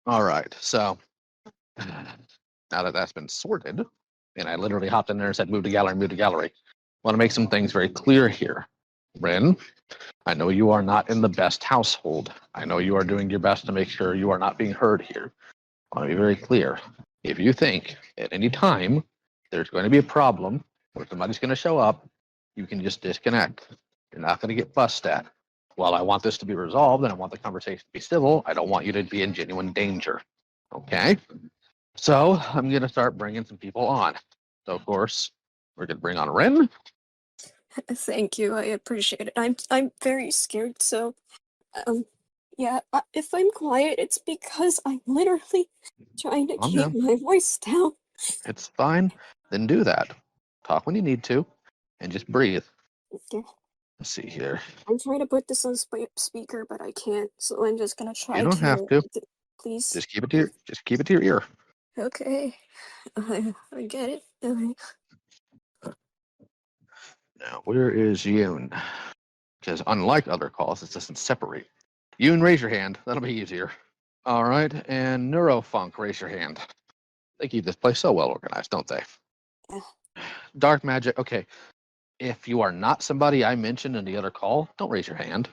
All right. So now that that's been sorted, and I literally hopped in there and said, move to gallery, move to gallery. I want to make some things very clear here. Ren, I know you are not in the best household. I know you are doing your best to make sure you are not being heard here. I want to be very clear. If you think at any time there's going to be a problem or somebody's going to show up, you can just disconnect. You're not going to get fussed at. While I want this to be resolved and I want the conversation to be civil, I don't want you to be in genuine danger. Okay? So I'm going to start bringing some people on. So, of course, we're going to bring on Ren. Thank you, I appreciate it. I'm very scared, so yeah, if I'm quiet, it's because I'm literally trying to Calm keep down. my voice down. It's fine. Then do that. Talk when you need to and just breathe. Okay. Let's see here. I'm trying to put this on speaker, but I can't, so I'm just gonna try You don't have to. Please. Just keep it to your ear. Okay, I get it. Now, where is Yoon? Because unlike other calls, it doesn't separate. Yoon, raise your hand. That'll be easier. All right, and Neurofunk, raise your hand. They keep this place so well organized, don't they? Yeah. Dark Magic, okay. If you are not somebody I mentioned in the other call, don't raise your hand.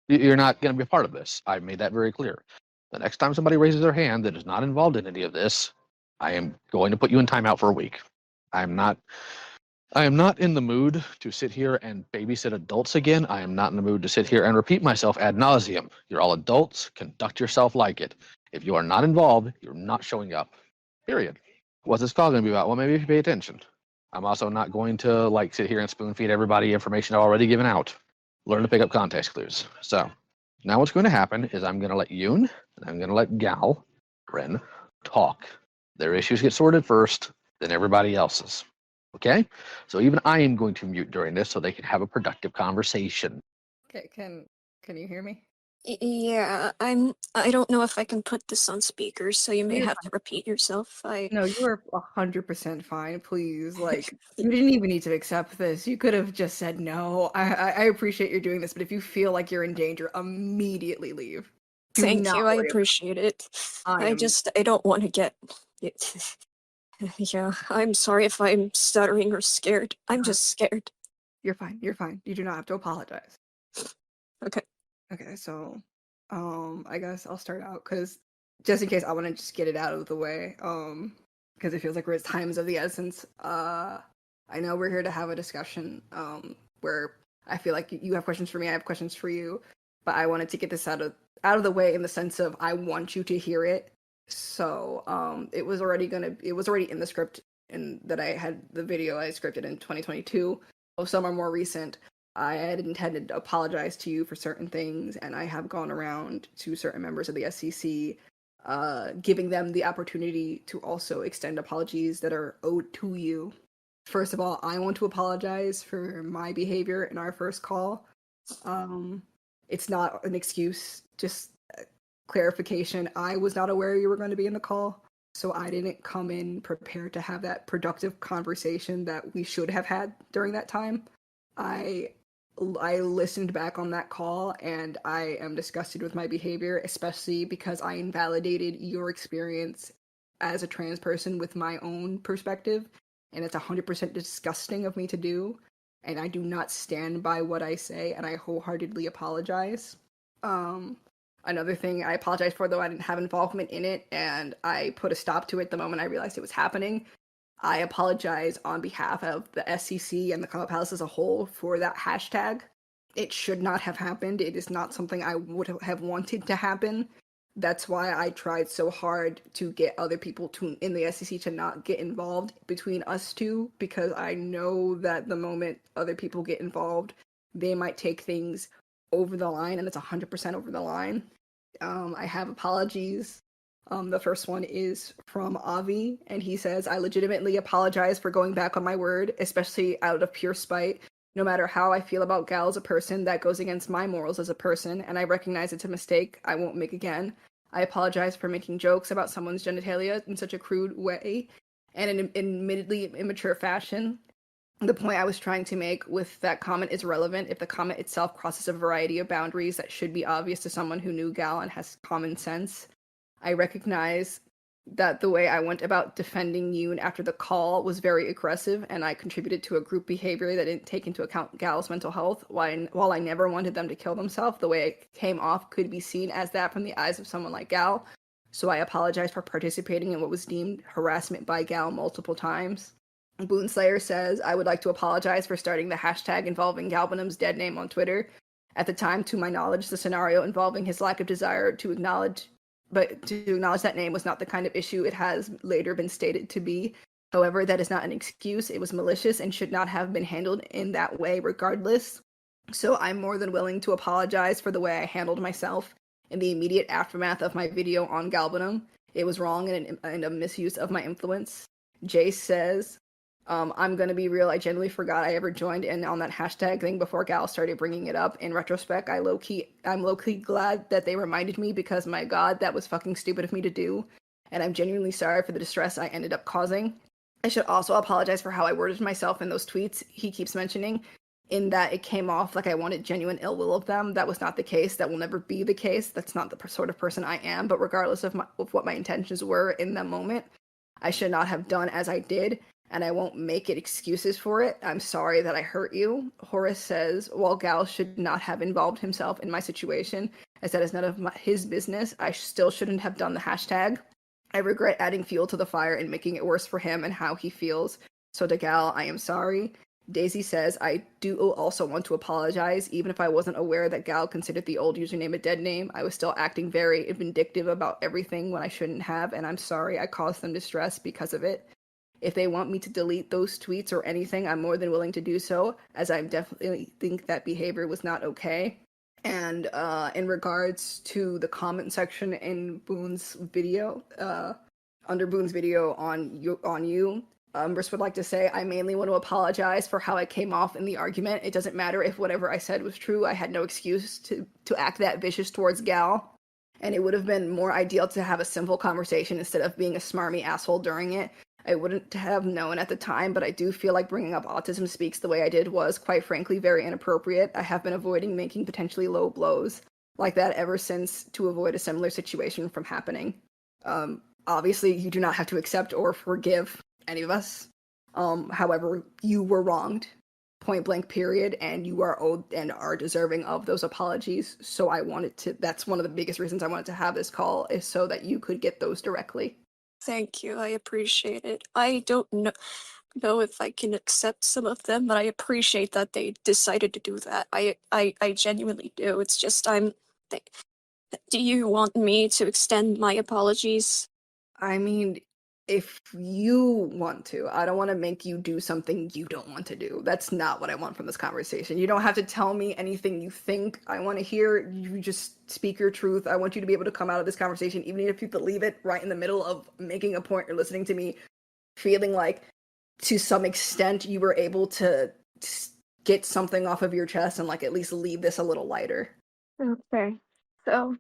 You're not going to be a part of this. I've made that very clear. The next time somebody raises their hand that is not involved in any of this, I am going to put you in timeout for a week. I am not in the mood to sit here and babysit adults again. I am not in the mood to sit here and repeat myself ad nauseum. You're all adults. Conduct yourself like it. If you are not involved, you're not showing up. Period. What's this call going to be about? Well, maybe if you pay attention. I'm also not going to sit here and spoon feed everybody information already given out. Learn to pick up context clues. So now what's going to happen is I'm going to let Yoon and I'm going to let Gal, Ren, talk. Their issues get sorted first, then everybody else's. Okay? So even I am going to mute during this so they can have a productive conversation. Okay, can you hear me? Yeah, I don't know if I can put this on speaker, so you may You're have to repeat yourself. No, you are 100% fine. Please, you didn't even need to accept this. You could have just said no. I appreciate you're doing this, but if you feel like you're in danger, immediately leave. Thank you, I appreciate it. I don't want to get it. Yeah, I'm sorry if I'm stuttering or scared. I'm just scared. You're fine. You're fine. You do not have to apologize. Okay. Okay, so, I guess I'll start out because just in case I want to just get it out of the way, because it feels like we're at times of the essence. I know we're here to have a discussion, where I feel like you have questions for me, I have questions for you, but I wanted to get this out of the way in the sense of I want you to hear it. So, it was already in the script and that I had the video I scripted in 2022. Some are more recent. I had intended to apologize to you for certain things, and I have gone around to certain members of the SEC, giving them the opportunity to also extend apologies that are owed to you. First of all, I want to apologize for my behavior in our first call. It's not an excuse, just clarification. I was not aware you were going to be in the call, so I didn't come in prepared to have that productive conversation that we should have had during that time. I listened back on that call and I am disgusted with my behavior, especially because I invalidated your experience as a trans person with my own perspective, and it's 100% disgusting of me to do, and I do not stand by what I say, and I wholeheartedly apologize. Another thing I apologize for, though I didn't have involvement in it, and I put a stop to it the moment I realized it was happening. I apologize on behalf of the SEC and the Clubhouse as a whole for that hashtag. It should not have happened. It is not something I would have wanted to happen. That's why I tried so hard to get other people in the SEC to not get involved between us two, because I know that the moment other people get involved, they might take things over the line, and it's 100% over the line. I have apologies. The first one is from Avi, and he says, I legitimately apologize for going back on my word, especially out of pure spite. No matter how I feel about Gal as a person, that goes against my morals as a person, and I recognize it's a mistake I won't make again. I apologize for making jokes about someone's genitalia in such a crude way, and in an admittedly immature fashion. The point I was trying to make with that comment is relevant if the comment itself crosses a variety of boundaries that should be obvious to someone who knew Gal and has common sense. I recognize that the way I went about defending Yoon after the call was very aggressive, and I contributed to a group behavior that didn't take into account Gal's mental health. While I never wanted them to kill themselves, the way it came off could be seen as that from the eyes of someone like Gal. So I apologize for participating in what was deemed harassment by Gal multiple times. Boonslayer says, I would like to apologize for starting the hashtag involving Galbanum's dead name on Twitter. At the time, to my knowledge, the scenario involving his lack of desire to acknowledge that name was not the kind of issue it has later been stated to be. However, that is not an excuse. It was malicious and should not have been handled in that way regardless. So I'm more than willing to apologize for the way I handled myself in the immediate aftermath of my video on Galbanum. It was wrong and a misuse of my influence. Jace says, I'm gonna be real, I genuinely forgot I ever joined in on that hashtag thing before Gal started bringing it up. In retrospect, I'm low-key glad that they reminded me, because my god, that was fucking stupid of me to do. And I'm genuinely sorry for the distress I ended up causing. I should also apologize for how I worded myself in those tweets he keeps mentioning, in that it came off like I wanted genuine ill will of them. That was not the case. That will never be the case. That's not the sort of person I am. But regardless of what my intentions were in that moment, I should not have done as I did, and I won't make it excuses for it. I'm sorry that I hurt you. Horace says, while Gal should not have involved himself in my situation, as that is none of his business, I still shouldn't have done the hashtag. I regret adding fuel to the fire and making it worse for him and how he feels. So to Gal, I am sorry. Daisy says, I do also want to apologize. Even if I wasn't aware that Gal considered the old username a dead name, I was still acting very vindictive about everything when I shouldn't have, and I'm sorry I caused them distress because of it. If they want me to delete those tweets or anything, I'm more than willing to do so, as I definitely think that behavior was not okay. And in regards to the comment section in Boone's video, under Boone's video on you, Briss would like to say, I mainly want to apologize for how I came off in the argument. It doesn't matter if whatever I said was true. I had no excuse to act that vicious towards Gal. And it would have been more ideal to have a simple conversation instead of being a smarmy asshole during it. I wouldn't have known at the time, but I do feel like bringing up Autism Speaks the way I did was, quite frankly, very inappropriate. I have been avoiding making potentially low blows like that ever since, to avoid a similar situation from happening. Obviously, you do not have to accept or forgive any of us. However, you were wronged, point blank period, and you are owed and are deserving of those apologies. So that's one of the biggest reasons I wanted to have this call, is so that you could get those directly. Thank you, I appreciate it. I don't know if I can accept some of them, but I appreciate that they decided to do that. I genuinely do. It's just do you want me to extend my apologies? I mean, if you want to. I don't want to make you do something you don't want to do. That's not what I want from this conversation. You don't have to tell me anything you think I want to hear. You just speak your truth. I want you to be able to come out of this conversation, even if you leave it right in the middle of making a point or listening to me, feeling like, to some extent, you were able to get something off of your chest and, like, at least leave this a little lighter. Okay. So,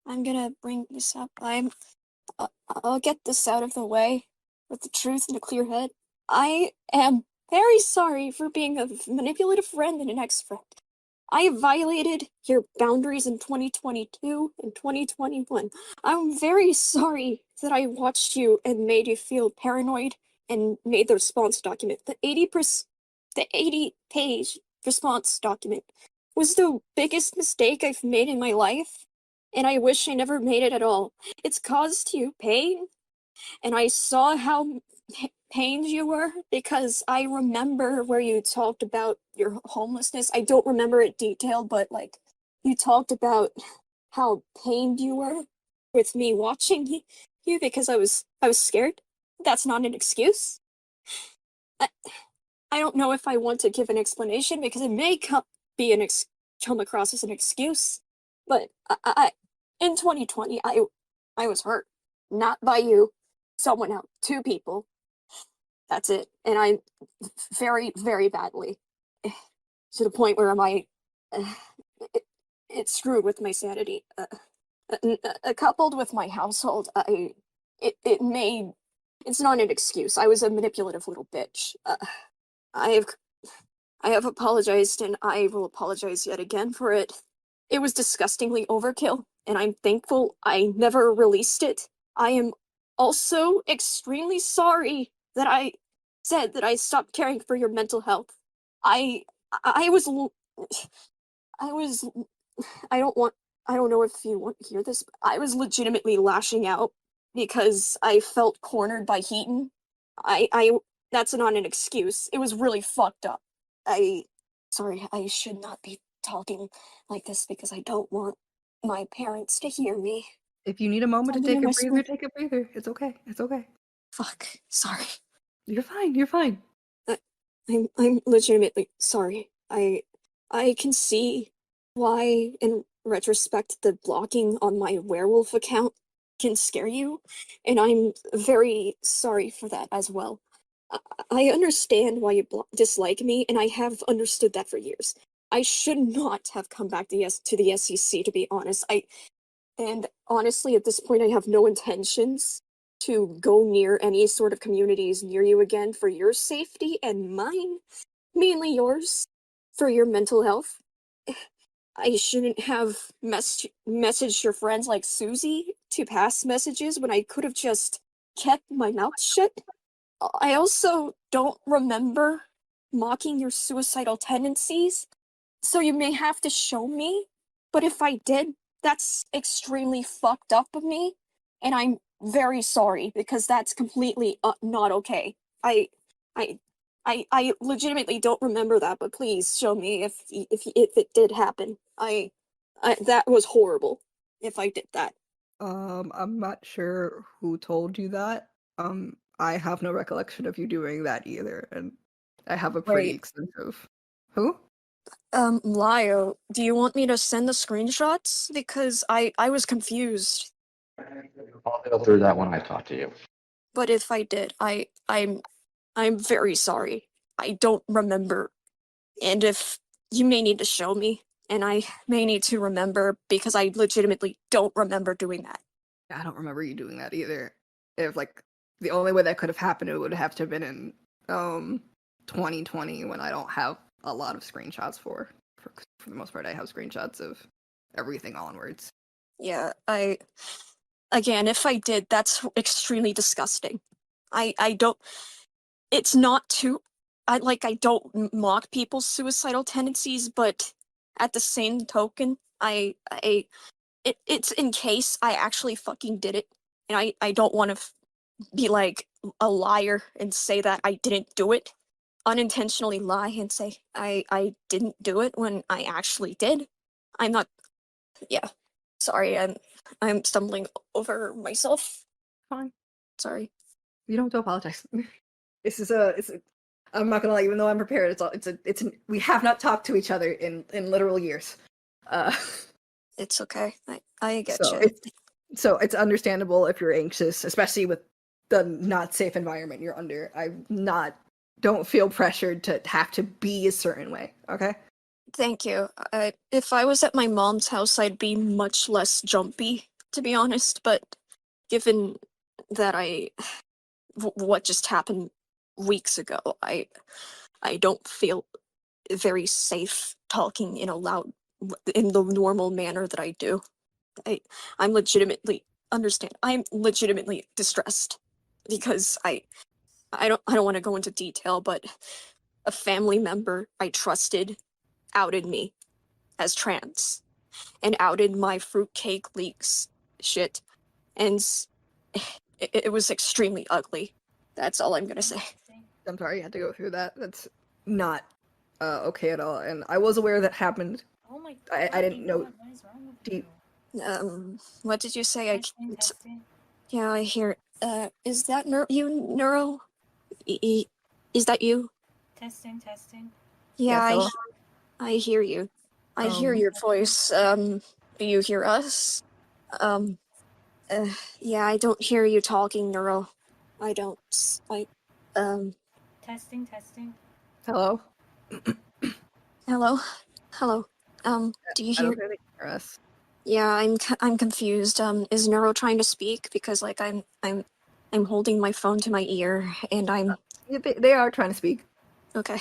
I'm gonna bring this up. I'll get this out of the way with the truth and a clear head. I am very sorry for being a manipulative friend and an ex-friend. I violated your boundaries in 2022 and 2021. I'm very sorry that I watched you and made you feel paranoid and made the response document. The 80-page response document was the biggest mistake I've made in my life, and I wish I never made it at all. It's caused you pain, and I saw how pained you were, because I remember where you talked about your homelessness. I don't remember it detailed, but, like, you talked about how pained you were with me watching you because I was scared. That's not an excuse. I don't know if I want to give an explanation, because it may come across as an excuse, but I in 2020, I was hurt. Not by you, someone else, two people. That's it. And I very, very badly, to the point where it screwed with my sanity. Coupled with my household, it's not an excuse. I was a manipulative little bitch. I have apologized, and I will apologize yet again for it. It was disgustingly overkill, and I'm thankful I never released it I am also extremely sorry that I said that I stopped caring for your mental health. I I was I was I don't want I don't know if you want to hear this, but I was legitimately lashing out because I felt cornered by Heaton. I That's not an excuse. It was really fucked up. I Sorry, I should not be talking like this because I don't want my parents to hear me. If you need a moment to Something take in a my breather, stomach. take a breather. It's okay. It's okay. Fuck. Sorry. You're fine. You're fine. I'm legitimately sorry. I can see why, in retrospect, the blocking on my werewolf account can scare you, and I'm very sorry for that as well. I, I understand why you dislike me, and I have understood that for years. I should not have come back to the SEC, to be honest. And honestly, at this point, I have no intentions to go near any sort of communities near you again for your safety and mine, mainly yours, for your mental health. I shouldn't have messaged your friends like Susie to pass messages when I could have just kept my mouth shut. I also don't remember mocking your suicidal tendencies, so you may have to show me, but if I did, that's extremely fucked up of me, and I'm very sorry because that's completely not okay. I, I, I legitimately don't remember that, but please show me if it did happen. That was horrible. If I did that. I'm not sure who told you that. I have no recollection of you doing that either, and I have a pretty Wait, extensive. Who? Lio, do you want me to send the screenshots? Because I was confused. I'll go through that when I talk to you. But if I did, I'm very sorry. I don't remember. And if you may need to show me, and I may need to remember because I legitimately don't remember doing that. I don't remember you doing that either. If like the only way that could have happened, it would have to have been in 2020 when I don't have a lot of screenshots for the most part. I have screenshots of everything onwards. Yeah, again, if I did, that's extremely disgusting. I don't, it's not too, I don't mock people's suicidal tendencies, but at the same token, it's in case I actually fucking did it, and I don't want to be like a liar and say that I didn't do it, unintentionally lie and say I didn't do it when I actually did. I'm not. Yeah, sorry. I'm stumbling over myself. Fine. Sorry. You don't have to apologize. It's a. I'm not gonna lie, even though I'm prepared. We have not talked to each other in literal years. Uh, It's okay. I get so you. it's understandable if you're anxious, especially with the not safe environment you're under. Don't feel pressured to have to be a certain way. Okay. Thank you. If I was at my mom's house, I'd be much less jumpy, to be honest. But given that what just happened weeks ago, I don't feel very safe talking in the normal manner that I do. I I'm legitimately I'm legitimately distressed because I don't want to go into detail, but a family member I trusted outed me as trans and outed my fruitcake leaks shit, and it was extremely ugly. That's all I'm gonna say. I'm sorry you had to go through that. That's not okay at all. And I was aware that happened. Oh my I didn't know. God, what is wrong with Deep. you? What did you say? I Testing, can't. testing. Yeah, I hear. Is that you, Neuro? Is that you? Testing, testing. Yeah, Yes, hello. I hear you. I hear Um, your voice. Do you hear us? Um, yeah, I don't hear you talking, Neuro. I don't. Um, Testing, testing. hello. hello? Hello. Do you I don't hear? think they can hear us. Yeah, I'm confused. Is Neuro trying to speak? Because like I'm holding my phone to my ear and I'm Yeah, they are trying to speak. okay.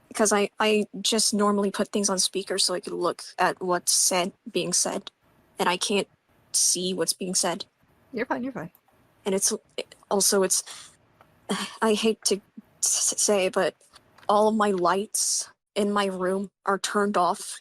Because I just normally put things on speaker so I could look at what's being said, and I can't see what's being said. You're fine. You're fine. And it's I hate to say, but all of my lights in my room are turned off.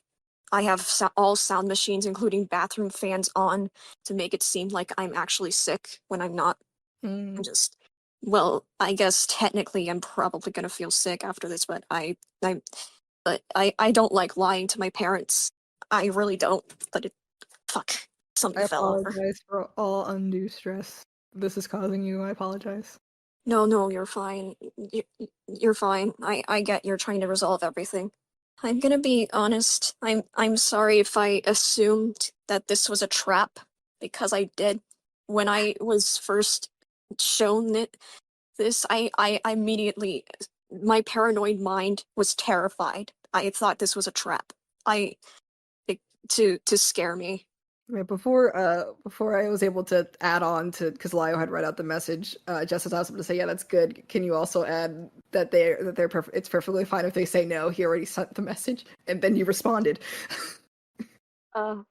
I have all sound machines, including bathroom fans, on to make it seem like I'm actually sick when I'm not. I'm Mm. just, well, I guess technically I'm probably gonna feel sick after this, but I don't like lying to my parents. I really don't. But fuck, I something fell over. apologize for all undue stress this is causing you. I apologize. No, you're fine. You're fine. I get you're trying to resolve everything. I'm gonna be honest. I'm sorry if I assumed that this was a trap, because I did. When I was first shown this, I immediately, my paranoid mind was terrified. I thought this was a trap. I to scare me. Right, before I was able to add on to, because Lio had read out the message, Justice asked him to say, "Yeah, that's good. Can you also add that it's perfectly fine if they say no." He already sent the message, and then you responded. Who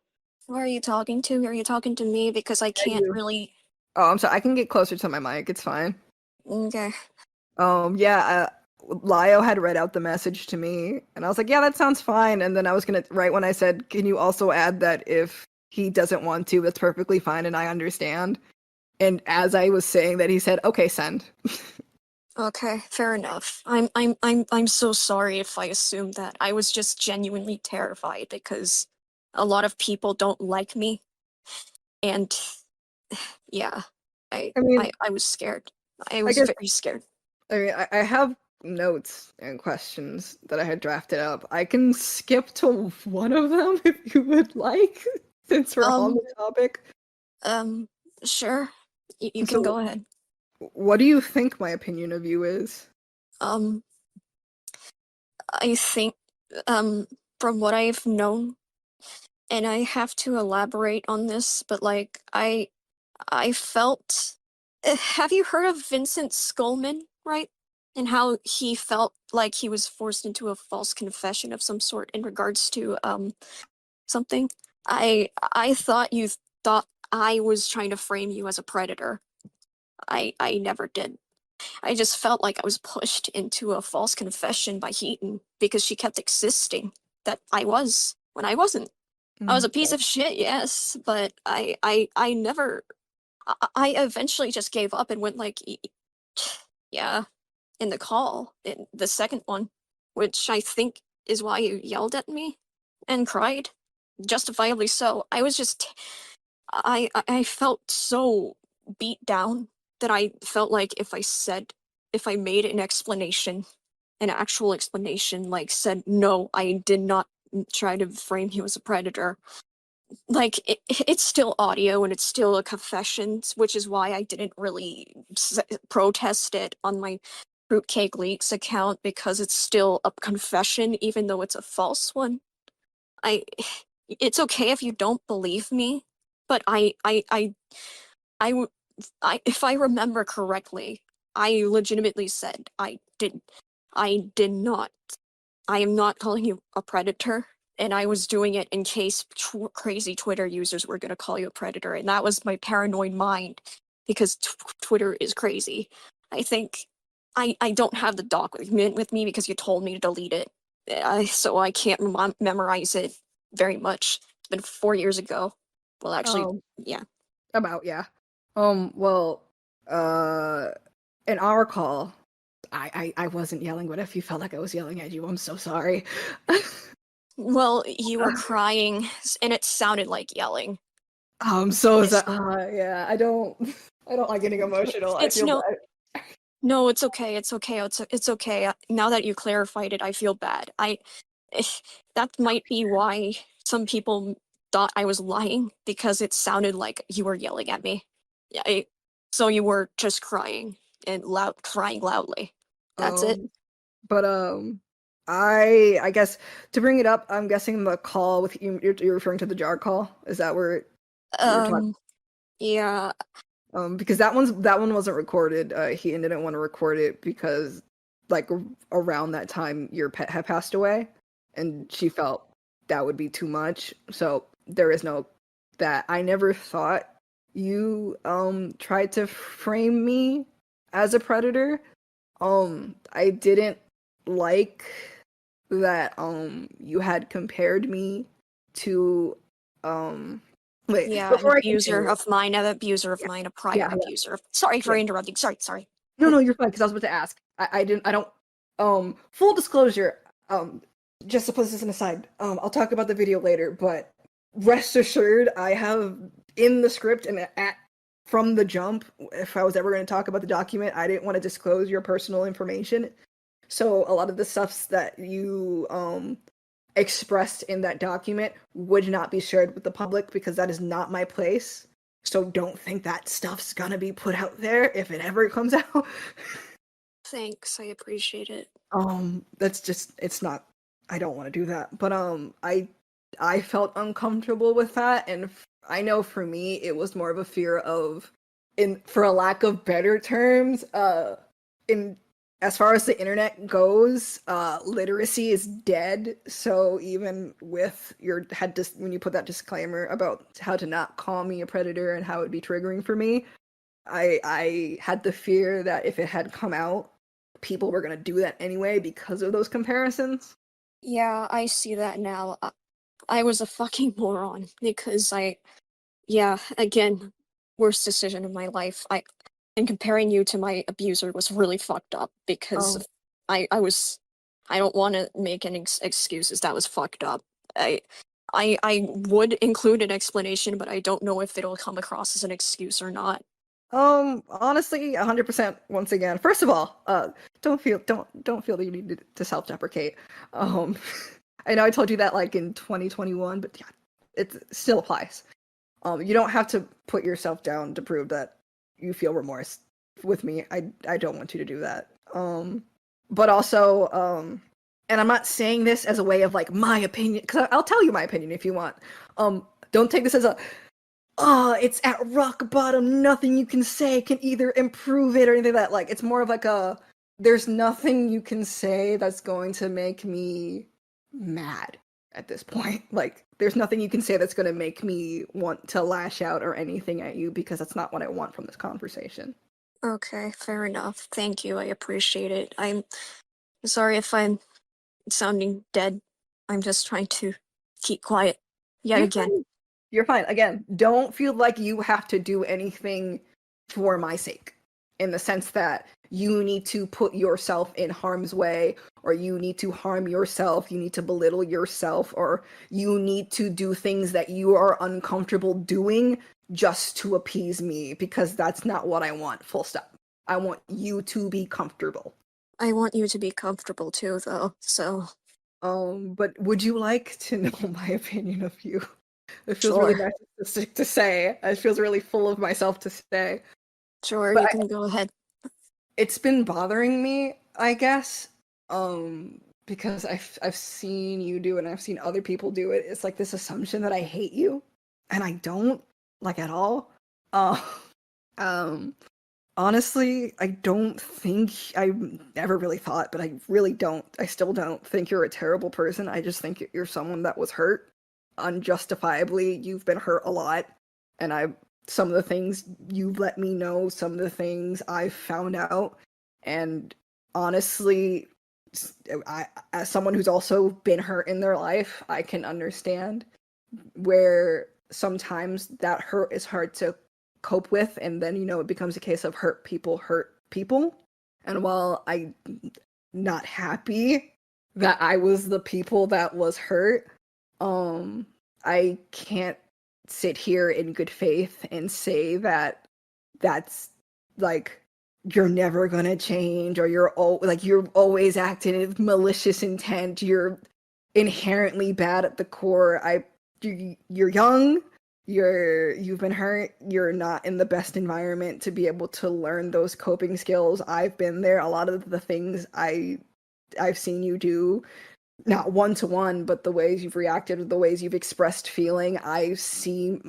are you talking to? Are you talking to me? Because I can't you. really. Oh, I'm sorry. I can get closer to my mic. It's fine. Okay. Yeah. Lio had read out the message to me, and I was like, "Yeah, that sounds fine." And then I was gonna, right when I said, "Can you also add that if he doesn't want to, that's perfectly fine, and I understand." And as I was saying that, he said, "Okay, send." Okay, fair enough. I'm so sorry if I assumed that. I was just genuinely terrified because a lot of people don't like me, and yeah, I I mean, I was scared. I I was guess very scared. I have notes and questions that I had drafted up. I can skip to one of them if you would like, since we're on Um, the topic. um, sure. You can So, go ahead. what do you think my opinion of you is? Um, I think, from what I've known, and I have to elaborate on this, but like I felt. Have you heard of Vincent Scullman, right? And how he felt like he was forced into a false confession of some sort in regards to something. I thought you thought I was trying to frame you as a predator. I never did. I just felt like I was pushed into a false confession by Heaton because she kept insisting that I was when I wasn't. I was a piece of shit, yes, but I never. I eventually just gave up and went like, yeah, in the call, in the second one, which I think is why you yelled at me and cried, justifiably so. I was just, I felt so beat down that I felt like if I made an explanation, an actual explanation, like said, no, I did not try to frame you as a predator, like it's still audio and it's still a confession, which is why I didn't really protest it on my Fruitcake Leaks account, because it's still a confession even though it's a false one. I It's okay if you don't believe me, but I w- if I remember correctly, I legitimately said I did not. I am not calling you a predator, and I was doing it in case crazy Twitter users were going to call you a predator, and that was my paranoid mind, because Twitter is crazy. I think I don't have the document with me because you told me to delete it, so I can't memorize it very much. It's been 4 years ago. Well, actually, Um, yeah. yeah. Well, uh, in our call, I wasn't yelling, but if you felt like I was yelling at you, I'm so sorry. Well, you were crying, and it sounded like yelling. So is It's that, yeah, I don't like getting emotional. I it's feel no bad. No, it's okay. It's okay. Now that you clarified it, I feel bad. Eh, that might be why some people thought I was lying, because it sounded like you were yelling at me. Yeah, so you were just crying and crying loudly. That's it. Um, but I guess to bring it up, I'm guessing the call with you, you're referring to the jar call. Is that where you were talking? Um, yeah. Because that one wasn't recorded. He didn't want to record it because like around that time your pet had passed away, and she felt that would be too much. So there is no that. I never thought you tried to frame me as a predator. I didn't like that you had compared me to wait, Yeah, before I continue. an abuser of mine, a prior yeah. abuser. Sorry for Yeah. interrupting. Sorry. No, you're fine, because I was about to ask. I don't full disclosure, just to put this aside, I'll talk about the video later, but rest assured I have in the script and from the jump, if I was ever going to talk about the document, I didn't want to disclose your personal information. So a lot of the stuff that you expressed in that document would not be shared with the public because that is not my place. So don't think that stuff's gonna be put out there if it ever comes out. Thanks, I appreciate it. That's just, it's not, I don't want to do that. But I felt uncomfortable with that, and I know for me it was more of a fear of, for a lack of better terms, in as far as the internet goes, literacy is dead. So even with when you put that disclaimer about how to not call me a predator and how it'd be triggering for me, I had the fear that if it had come out, people were gonna do that anyway because of those comparisons. Yeah, I see that now. I was a fucking moron because again, worst decision of my life. And comparing you to my abuser was really fucked up because Oh. I don't want to make any excuses. That was fucked up. I would include an explanation, but I don't know if it'll come across as an excuse or not. Honestly, 100%. Once again, first of all, don't feel that you need to self-deprecate. I know I told you that like in 2021, but yeah, it still applies. You don't have to put yourself down to prove that you feel remorse with me. I don't want you to do that. But also, and I'm not saying this as a way of like my opinion, because I'll tell you my opinion if you want. Don't take this as a, oh, it's at rock bottom, nothing you can say can either improve it or anything like that. Like, it's more of like there's nothing you can say that's going to make me mad at this point. Like, there's nothing you can say that's going to make me want to lash out or anything at you, because that's not what I want from this conversation. Okay, fair enough. Thank you. I appreciate it. I'm sorry if I'm sounding dead. I'm just trying to keep quiet yet You're again. fine. You're fine. Again, don't feel like you have to do anything for my sake, in the sense that you need to put yourself in harm's way, or you need to harm yourself, you need to belittle yourself, or you need to do things that you are uncomfortable doing just to appease me, because that's not what I want, full stop. I want you to be comfortable. I want you to be comfortable too, though, so. But would you like to know my opinion of you? It feels Sure. really narcissistic to say. It feels really full of myself to say. Sure, But you can go ahead. It's been bothering me, I guess, because I've seen you do it and I've seen other people do it. It's like this assumption that I hate you, and I don't, like, at all. Uh, honestly, I don't think I ever really thought, but I really don't. I still don't think you're a terrible person. I just think you're someone that was hurt unjustifiably. You've been hurt a lot, and some of the things you've let me know, some of the things I've found out, and honestly, as someone who's also been hurt in their life, I can understand where sometimes that hurt is hard to cope with, and then it becomes a case of hurt people. And while I'm not happy that I was the people that was hurt, I can't sit here in good faith and say that that's like you're never gonna change, or you're always acting with malicious intent, you're inherently bad at the core. You're young, you've been hurt, you're not in the best environment to be able to learn those coping skills. I've been there. A lot of the things I've seen you do, not one-to-one, but the ways you've reacted, the ways you've expressed feeling, I see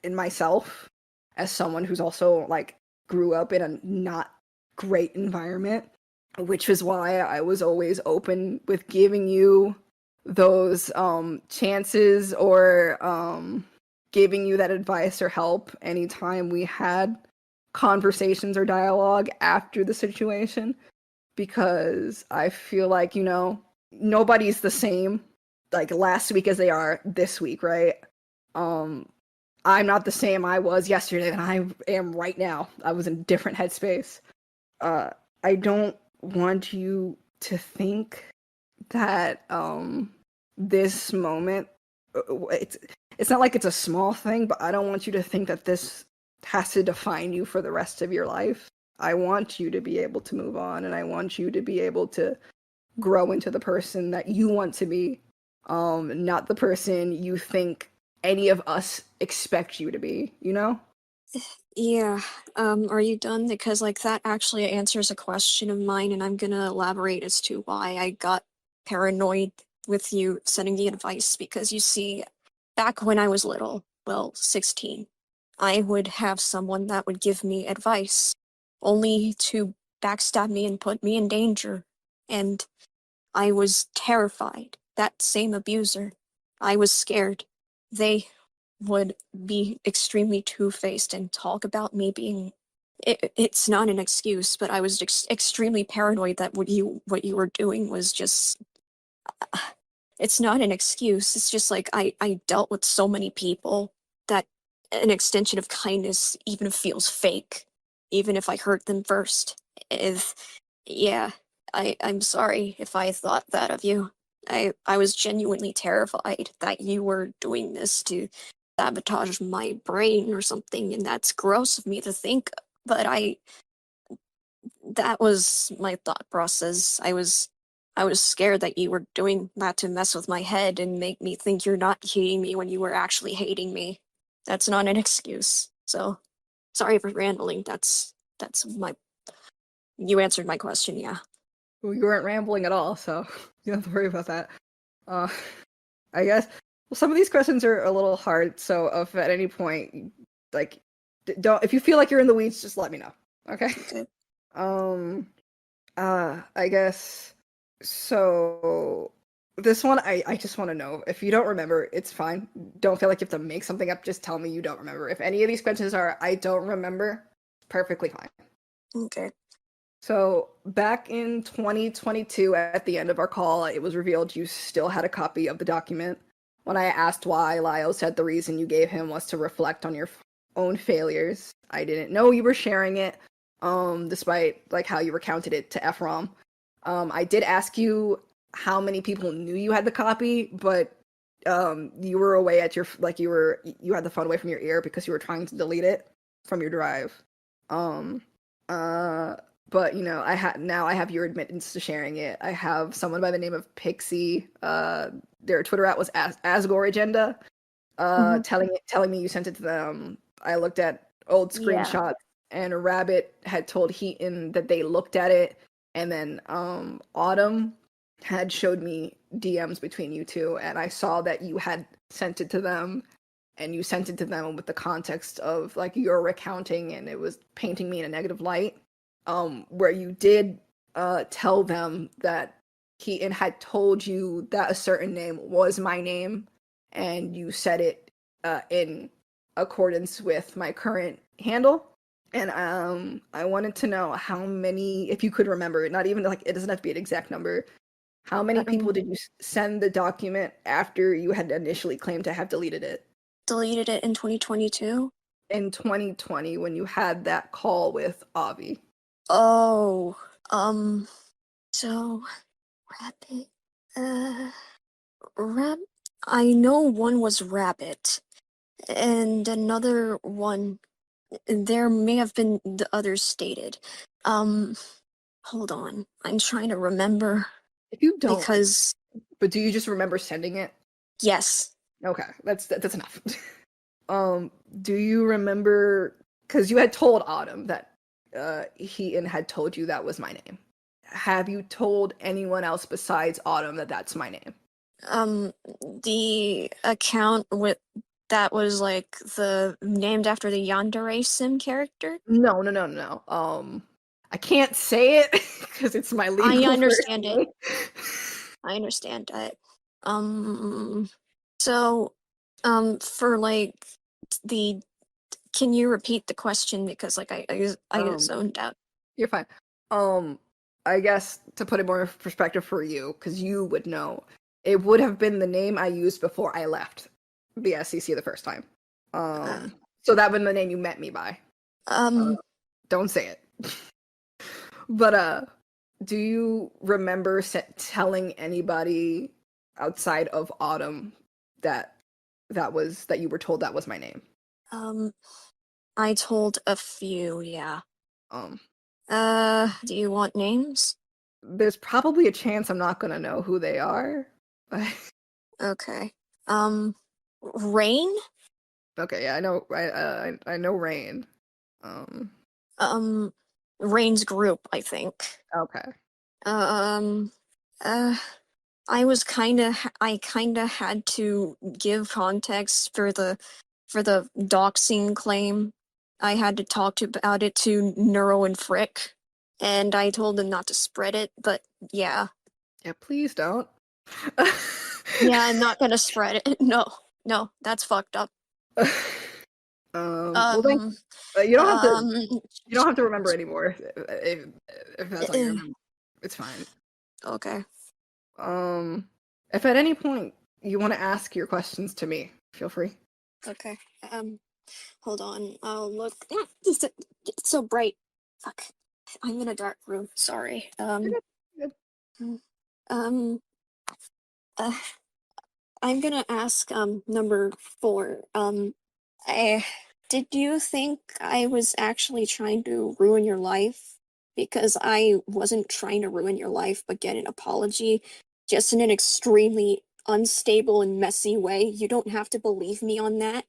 in myself as someone who's also like grew up in a not great environment, which is why I was always open with giving you those chances, or giving you that advice or help anytime we had conversations or dialogue after the situation, because I feel like, you know, nobody's the same like last week as they are this week, right? I'm not the same I was yesterday than I am right now. I was in a different headspace. I don't want you to think that this moment, it's not like it's a small thing, but I don't want you to think that this has to define you for the rest of your life. I want you to be able to move on, and I want you to be able to grow into the person that you want to be, not the person you think any of us expect you to be, you know? Yeah, are you done? Because, like, that actually answers a question of mine, and I'm gonna elaborate as to why I got paranoid with you sending the advice. Because you see, back when I was little, well, 16, I would have someone that would give me advice, only to backstab me and put me in danger. And I was terrified. That same abuser, I was scared. They would be extremely two-faced and talk about me being it's not an excuse, but I was extremely paranoid that what you were doing was just it's not an excuse. It's just like I dealt with so many people that an extension of kindness even feels fake, even if I hurt them first. If yeah, I'm sorry if I thought that of you. I was genuinely terrified that you were doing this to sabotage my brain or something, and that's gross of me to think, but that was my thought process. I was scared that you were doing that to mess with my head and make me think you're not hating me when you were actually hating me. That's not an excuse. So, sorry for rambling. That's my you answered my question, yeah. Well, you weren't rambling at all, so you don't have to worry about that. Uh, I guess. Well, some of these questions are a little hard, so if at any point, like, don't if you feel like you're in the weeds, just let me know. Okay. Okay. I guess. So this one, I just want to know if you don't remember, it's fine. Don't feel like you have to make something up. Just tell me you don't remember. If any of these questions are I don't remember, perfectly fine. Okay. So back in 2022, at the end of our call, it was revealed you still had a copy of the document. When I asked why, Lyle said the reason you gave him was to reflect on your own failures. I didn't know you were sharing it, despite like how you recounted it to Ephraim. I did ask you how many people knew you had the copy, but you were away at your you had the phone away from your ear because you were trying to delete it from your drive. But you know, I have your admittance to sharing it. I have someone by the name of Pixie. Their Twitter at was Asgore Agenda. Telling me you sent it to them. I looked at old screenshots, and Rabbit had told Heaton that they looked at it, and then Autumn had showed me DMs between you two, and I saw that you had sent it to them, and you sent it to them with the context of like your recounting, and it was painting me in a negative light. Where you did tell them that Heaton had told you that a certain name was my name, and you said it in accordance with my current handle. And I wanted to know how many, if you could remember, not even like it doesn't have to be an exact number. How many people did you send the document after you had initially claimed to have deleted it? Deleted it in 2022? In 2020, when you had that call with Avi. Oh, so Rabbit, I know one was Rabbit, and another one, there may have been the others stated. Hold on, I'm trying to remember. If you don't, because but do you just remember sending it? yes, Okay, that's enough. Do you remember? Because you had told Autumn that Heaton had told you that was my name. Have you told anyone else besides Autumn that that's my name? the account with that was like the named after the Yandere Sim character. No. I can't say it because it's my legal. I understand it. I understand that. So, for like the can you repeat the question because like I get Um, zoned out. You're fine. I guess to put it more in perspective for you, because you would know, it would have been the name I used before I left the SCC the first time. Uh, So that would been the name you met me by. Don't say it. But do you remember telling anybody outside of Autumn that you were told that was my name? I told a few, yeah. Um, Do you want names? there's probably a chance I'm not gonna know who they are. Okay. Rain? Okay, yeah, I know. I know Rain. Rain's group, I think. Okay. Um, I kinda had to give context for the doxing claim. I had to talk about it to Neuro and Frick, and I told them not to spread it, but yeah. Yeah, please don't. Yeah, I'm not gonna spread it. No, that's fucked up. Well, thank you. Don't have to. You don't have to remember anymore if that's all you remember. It's fine. Okay. If at any point you want to ask your questions to me, feel free. Okay. Hold on. I'll look. It's so bright. Fuck. I'm in a dark room. Sorry. You're good. Um. Uh, I'm gonna ask. Number 4. Did you think I was actually trying to ruin your life? Because I wasn't trying to ruin your life, but get an apology, just in an extremely unstable and messy way. You don't have to believe me on that.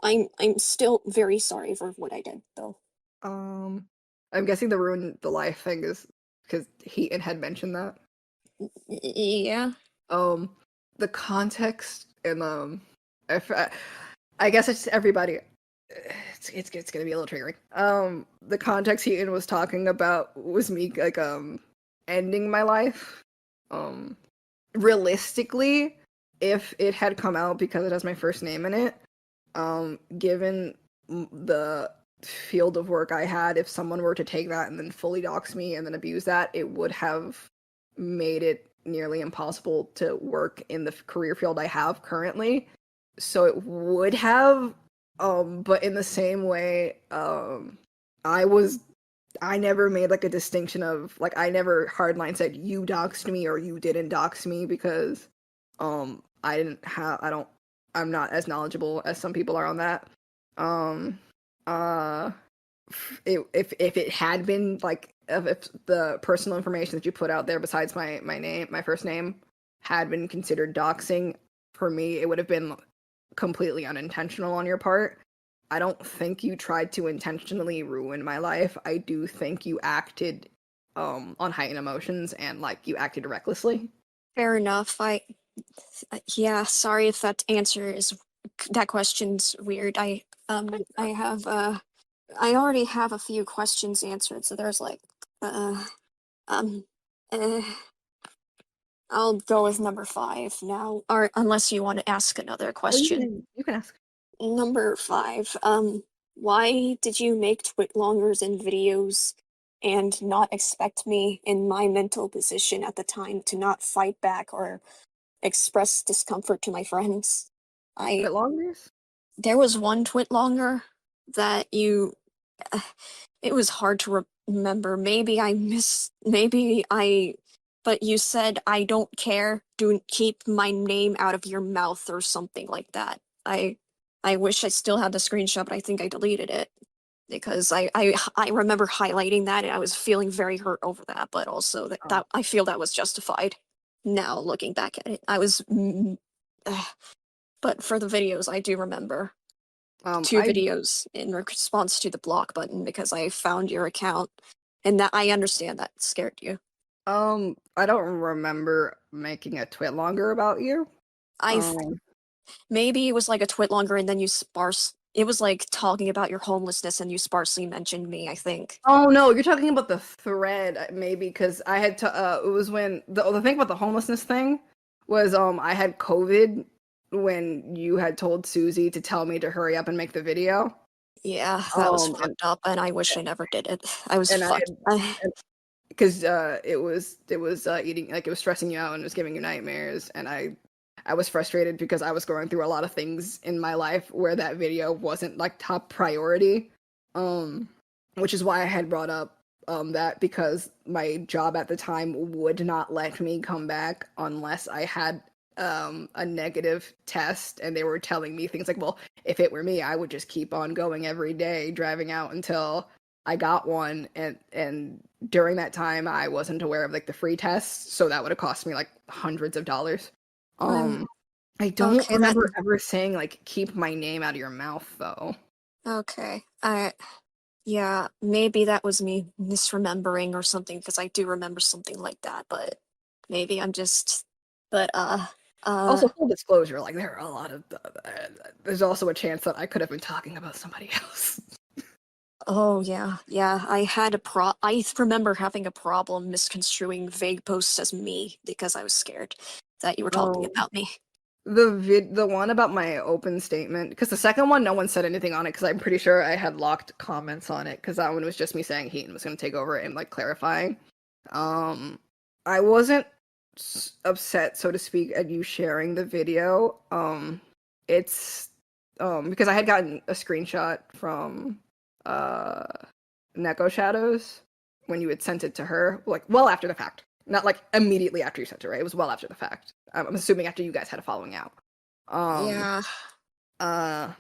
I'm still very sorry for what I did, though. I'm guessing the ruin the life thing is because Heaton had mentioned that. Yeah. The context and if I guess it's everybody. It's gonna be a little triggering. The context Heaton was talking about was me like ending my life. Realistically, if it had come out because it has my first name in it, given the field of work I had, if someone were to take that and then fully dox me and then abuse that, it would have made it nearly impossible to work in the career field I have currently. So it would have, but in the same way, I never made like a distinction of like I never hardline said you doxed me or you didn't dox me because I'm not as knowledgeable as some people are on that. If it had been like if the personal information that you put out there besides my first name had been considered doxing, for me it would have been completely unintentional on your part. I don't think you tried to intentionally ruin my life. I do think you acted on heightened emotions and like you acted recklessly. Fair enough. Yeah, sorry if that question's weird. I already have a few questions answered, so there's like, um, uh, I'll go with number 5 now, or unless you want to ask another question. You can ask. Number 5, why did you make twitlongers and videos and not expect me in my mental position at the time to not fight back or express discomfort to my friends? Bit longer? There was one twitlonger that it was hard to remember. But you said I don't care. Do keep my name out of your mouth or something like that. I wish I still had the screenshot, but I think I deleted it because I remember highlighting that and I was feeling very hurt over that, but also that I feel that was justified. Now looking back at it, but for the videos, I do remember 2 videos in response to the block button because I found your account, and that I understand that scared you. I don't remember making a twit longer about you. Maybe it was like a twit longer, and then it was like talking about your homelessness, and you sparsely mentioned me, I think. Oh no, you're talking about the thread, maybe, because I had to. It was when the thing about the homelessness thing was I had COVID when you had told Susie to tell me to hurry up and make the video. Yeah, that was And fucked up, and I wish I never did it. I was and I fucked. had because it was eating, like, it was stressing you out and it was giving you nightmares, and I was frustrated because I was going through a lot of things in my life where that video wasn't like top priority, which is why I had brought up that, because my job at the time would not let me come back unless I had a negative test, and they were telling me things like, well, if it were me, I would just keep on going every day, driving out until I got one, and during that time I wasn't aware of like the free tests, so that would have cost me like hundreds of dollars. Um, I don't okay, remember ever saying like keep my name out of your mouth though. okay. Yeah, maybe that was me misremembering or something, because I do remember something like that, but maybe I'm just, but, Also, full disclosure, like there are a lot of there's also a chance that I could have been talking about somebody else. oh yeah, I remember having a problem misconstruing vague posts as me because I was scared that you were talking Um, about me. the one about my open statement, because the second one no one said anything on it, because I'm pretty sure I had locked comments on it, because that one was just me saying Heaton was going to take over and like clarifying. I wasn't upset, so to speak, at you sharing the video. It's because I had gotten a screenshot from uh Neko Shadows when you had sent it to her, like well after the fact, not like immediately after you sent it, right? It was well after the fact. I'm assuming after you guys had a falling out. Yeah. Uh,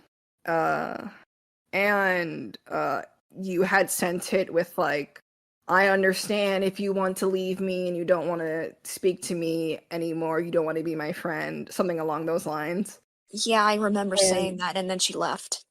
uh, and you had sent it with like, I understand if you want to leave me and you don't want to speak to me anymore, you don't want to be my friend, something along those lines. Yeah, I remember And saying that, and then she left.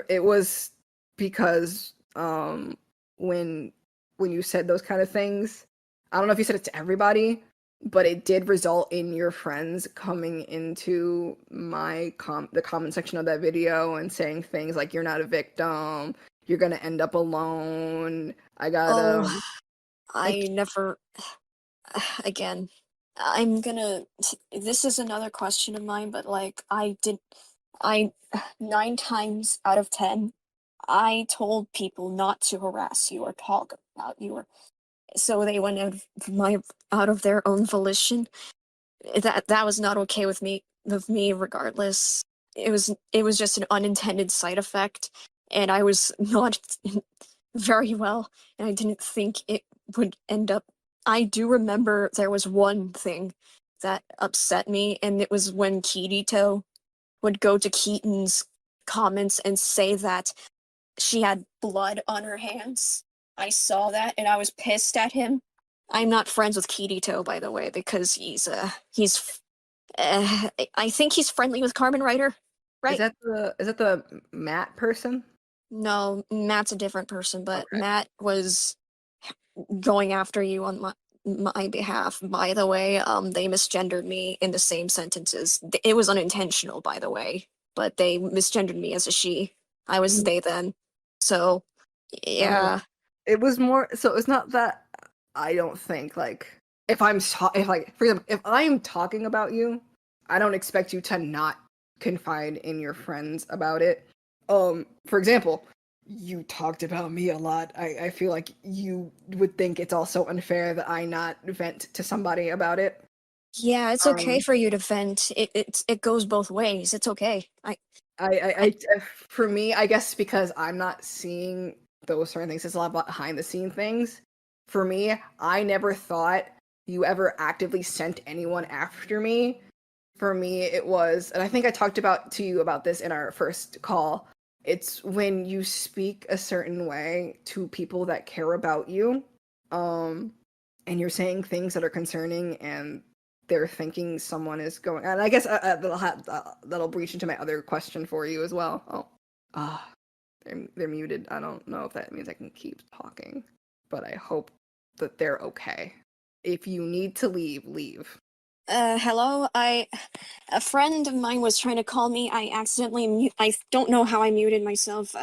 it was because when you said those kind of things, I don't know if you said it to everybody, but it did result in your friends coming into the comment section of that video and saying things like, you're not a victim, you're gonna end up alone, I gotta Oh, like I never. Again, this is another question of mine, but like, I, 9 times out of 10, I told people not to harass you or talk about you, or so they went out of their own volition. That was not okay with me regardless. It was just an unintended side effect, and I was not very well, and I didn't think it would end up. I do remember there was one thing that upset me, and it was when Kirito would go to Keaton's comments and say that she had blood on her hands. I saw that and I was pissed at him. I'm not friends with Kirito, by the way, because I think he's friendly with Carmen Ryder, is right? that the Matt person? No, Matt's a different person, but Okay. Matt was going after you on my behalf. By the way, they misgendered me in the same sentences. It was unintentional, by the way, but they misgendered me as a she. I was they then. So, yeah. It was more so it's not that I don't think like if like for example if I am talking about you, I don't expect you to not confide in your friends about it. For example, you talked about me a lot. I feel like you would think it's also unfair that I not vent to somebody about it. Yeah, it's okay Um for you to vent. It goes both ways. It's okay. For me, I guess because I'm not seeing those certain things, it's a lot about behind the scene things. For me, I never thought you ever actively sent anyone after me. For me, it was, and I think I talked to you about this in our first call. It's when you speak a certain way to people that care about you, and you're saying things that are concerning, and they're thinking someone is going. And I guess that'll breach into my other question for you as well. Oh, they're muted. I don't know if that means I can keep talking, but I hope that they're okay. If you need to leave, leave. Hello. A friend of mine was trying to call me. I don't know how I muted myself.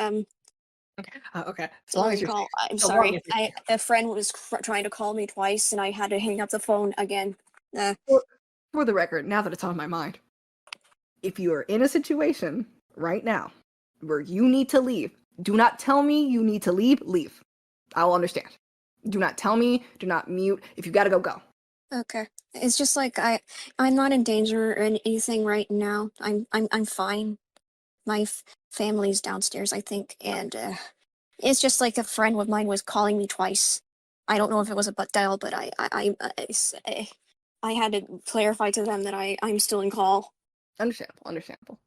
Okay. As So long let as me you're call. safe. I'm So long sorry. as you're safe. A friend was trying to call me twice, and I had to hang up the phone again. For the record, now that it's on my mind, if you are in a situation right now where you need to leave, do not tell me you need to leave. Leave. I will understand. Do not tell me. Do not mute. If you gotta go, go. Okay. It's just like I'm not in danger or anything right now. I'm fine. My family's downstairs, I think, and it's just like a friend of mine was calling me twice. I don't know if it was a butt dial, but I had to clarify to them that I'm still in call. Understandable.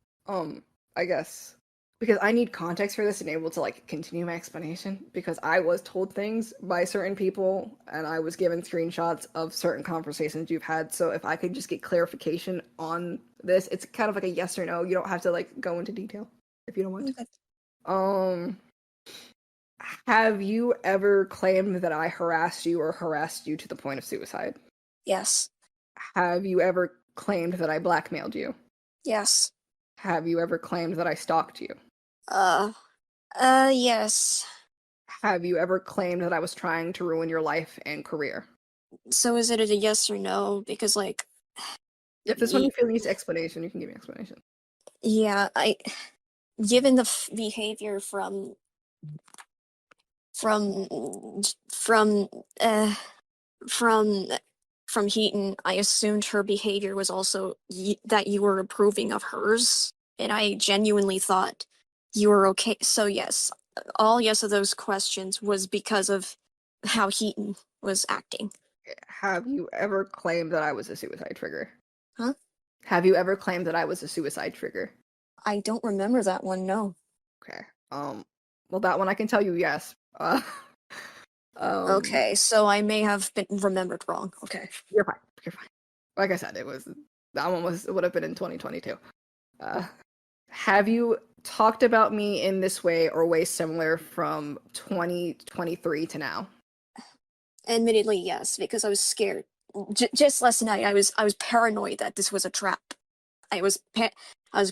I guess because I need context for this and able to like continue my explanation because I was told things by certain people and I was given screenshots of certain conversations you've had. So if I could just get clarification on this, it's kind of like a yes or no. You don't have to like go into detail if you don't want to. Okay. Have you ever claimed that I harassed you or harassed you to the point of suicide? Yes. Have you ever claimed that I blackmailed you? Yes. Have you ever claimed that I stalked you? Yes. Have you ever claimed that I was trying to ruin your life and career? So is it a yes or no? Because like, If this one you feel needs explanation, you can give me explanation. yeah, given the behavior from from from uh from from Heaton, I assumed her behavior was also that you were approving of hers, and I genuinely thought you were okay. So yes, all yes of those questions was because of how Heaton was acting. Have you ever claimed that I was a suicide trigger? Huh? Have you ever claimed that I was a suicide trigger? I don't remember that one, no. Okay. Well, that one I can tell you yes. Okay, so I may have been remembered wrong. Okay. You're fine. You're fine. Like I said, that one would have been in 2022. Have you talked about me in this way or way similar from 2023 to now? Admittedly, yes, because I was scared. Just last night, I was paranoid that this was a trap. I was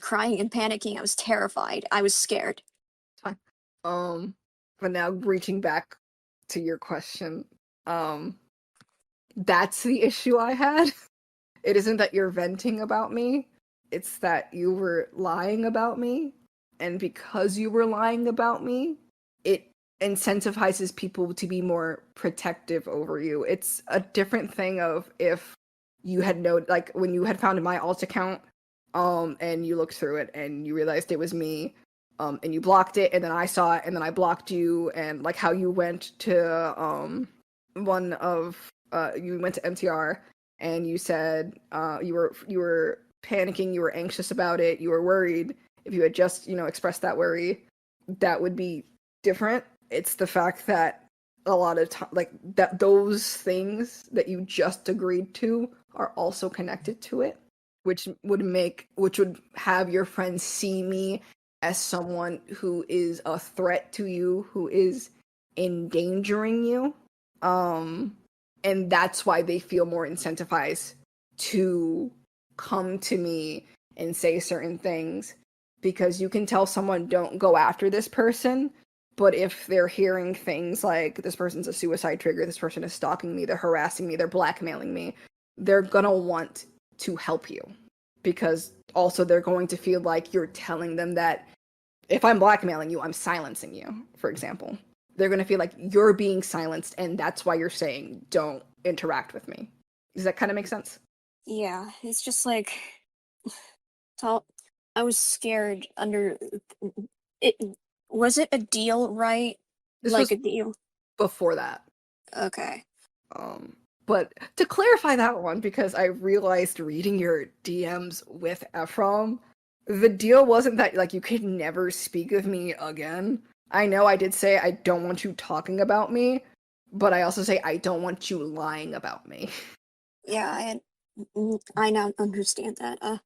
crying and panicking. I was terrified. I was scared. Fine. But now reaching back to your question, that's the issue I had. It isn't that you're venting about me. It's that you were lying about me. And because you were lying about me, it incentivizes people to be more protective over you. It's a different thing of if you had like when you had found my alt account, and you looked through it and you realized it was me, and you blocked it, and then I saw it, and then I blocked you, and like how you went to you went to MTR and you said you were panicking, you were anxious about it, you were worried. If you had just expressed that worry, that would be different. It's the fact that a lot of time, like that, those things that you just agreed to are also connected to it, which would have your friends see me as someone who is a threat to you, who is endangering you. And that's why they feel more incentivized to come to me and say certain things, because you can tell someone don't go after this person, but if they're hearing things like this person's a suicide trigger, this person is stalking me, they're harassing me, they're blackmailing me, they're gonna want to help you, because also they're going to feel like you're telling them that if I'm blackmailing you, I'm silencing you, for example. They're going to feel like you're being silenced, and that's why you're saying, don't interact with me. Does that kind of make sense? Yeah, it's just like, so I was scared under it. Was it a deal, right? This Like was a deal. before that. Okay. But to clarify that one, because I realized reading your DMs with Ephraim, the deal wasn't that like you could never speak of me again. I know I did say I don't want you talking about me, but I also say I don't want you lying about me. Yeah, I now understand that.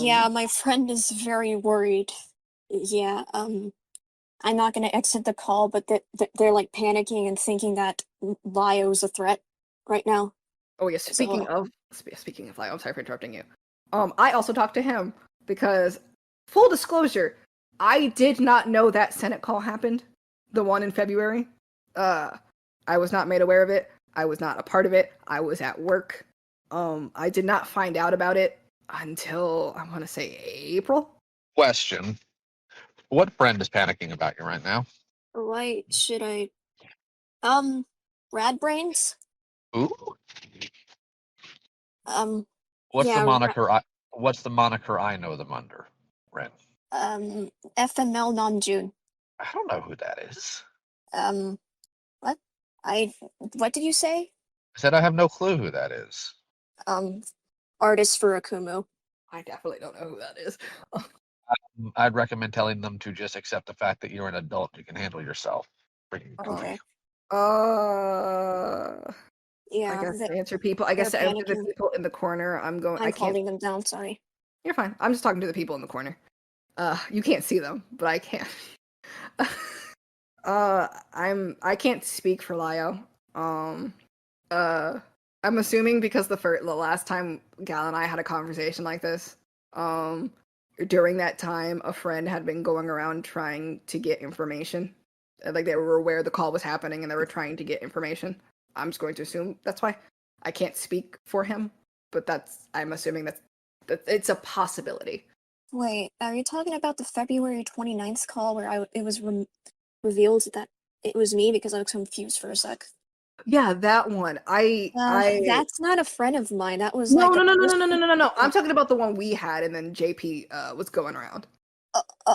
Yeah, my friend is very worried. Yeah, I'm not gonna exit the call, but they're like panicking and thinking that Lio's a threat right now. Oh yeah, speaking of Lio, I'm sorry for interrupting you. I also talked to him because, full disclosure, I did not know that Senate call happened, the one in February. I was not made aware of it. I was not a part of it. I was at work. I did not find out about it until I want to say April. Question: what friend is panicking about you right now? Why should I? Rad Brains? Ooh, what's the Yeah, moniker? What's the moniker I know them under? Ren. FML Namjoon. I don't know who that is. What? What did you say? I said I have no clue who that is. Artist for Akumu. I definitely don't know who that is. I'd recommend telling them to just accept the fact that you're an adult. You can handle yourself. Freaking goofy. Okay. I Yeah, guess to answer people. I they're guess to answer the panicking. people in the corner. I I'm can't. holding them down, sorry. You're fine. I'm just talking to the people in the corner. You can't see them, but I can. I can't speak for Lio. I'm assuming because the last time Gal and I had a conversation like this, during that time, a friend had been going around trying to get information. Like they were aware the call was happening and they were trying to get information. I'm just going to assume that's why. I can't speak for him, but I'm assuming that it's a possibility. Wait, are you talking about the February 29th call where it was revealed that it was me because I was confused for a sec? Yeah, that one. That's not a friend of mine. That was No, like no. I'm talking about the one we had, and then JP was going around.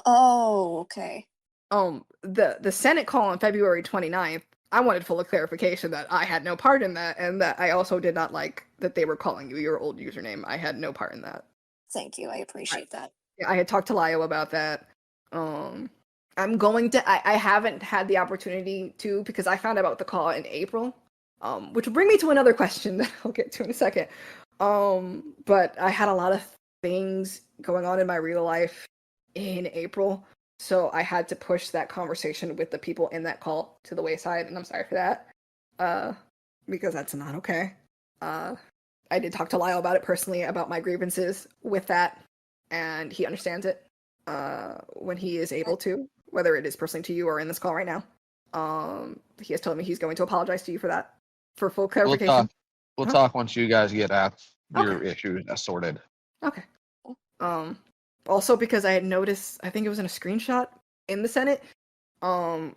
Oh, okay. The Senate call on February 29th, I wanted full clarification that I had no part in that, and that I also did not like that they were calling you your old username. I had no part in that. Thank you. I appreciate that. Yeah, I had talked to Lio about that. I'm going to. I haven't had the opportunity to because I found out about the call in April. Which will bring me to another question that I'll get to in a second. But I had a lot of things going on in my real life in April, so I had to push that conversation with the people in that call to the wayside, and I'm sorry for that. Because that's not okay. I did talk to Lyle about it personally about my grievances with that, and he understands it when he is able to, whether it is personally to you or in this call right now. He has told me he's going to apologize to you for that, for full clarification. We'll talk once you guys get your Okay. issues sorted. Okay. Also because I had noticed, I think it was in a screenshot in the Senate. I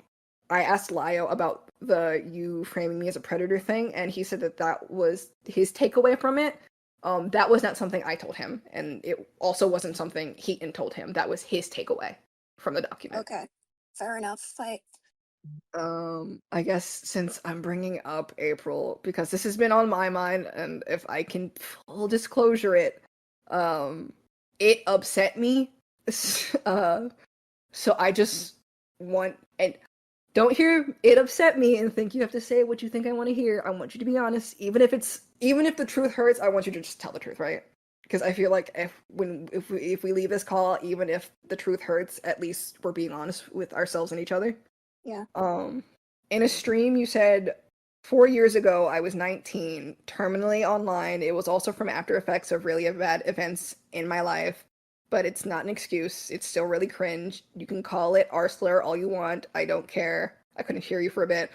asked Lio about you framing me as a predator thing, and he said that was his takeaway from it. That was not something I told him, and it also wasn't something Heaton told him. That was his takeaway from the document. Okay, fair enough. I guess since I'm bringing up April, because this has been on my mind, and if I can full disclosure it upset me. So I just want, and don't hear it upset me and think you have to say what you think I want to hear. I want you to be honest, even if the truth hurts. I want you to just tell the truth, right? Because I feel like if we leave this call, even if the truth hurts, at least we're being honest with ourselves and each other. Yeah. In a stream, you said 4 years ago I was 19, terminally online. It was also from after effects of really bad events in my life. But it's not an excuse. It's still really cringe. You can call it R-slur all you want. I don't care. I couldn't hear you for a bit.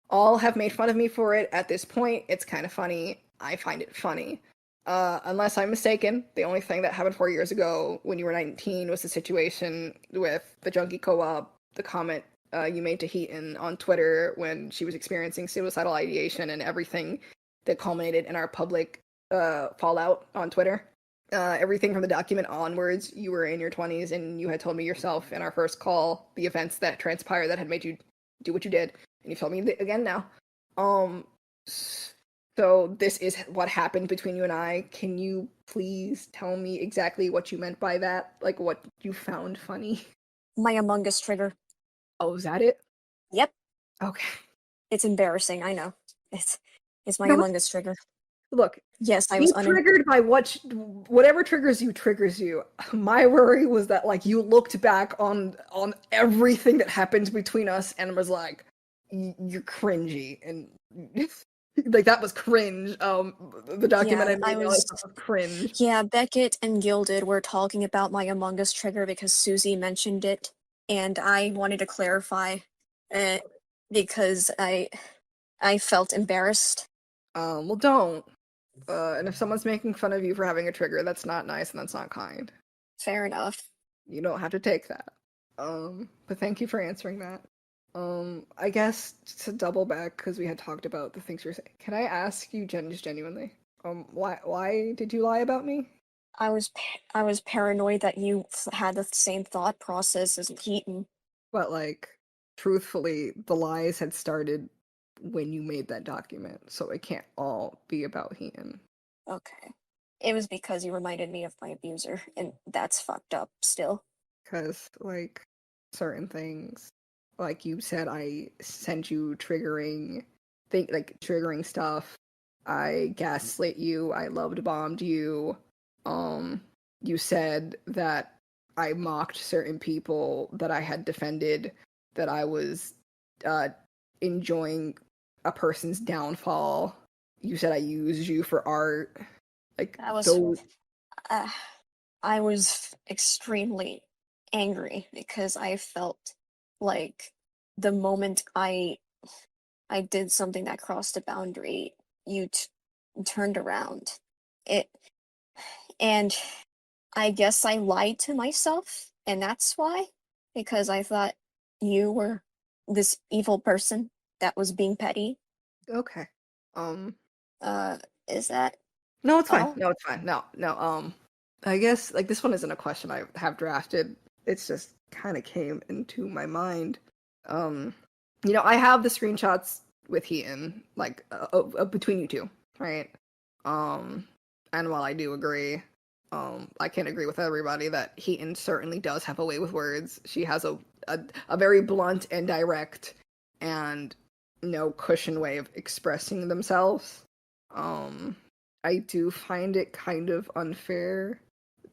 All have made fun of me for it. At this point, it's kind of funny. I find it funny. Unless I'm mistaken, the only thing that happened 4 years ago when you were 19 was the situation with the Junkie Co-op, the comment you made to Heaton on Twitter when she was experiencing suicidal ideation and everything that culminated in our public fallout on Twitter. Everything from the document onwards, you were in your 20s and you had told me yourself in our first call the events that transpired that had made you do what you did, and you told me again now. So this is what happened between you and I. Can you please tell me exactly what you meant by that? Like what you found funny? My Among Us trigger. Oh, is that it? Yep. Okay. It's embarrassing, I know. It's my No, Among Us trigger. Look, yes, I was triggered by whatever triggers you. My worry was that like you looked back on everything that happened between us and was like, you're cringy, and like that was cringe. The document I was cringe. Yeah, Beckett and Gilded were talking about my Among Us trigger because Susie mentioned it, and I wanted to clarify because I felt embarrassed. Well, don't. And if someone's making fun of you for having a trigger, that's not nice and that's not kind. Fair enough. You don't have to take that. But thank you for answering that. I guess to double back because we had talked about the things you're saying. Can I ask you, just genuinely, why did you lie about me? I was paranoid that you had the same thought process as Keaton. But like, truthfully, the lies had started when you made that document, so it can't all be about Heaton. Okay. It was because you reminded me of my abuser, and that's fucked up still. Because like certain things, like you said, I sent you triggering triggering stuff. I gaslit you. I loved bombed you. You said that I mocked certain people that I had defended, that I was enjoying a person's downfall. You said I used you for art. Like That was those. I was extremely angry because I felt like the moment I did something that crossed a boundary, you turned around. It and I guess I lied to myself, and that's why, because I thought you were this evil person that was being petty. Okay. Is that No, it's fine. all? No, it's fine. No. I guess like this one isn't a question I have drafted. It's just kind of came into my mind. I have the screenshots with Heaton, like between you two, right? And while I do agree, I can't agree with everybody that Heaton certainly does have a way with words. She has a very blunt and direct and no cushion way of expressing themselves. I do find it kind of unfair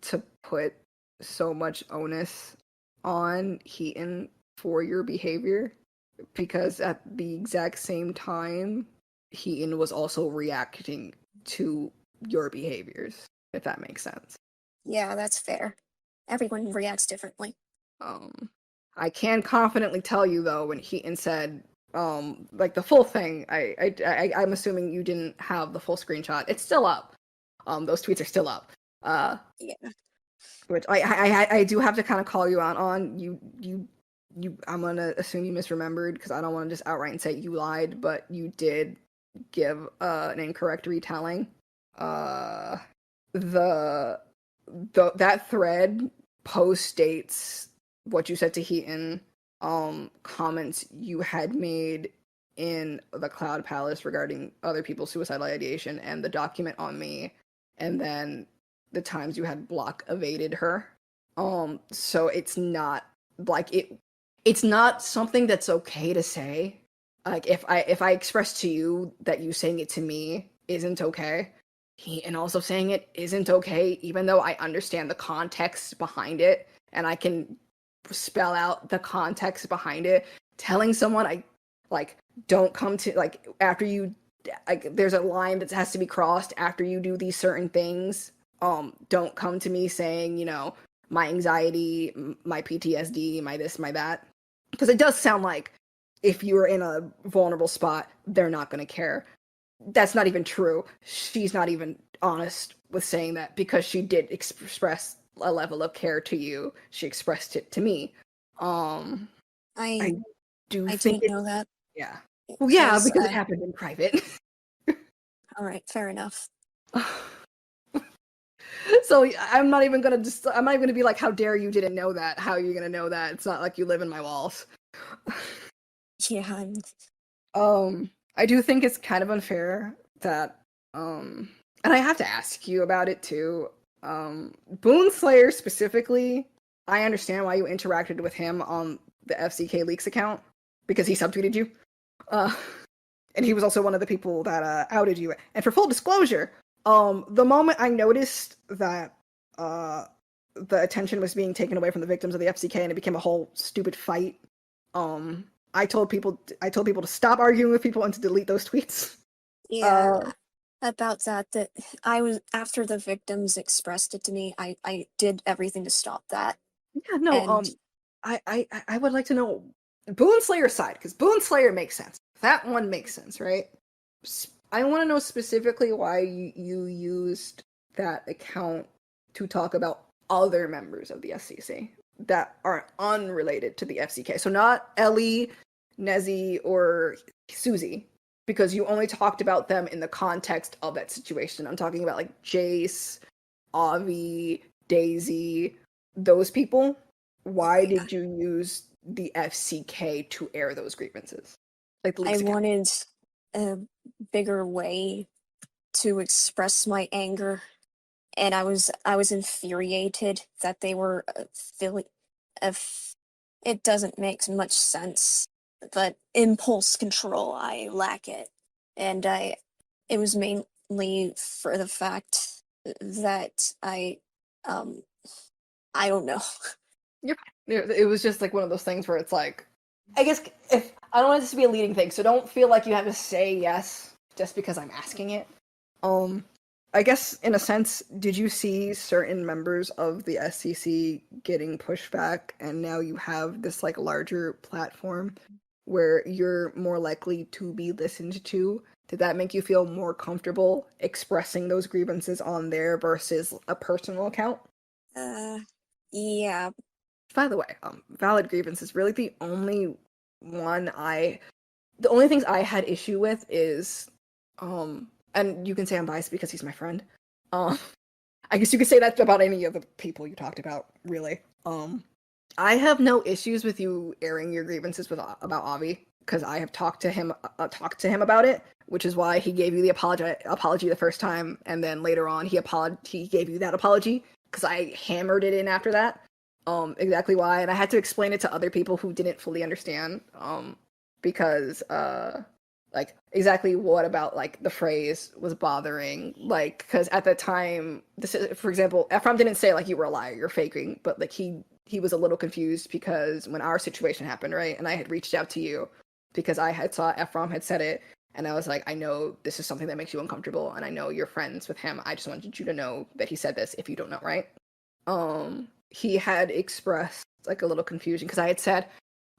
to put so much onus on Heaton for your behavior, because at the exact same time, Heaton was also reacting to your behaviors, if that makes sense. Yeah, that's fair. Everyone reacts differently. I can confidently tell you though, when Heaton said, like the full thing, I'm assuming you didn't have the full screenshot. It's still up. Those tweets are still up. Yeah. Which I do have to kind of call you out on. I'm gonna assume you misremembered because I don't want to just outright say you lied, but you did give an incorrect retelling. That thread post dates what you said to Heaton, comments you had made in the Cloud Palace regarding other people's suicidal ideation, and the document on me, and then the times you had block evaded her. So it's not like it's not something that's okay to say. Like if I express to you that you saying it to me isn't okay, and also saying it isn't okay, even though I understand the context behind it and I can spell out the context behind it. Telling someone I like don't come to like after you like there's a line that has to be crossed after you do these certain things. Don't come to me saying, my anxiety, my PTSD, my this, my that. Because it does sound like if you're in a vulnerable spot, they're not going to care. That's not even true. She's not even honest with saying that, because she did express a level of care to you. She expressed it to me. I I do think didn't it, know that. yeah. Well, yeah, because it I happened in private. all right, fair enough. So I'm not even gonna be like, how dare you didn't know that? How are you gonna know that? It's not like you live in my walls. Yeah, I do think it's kind of unfair that, and I have to ask you about it too. Boonslayer specifically, I understand why you interacted with him on the FCK Leaks account, because he subtweeted you. And he was also one of the people that outed you. And for full disclosure, the moment I noticed that the attention was being taken away from the victims of the FCK and it became a whole stupid fight, I told people to stop arguing with people and to delete those tweets. yeah. About that I was, after the victims expressed it to me, I did everything to stop that. Yeah, no, And I would like to know Boonslayer side, because Boonslayer makes sense. That one makes sense, right? I want to know specifically why you used that account to talk about other members of the SCC that are unrelated to the FCK. So not Ellie, Nezzy, or Susie, because you only talked about them in the context of that situation. I'm talking about like Jace, Avi, Daisy, those people. Why did you use the FCK to air those grievances? Like the I least account. wanted a bigger way to express my anger, and I was infuriated that they were it doesn't make much sense, but impulse control, I lack it. And it was mainly for the fact that I don't know. It was just like one of those things where it's like, I guess if I don't want this to be a leading thing, so don't feel like you have to say yes just because I'm asking it. I guess in a sense, did you see certain members of the SCC getting pushed back, and now you have this like larger platform where you're more likely to be listened to? Did that make you feel more comfortable expressing those grievances on there versus a personal account? Yeah. By the way, valid grievance is really the only the only things I had issue with is, and you can say I'm biased because he's my friend. I guess you could say that about any of the people you talked about, really. I have no issues with you airing your grievances about Avi, because I have talked to him about it, which is why he gave you the apology the first time, and then later on he gave you that apology, because I hammered it in after that. Exactly why, and I had to explain it to other people who didn't fully understand, because like exactly what about like the phrase was bothering, like, because at the time, this is, for example, Ephraim didn't say like you were a liar, you're faking, but like he was a little confused because when our situation happened, right, and I had reached out to you because I had saw Ephraim had said it, and I was like, I know this is something that makes you uncomfortable, and I know you're friends with him, I just wanted you to know that he said this if you don't know, right? He had expressed like a little confusion because I had said,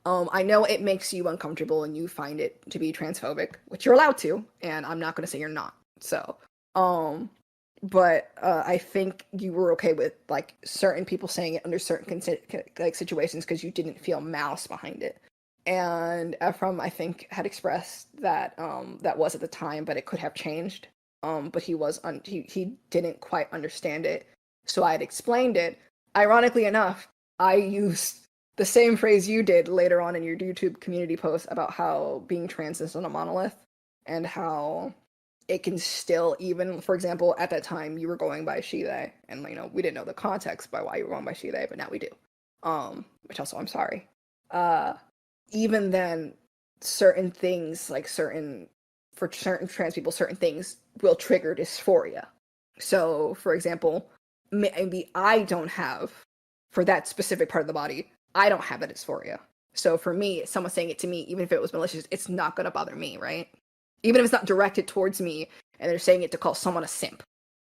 I know it makes you uncomfortable and you find it to be transphobic, which you're allowed to, and I'm not going to say you're not. So, but I think you were okay with like certain people saying it under certain like situations because you didn't feel malice behind it. And Ephraim, I think, had expressed that that was at the time, but it could have changed. But he didn't quite understand it, so I had explained it. Ironically enough, I used the same phrase you did later on in your YouTube community post about how being trans isn't a monolith, and how it can still, even, for example, at that time you were going by she, they, and we didn't know the context by why you were going by she, they, but now we do. Which also I'm sorry. Even then, certain things, like for certain trans people, certain things will trigger dysphoria. So, for example, maybe I don't have, for that specific part of the body, I don't have that dysphoria. So for me, someone saying it to me, even if it was malicious, it's not going to bother me, right? Even if it's not directed towards me and they're saying it to call someone a simp,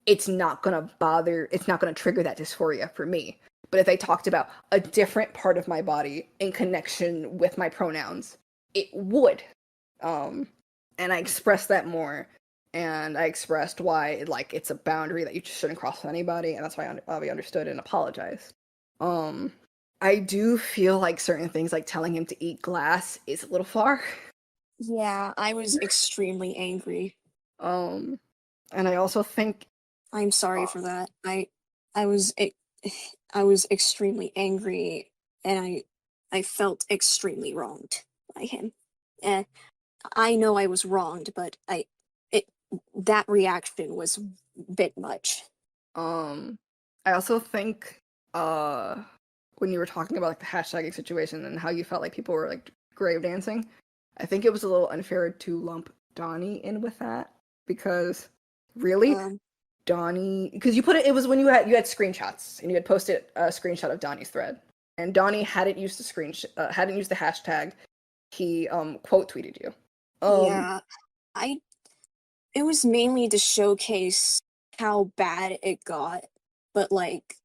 it's not going to trigger that dysphoria for me. But if they talked about a different part of my body in connection with my pronouns, it would. And I expressed that more. And I expressed why, like, it's a boundary that you just shouldn't cross with anybody, and that's why Avi understood and apologized. I do feel like certain things, like telling him to eat glass, is a little far. Yeah, I was extremely angry. And I also think I'm sorry for that. I was I was extremely angry, and I felt extremely wronged by him. Eh, I know I was wronged, but that reaction was a bit much. I also think when you were talking about like the hashtagging situation and how you felt like people were like grave dancing, I think it was a little unfair to lump Donnie in with that, because really, Donnie, because it was when you had screenshots and you had posted a screenshot of Donnie's thread, and Donnie hadn't used the hashtag. He quote tweeted you. Yeah, it was mainly to showcase how bad it got, but like,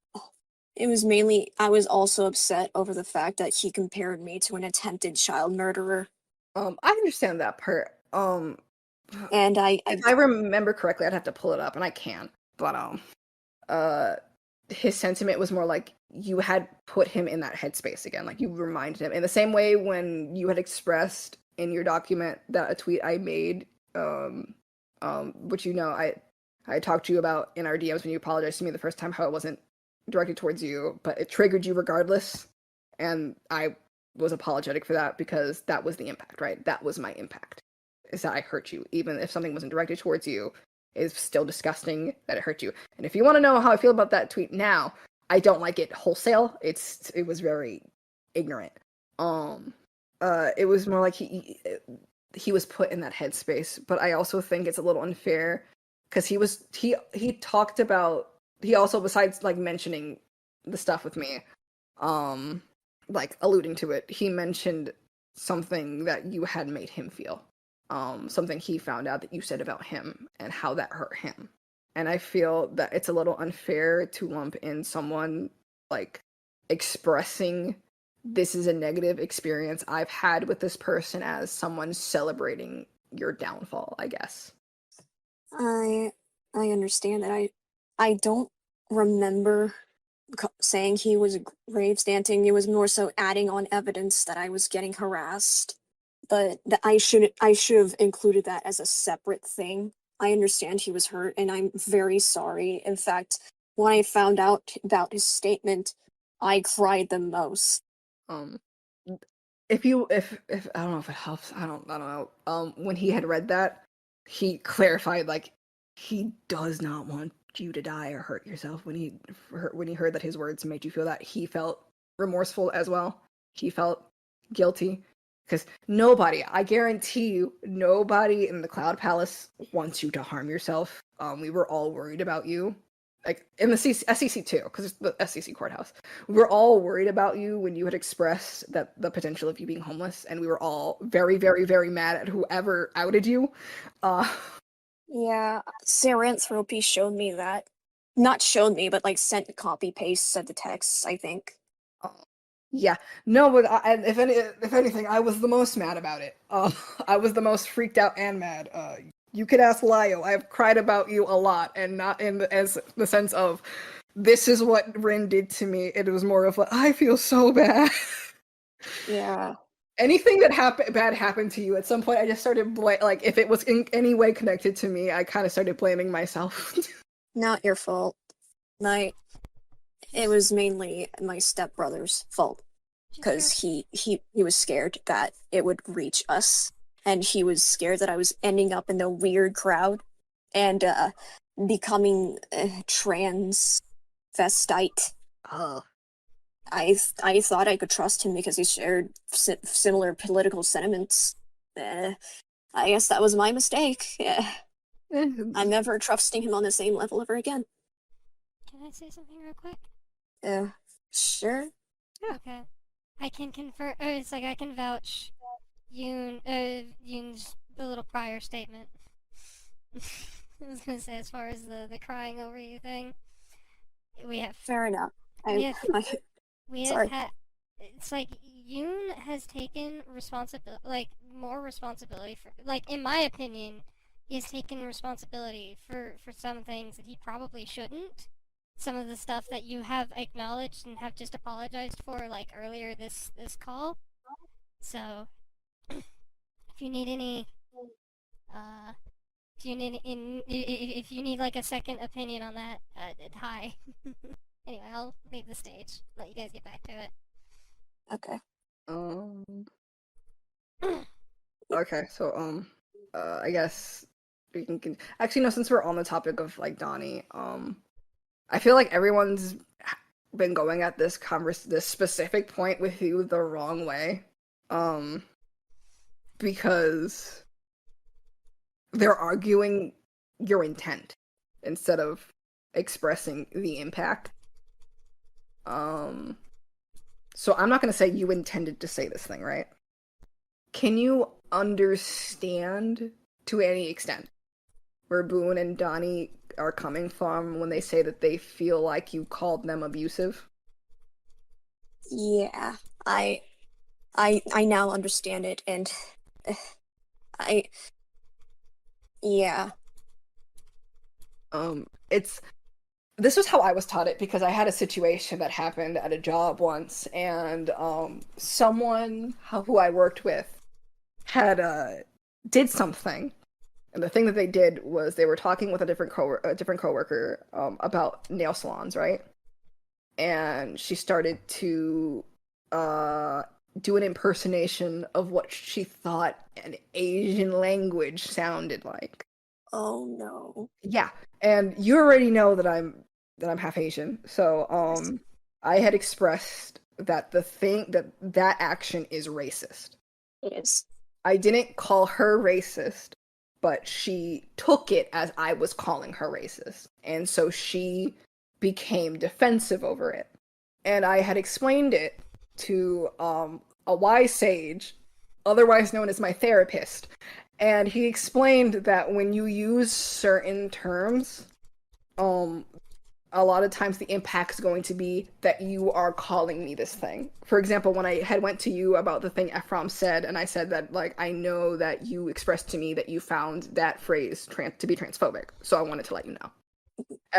it was mainly, I was also upset over the fact that he compared me to an attempted child murderer. I understand that part. And If I remember correctly, I'd have to pull it up, and I can. But his sentiment was more like you had put him in that headspace again, like you reminded him in the same way when you had expressed in your document that a tweet I made, which I talked to you about in our DMs when you apologized to me the first time, how it wasn't directed towards you, but it triggered you regardless, and I was apologetic for that because that was the impact, right? That was my impact, is that I hurt you, even if something wasn't directed towards you. Is still disgusting that it hurt you. And if you want to know how I feel about that tweet now, I don't like it wholesale. It was very ignorant. It was more like he was put in that headspace, but I also think it's a little unfair because he talked about, he also, besides like mentioning the stuff with me, like alluding to it, he mentioned something that you had made him feel. Something he found out that you said about him and how that hurt him. And I feel that it's a little unfair to lump in someone like expressing this is a negative experience I've had with this person as someone celebrating your downfall, I guess. I understand that. I don't remember saying he was grave standing. It was more so adding on evidence that I was getting harassed. But I should have included that as a separate thing. I understand he was hurt, and I'm very sorry. In fact, when I found out about his statement, I cried the most. If I don't know if it helps, I don't know. When he had read that, he clarified like he does not want you to die or hurt yourself. When he heard that his words made you feel that, he felt remorseful as well. He felt guilty. Because nobody, I guarantee you, nobody in the Cloud Palace wants you to harm yourself. We were all worried about you. Like, in the SEC too, because it's the SEC courthouse. We were all worried about you when you had expressed that the potential of you being homeless, and we were all very, very, very mad at whoever outed you. Yeah, Saranthropy showed me that. Not showed me, but like sent a copy paste of the text, I think. Yeah, no, but if anything, I was the most mad about it. I was the most freaked out and mad. You could ask Lio. I've cried about you a lot, and not in the sense of this is what Rin did to me. It was more of like I feel so bad. Yeah. Anything that bad happened to you at some point, I just started like if it was in any way connected to me, I kind of started blaming myself. Not your fault. It was mainly my stepbrother's fault. Because he was scared that it would reach us. And he was scared that I was ending up in the weird crowd and becoming transvestite. Oh. I thought I could trust him because he shared similar political sentiments. I guess that was my mistake. I'm never trusting him on the same level ever again. Can I say something real quick? Sure. Yeah. Okay. I can confirm. It's like I can vouch Yoon's the little prior statement. I was gonna say, as far as the crying over you thing, we have. Fair enough. We have had. It's like Yoon has taken more responsibility for, like, in my opinion, he has taken responsibility for some things that he probably shouldn't. Some of the stuff that you have acknowledged and have just apologized for, like earlier this call. So, if you need any, if you need like a second opinion on that, hi. Anyway, I'll leave the stage. Let you guys get back to it. Okay. Okay, so I guess we can actually, no, since we're on the topic of like Donnie, I feel like everyone's been going at this specific point with you the wrong way, because they're arguing your intent instead of expressing the impact. So I'm not gonna say you intended to say this thing, right? Can you understand to any extent where Boone and Donnie are coming from when they say that they feel like you called them abusive? Yeah, I now understand it, and I Yeah. It's this was how I was taught it because I had a situation that happened at a job once, and someone who I worked with had did something, and the thing that they did was they were talking with a different coworker about nail salons, right? And she started to do an impersonation of what she thought an Asian language sounded like. Oh no. Yeah, and you already know that I'm half Asian, so I had expressed that that action is racist. It is. I didn't call her racist, but she took it as I was calling her racist, and so she became defensive over it. And I had explained it to a wise sage, otherwise known as my therapist, and he explained that when you use certain terms, a lot of times the impact is going to be that you are calling me this thing. For example, when I had went to you about the thing Ephraim said, and I said that, like, I know that you expressed to me that you found that phrase to be transphobic, so I wanted to let you know.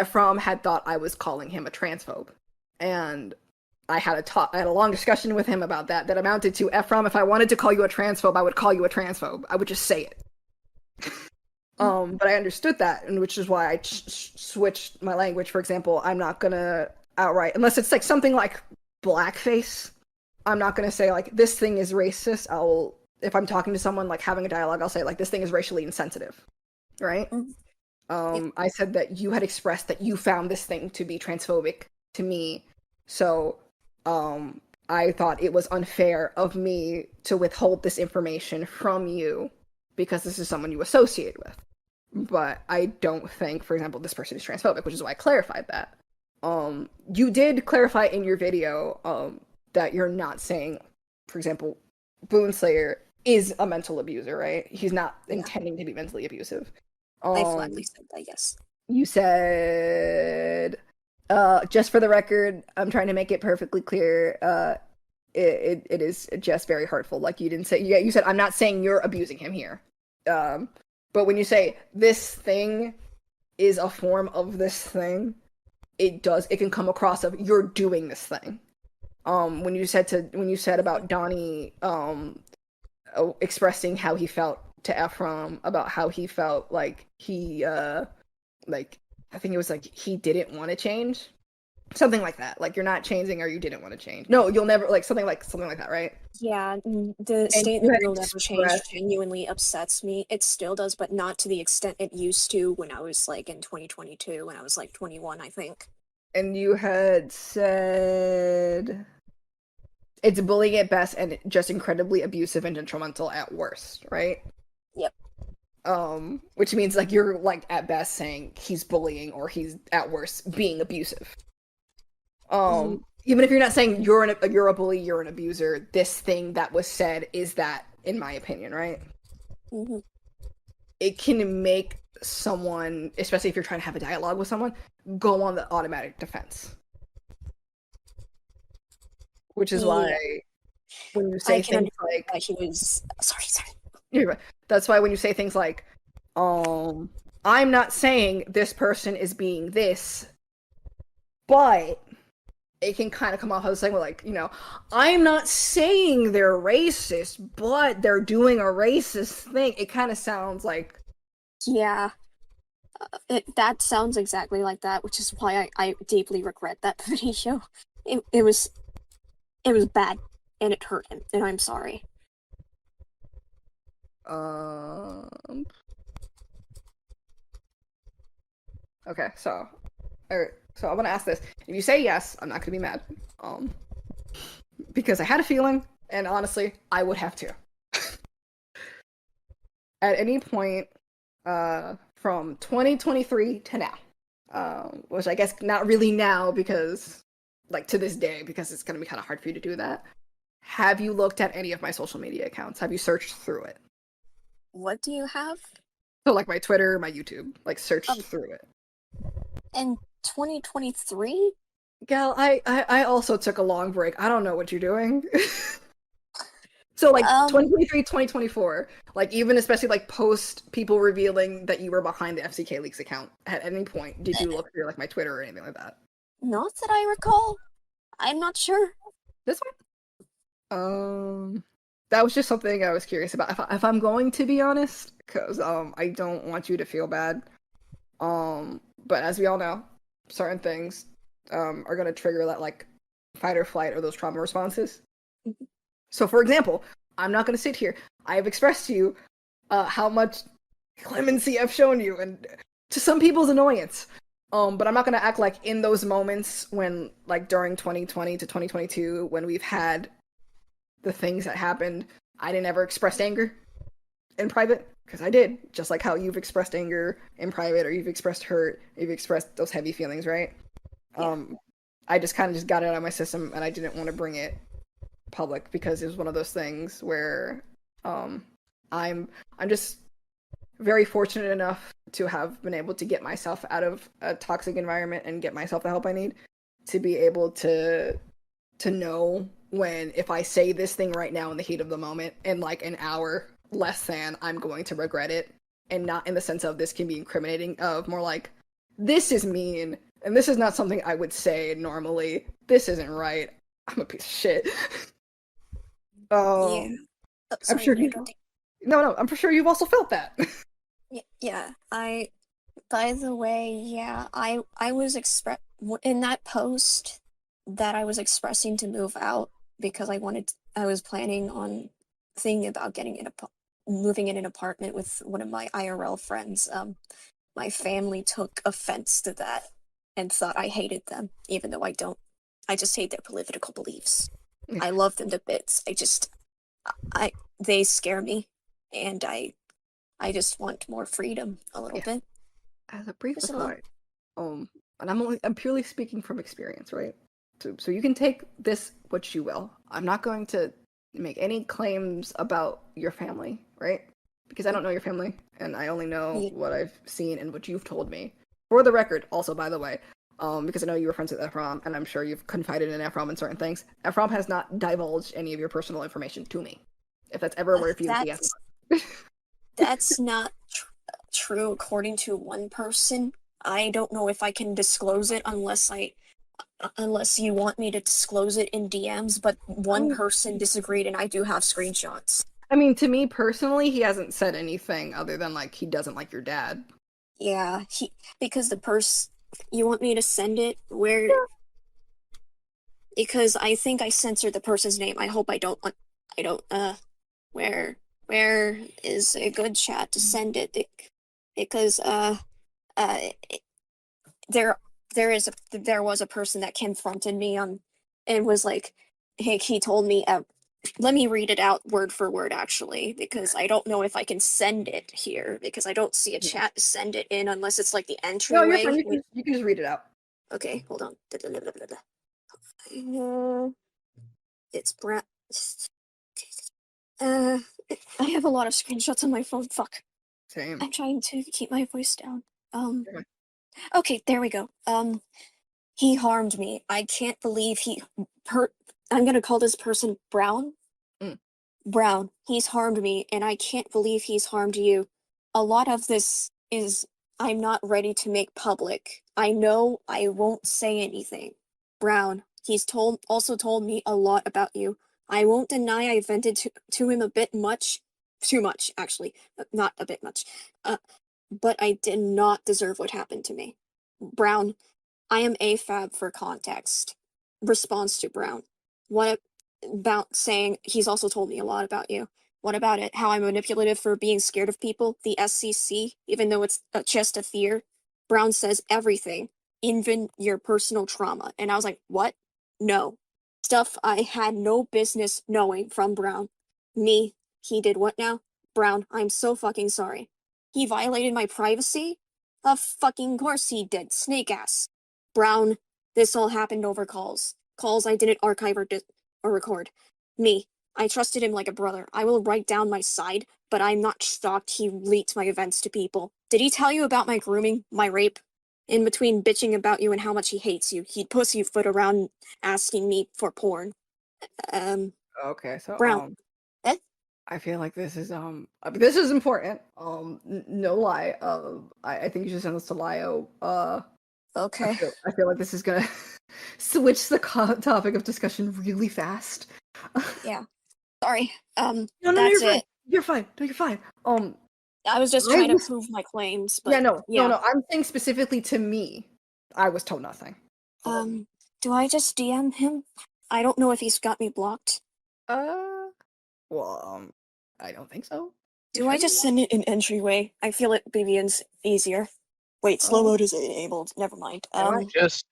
Ephraim had thought I was calling him a transphobe, and I had a long discussion with him about that amounted to, Ephraim, if I wanted to call you a transphobe, I would call you a transphobe. I would just say it. But I understood that, and which is why I switched my language. For example, I'm not gonna outright, unless it's like something like blackface, I'm not gonna say like this thing is racist. If I'm talking to someone, like having a dialogue, I'll say like this thing is racially insensitive, right? I said that you had expressed that you found this thing to be transphobic to me, so I thought it was unfair of me to withhold this information from you because this is someone you associate with. But I don't think, for example, this person is transphobic, which is why I clarified that. You did clarify in your video that you're not saying, for example, Boonslayer is a mental abuser, right? He's not intending to be mentally abusive. I flatly said that, yes. You said, just for the record, I'm trying to make it perfectly clear, it is just very hurtful. Like, you didn't say, you said, I'm not saying you're abusing him here. But when you say this thing is a form of this thing, it can come across of you're doing this thing. When you said about Donnie expressing how he felt to Ephraim about how he felt like he like, I think it was like he didn't want to change. Something like that. Like, you're not changing or you didn't want to change. No, you'll never, like something like that, right? Yeah, the statement "you'll never change" genuinely upsets me. It still does, but not to the extent it used to when I was like in 2022, when I was like 21, I think. And you had said it's bullying at best and just incredibly abusive and detrimental at worst, right? Yep. Which means like you're like at best saying he's bullying or he's at worst being abusive. Even if you're not saying you're a bully, you're an abuser, this thing that was said is that, in my opinion, right? Mm-hmm. It can make someone, especially if you're trying to have a dialogue with someone, go on the automatic defense. Which is why when you say things like he was sorry. That's why when you say things like, I'm not saying this person is being this, but it can kind of come off as saying, like, you know, I'm not saying they're racist, but they're doing a racist thing. It kind of sounds like... Yeah. That sounds exactly like that, which is why I deeply regret that video. It was bad, and it hurt him, and I'm sorry. Okay, so... So I want to ask this. If you say yes, I'm not going to be mad. Because I had a feeling, and honestly, I would have too. At any point from 2023 to now, which I guess not really now because, like, to this day, because it's going to be kind of hard for you to do that, have you looked at any of my social media accounts? Have you searched through it? What do you have? So, like, my Twitter, my YouTube, like, searched through it. In 2023? Gal, I also took a long break. I don't know what you're doing. So like Um, 2023, 2024, like even especially like post people revealing that you were behind the FCK Leaks account at any point, did you look through like my Twitter or anything like that? not that I recall. I'm not sure. This one? That was just something I was curious about. If I'm going to be honest, because I don't want you to feel bad. But as we all know, certain things are gonna trigger that like fight or flight or those trauma responses. So, for example, I'm not gonna sit here. I have expressed to you how much clemency I've shown you, and to some people's annoyance. But I'm not gonna act like in those moments when, like during 2020 to 2022, when we've had the things that happened, I didn't ever express anger in private, because I did, just like how you've expressed anger in private, or you've expressed hurt, you've expressed those heavy feelings, right? Yeah. I just kind of just got it out of my system, and I didn't want to bring it public because it was one of those things where I'm just very fortunate enough to have been able to get myself out of a toxic environment and get myself the help I need to be able to know when, if I say this thing right now in the heat of the moment, in like an hour less than, I'm going to regret it. And not in the sense of this can be incriminating, of more like, this is mean, and this is not something I would say normally. This isn't right. I'm a piece of shit. Yeah. I'm Sorry, sure no, you. No, I'm for sure you've also felt that. Yeah, by the way, yeah, I was in that post that I was expressing to move out because I was planning on thinking about moving in an apartment with one of my IRL friends. My family took offense to that and thought I hated them, even though I don't. I just hate their political beliefs. I love them to bits. They scare me, and I just want more freedom a little bit. As a brief Just a little. aside, and I'm purely speaking from experience, right? So you can take this what you will. I'm not going to make any claims about your family, right? Because I don't know your family, and I only know what I've seen and what you've told me. For the record, also, by the way, because I know you were friends with Ephraim, and I'm sure you've confided in Ephraim in certain things. Ephraim has not divulged any of your personal information to me. If that's ever where you he has not. That's not true according to one person. I don't know if I can disclose it unless you want me to disclose it in DMs, but one person disagreed and I do have screenshots. I mean, to me personally, he hasn't said anything other than like he doesn't like your dad. Yeah, because you want me to send it where? Because I think I censored the person's name. I hope I don't where is a good chat to send it? Because there was a person that confronted me on and was like, hey, he told me let me read it out word for word actually, because I don't know if I can send it here because I don't see a chat to send it in unless it's like the entryway. No, you're fine. You can just read it out. Okay, hold on. It's Brad. I have a lot of screenshots on my phone. Fuck. Same. I'm trying to keep my voice down. Okay, there we go. He harmed me. I can't believe I'm gonna call this person Brown. Brown. He's harmed me, and I can't believe he's harmed you. A lot of this is I'm not ready to make public. I know I won't say anything. Brown. He's also told me a lot about you. I won't deny I vented to him a bit much. Too much, actually. Not a bit much. But I did not deserve what happened to me. Brown, I am AFAB for context. Response to Brown. What about saying he's also told me a lot about you? What about it? How I'm manipulative for being scared of people? The SCC, even though it's just a fear? Brown says everything, even your personal trauma. And I was like, what? No. Stuff I had no business knowing from Brown. Me. He did what now? Brown, I'm so fucking sorry. He violated my privacy? Of fucking course he did, snake ass. Brown, this all happened over calls. Calls I didn't archive or record. Me, I trusted him like a brother. I will write down my side, but I'm not shocked he leaked my events to people. Did he tell you about my grooming, my rape? In between bitching about you and how much he hates you, he'd pussyfoot around asking me for porn. Okay, so Brown, I feel like this is important. No lie. I think you should send this to Lio. Okay. I feel like this is gonna switch the topic of discussion really fast. Yeah. Sorry. No, That's you're fine. it. You're fine. No, you're fine. I was just I trying to was- prove my claims, yeah, but no. I'm saying specifically to me. I was told nothing. Do I just DM him? I don't know if he's got me blocked. Well, I don't think so. Do I just send it in entryway? I feel it Vivian's easier. Wait, slow mode is enabled. Never mind. Just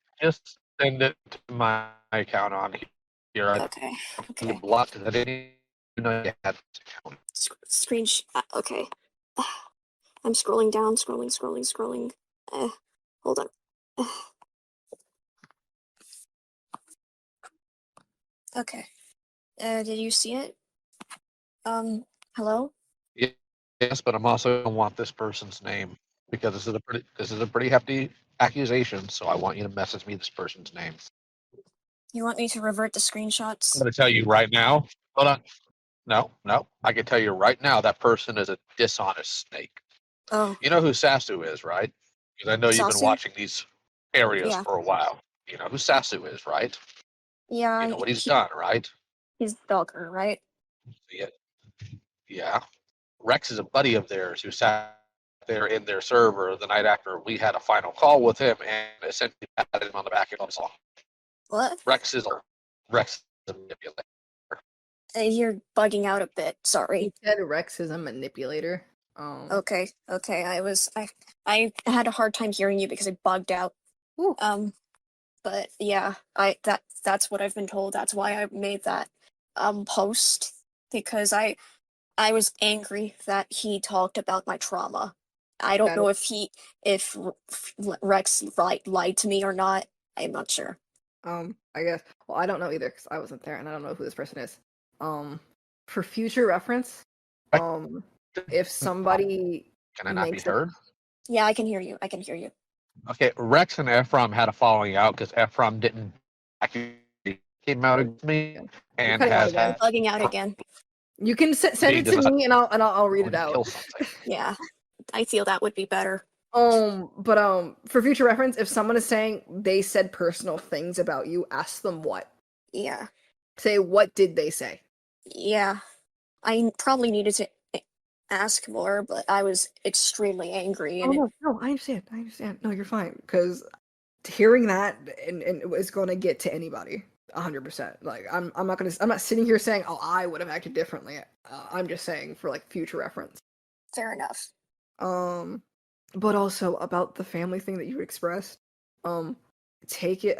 send it to my account on here. Okay. You blocked it. I didn't even know you had this account. Screenshot. Okay. I'm scrolling down, scrolling. Hold on. Okay. Did you see it? Hello? Yes, but I'm also gonna want this person's name because this is a pretty hefty accusation. So I want you to message me this person's name. You want me to revert the I'm screenshots? gonna tell you right now. Hold on. No. I can tell you right now that person is a dishonest snake. Oh, You know who Sasu is, right? Because I know you've been Sasu? watching these areas Yeah. for a while. You know who Sasu is, right? yeah. You know what he's done, right? He's Belker, right? Yeah. Rex is a buddy of theirs who sat there in their server the night after we had a final call with him and essentially patted him on the back and on song. What? Rex is a manipulator. You're bugging out a bit. Sorry. He said Rex is a manipulator. Okay. I had a hard time hearing you because I bugged out. Ooh. But yeah, that's what I've been told. That's why I made that post, because I was angry that he talked about my trauma. I don't know if Rex lied to me or not. I'm not sure. I guess. Well, I don't know either because I wasn't there and I don't know who this person is. For future reference, if somebody Can I not be makes a- heard? Yeah, I can hear you. Okay, Rex and Ephraim had a falling out because Ephraim didn't actually came out against me and cutting out has again. had Bugging out again. you can send it to me and I'll read it out. kill something. Yeah, I feel that would be better. But for future reference, if someone is saying they said personal things about you, ask them what. Yeah. Say what did they say? Yeah. I probably needed to ask more, but I was extremely angry. And No, I understand. No, you're fine. Because hearing that and is going to get to anybody, 100%. Like I'm not sitting here saying, oh, I would have acted differently. I'm just saying for like future reference. fair enough. But also about the family thing that you expressed. Take it.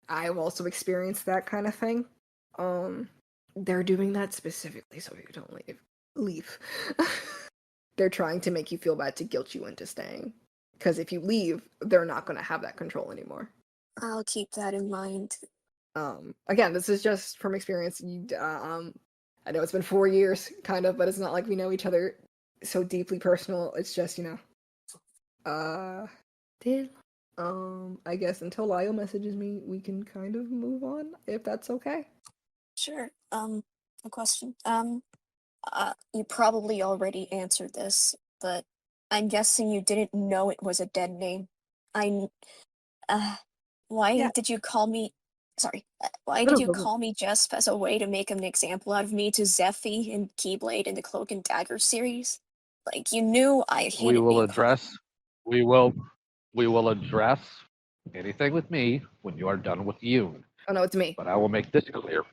I've also experienced that kind of thing. They're doing that specifically so you don't leave. They're trying to make you feel bad to guilt you into staying. Because if you leave, they're not going to have that control anymore. I'll keep that in mind. Again, this is just from experience. I know it's been 4 years, kind of, but it's not like we know each other so deeply personal. It's just, I guess until Lyle messages me, we can kind of move on, if that's okay. Sure. A question. You probably already answered this, but I'm guessing you didn't know it was a dead name. Why did you call me? Sorry. Why did you call me Jesp as a way to make an example out of me to Zephy and Keyblade in the Cloak and Dagger series? Like, you knew I hated We will being address. We will address anything with me when you are done with you. Oh no, it's me. But I will make this clear.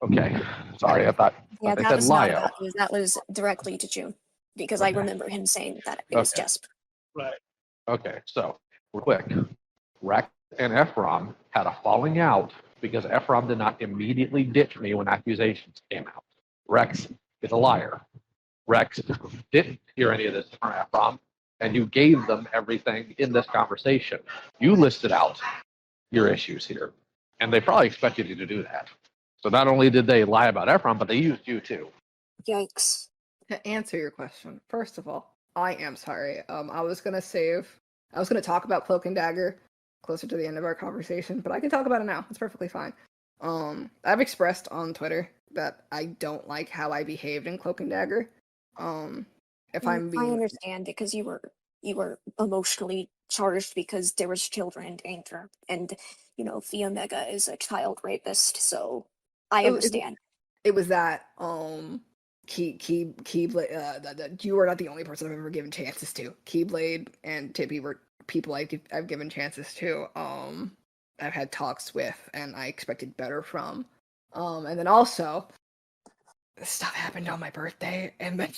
Okay. Sorry, I thought. Yeah, they that said was not Lio. about you. That was directly to June, because I remember him saying that it was Okay. Jesp. Right. Okay, so real quick, Rex and Ephraim had a falling out because Ephraim did not immediately ditch me when accusations came out. Rex is a liar. Rex didn't hear any of this from Ephraim, and you gave them everything in this conversation. You listed out your issues here, and they probably expected you to do that. So not only did they lie about Ephraim, but they used you too. Yikes. To answer your question, first of all, I am sorry. I was gonna talk about Cloak and Dagger closer to the end of our conversation, but I can talk about it now. It's perfectly fine. I've expressed on Twitter that I don't like how I behaved in Cloak and Dagger. If I'm I being understand because you were emotionally charged because there was children in danger, and the Omega is a child rapist, so I it, understand. it was that you were not the only person I've ever given chances to. Keyblade and Tippy were people I've given chances to. I've had talks with, and I expected better from. And then also, stuff happened on my birthday, and then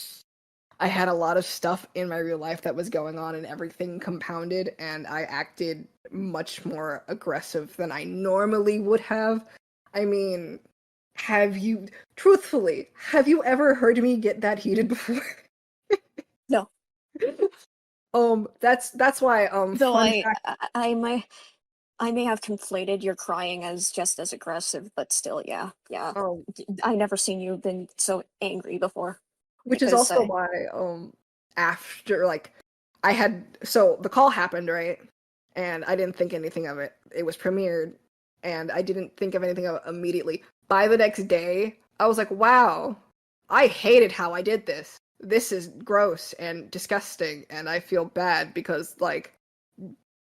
I had a lot of stuff in my real life that was going on, and everything compounded, and I acted much more aggressive than I normally would have. I mean, truthfully, have you ever heard me get that heated before? No. That's why, Though fun I, fact, I may have conflated your crying as just as aggressive, but still, yeah. um, I never seen you been so angry before. which is Because also why, after, like, so the call happened, right? And I didn't think anything of it. It was premiered, and I didn't think of anything of it immediately. By the next day, I was like, wow, I hated how I did this. This is gross and disgusting, and I feel bad because, like,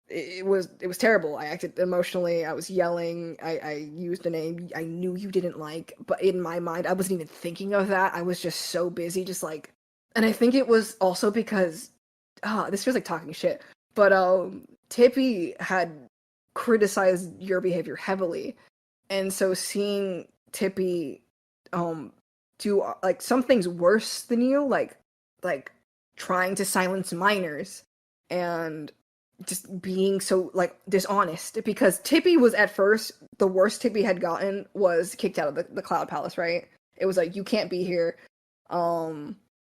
it was terrible. I acted emotionally. I was yelling. I used a name I knew you didn't like, but in my mind, I wasn't even thinking of that. I was just so busy, just like, and I think it was also because, this feels like talking shit, but Tippy had criticized your behavior heavily, and so seeing Tippy do like some things worse than you, like trying to silence minors and just being so like dishonest, because Tippy was at first the worst Tippy had gotten was kicked out of the Cloud Palace, right? It was like, you can't be here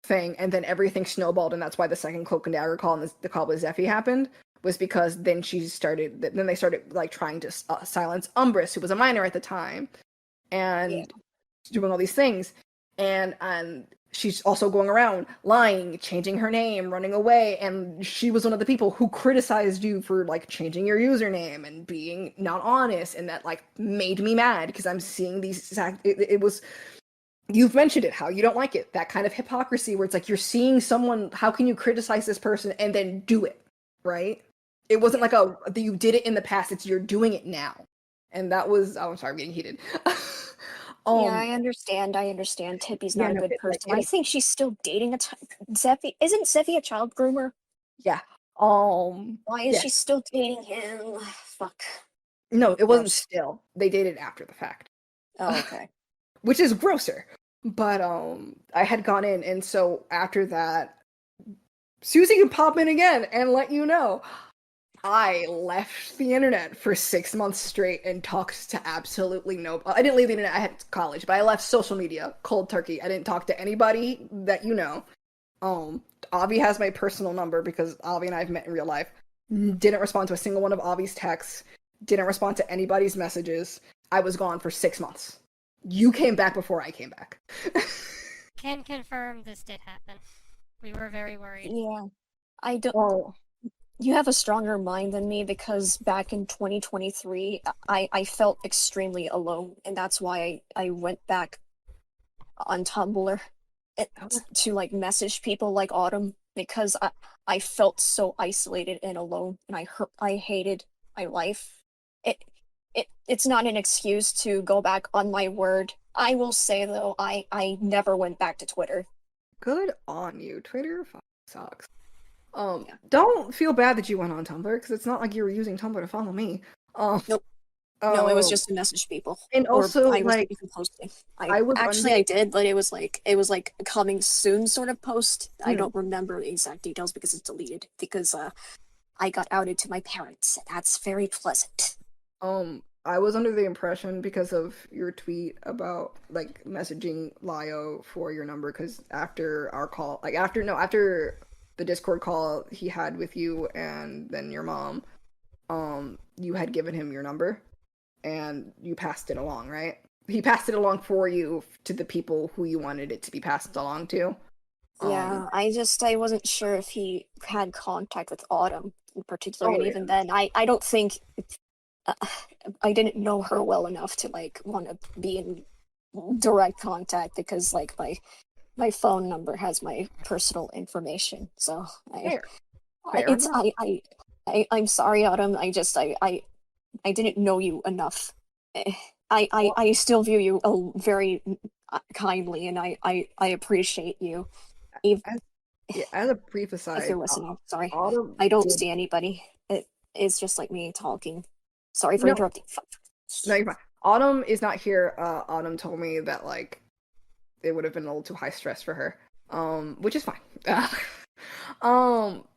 thing, and then everything snowballed, and that's why the second Cloak and Dagger call and the call with Zephy happened, was because then they started like trying to silence Umbrus, who was a minor at the time, and doing all these things, and she's also going around lying, changing her name, running away, and she was one of the people who criticized you for like changing your username and being not honest, and that like made me mad because I'm seeing these it was, you've mentioned it, how you don't like it, that kind of hypocrisy where it's like you're seeing someone, how can you criticize this person and then do it, right? It wasn't like you did it in the past, it's you're doing it now. And that was, oh, I'm sorry, I'm getting heated. yeah, I understand. Tippy's not a good person. I think she's still dating Zephy. Isn't Zephy a child groomer? Yeah. Why is yes. she still dating him? Fuck. No, it wasn't still. They dated after the fact. Oh, okay. Which is grosser. But I had gone in, and so after that, Susie can pop in again and let you know. I left the internet for 6 months straight and talked to absolutely no. I didn't leave the internet. I had college, but I left social media cold turkey. I didn't talk to anybody that you know. Avi has my personal number because Avi and I have met in real life. Didn't respond to a single one of Avi's texts. Didn't respond to anybody's messages. I was gone for 6 months. You came back before I came back. Can confirm this did happen. We were very worried. Yeah. I don't. Oh. You have a stronger mind than me because back in 2023, I felt extremely alone, and that's why I went back on Tumblr to like message people like Autumn, because I felt so isolated and alone, and I hated my life. It's not an excuse to go back on my word. I will say though, I never went back to Twitter. Good on you. Twitter sucks. Don't feel bad that you went on Tumblr, because it's not like you were using Tumblr to follow me. Nope. No, it was just to message people. And also, I was like, posting. I was I did, but it was like a coming soon sort of post. I don't remember the exact details because it's deleted. Because I got outed to my parents. That's very pleasant. I was under the impression, because of your tweet about like messaging Lio for your number, because after our call, like after the Discord call he had with you and then your mom, you had given him your number and you passed it along, right? He passed it along for you to the people who you wanted it to be passed along to. Yeah, I wasn't sure if he had contact with Autumn in particular, and even then, I don't think I didn't know her well enough to like want to be in direct contact because like my phone number has my personal information. So Fair. it's enough. I'm sorry, Autumn. I didn't know you enough. Well- I still view you very kindly, and I appreciate you. If As a brief if aside, you're listening, sorry, Autumn I don't did see anybody. It's just like me talking. Sorry for no, interrupting. no, you're fine. Autumn is not here. Autumn told me that like it would have been a little too high stress for her. Which is fine.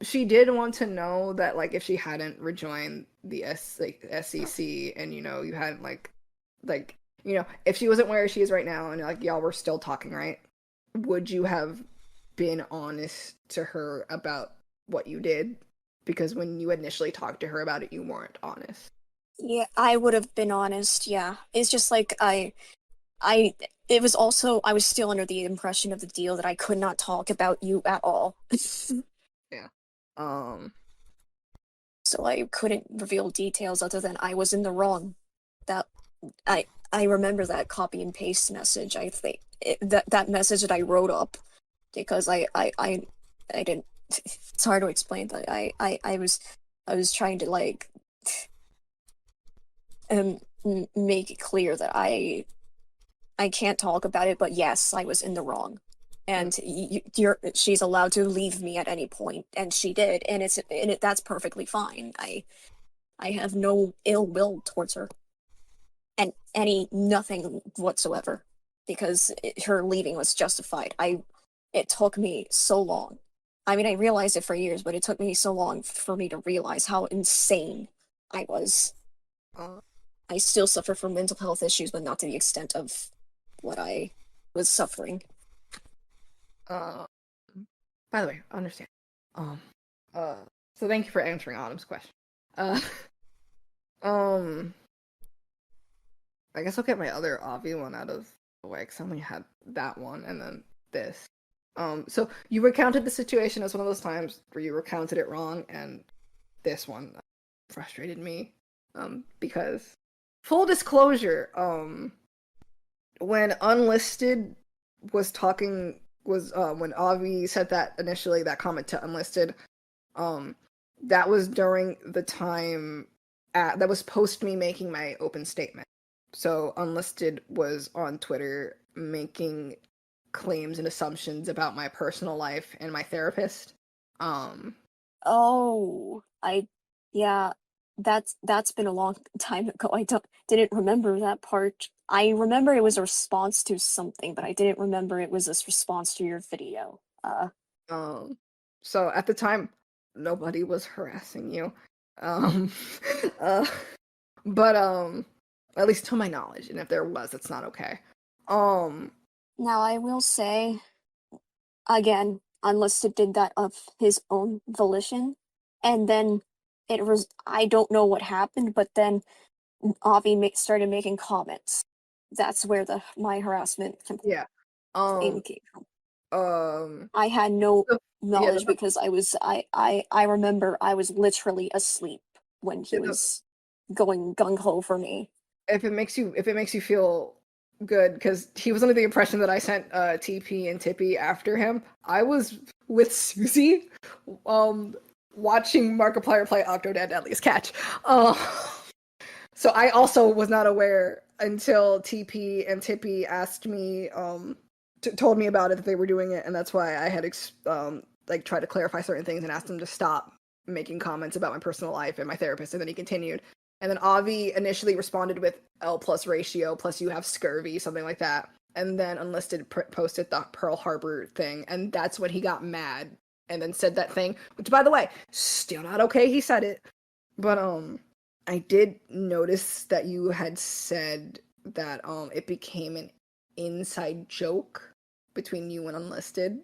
She did want to know that like if she hadn't rejoined the SEC and you hadn't like if she wasn't where she is right now and like y'all were still talking, right? Would you have been honest to her about what you did? Because when you initially talked to her about it, you weren't honest. Yeah, I would have been honest. Yeah, it's just like it was also, I was still under the impression of the deal that I could not talk about you at all. Yeah. Um. So I couldn't reveal details other than I was in the wrong. That I remember that copy and paste message. I think that message that I wrote up because I didn't. It's hard to explain, but I was trying to like make it clear that I can't talk about it, but yes, I was in the wrong. And she's allowed to leave me at any point, and she did, and that's perfectly fine. I have no ill will towards her, and nothing whatsoever, because her leaving was justified. It took me so long. I mean, I realized it for years, but it took me so long for me to realize how insane I was. I still suffer from mental health issues, but not to the extent of what I was suffering. By the way, I understand. So thank you for answering Autumn's question. I guess I'll get my other Avi one out of the way because I only had that one and then this. So you recounted the situation as one of those times where you recounted it wrong, and this one frustrated me. Because full disclosure, when Unlisted was talking when Avi said that initially that comment to Unlisted, that was during the time that was post me making my open statement. So Unlisted was on Twitter making claims and assumptions about my personal life and my therapist. Oh, yeah, that's been a long time ago. I didn't remember that part. I remember it was a response to something, but I didn't remember it was a response to your video. So at the time, nobody was harassing you. Um, uh, but at least to my knowledge, and if there was, it's not okay. Now I will say, again, Unlisted did that of his own volition, and then it was, I don't know what happened, but then Avi started making comments. That's where my harassment Yeah. came from. I had no so, knowledge yeah, because I remember I was literally asleep when he was going gung ho for me. if it makes you feel good, because he was under the impression that I sent TP and Tippy after him. I was with Susie, watching Markiplier play Octodad Deadliest Catch. So I also was not aware until TP and Tippy asked me, told me about it, that they were doing it, and that's why I had like tried to clarify certain things and asked them to stop making comments about my personal life and my therapist, and then he continued. And then Avi initially responded with L plus ratio plus you have scurvy, something like that. And then Unlisted posted the Pearl Harbor thing, and that's when he got mad and then said that thing, which, by the way, still not okay. He said it, but I did notice that you had said that it became an inside joke between you and Unlisted,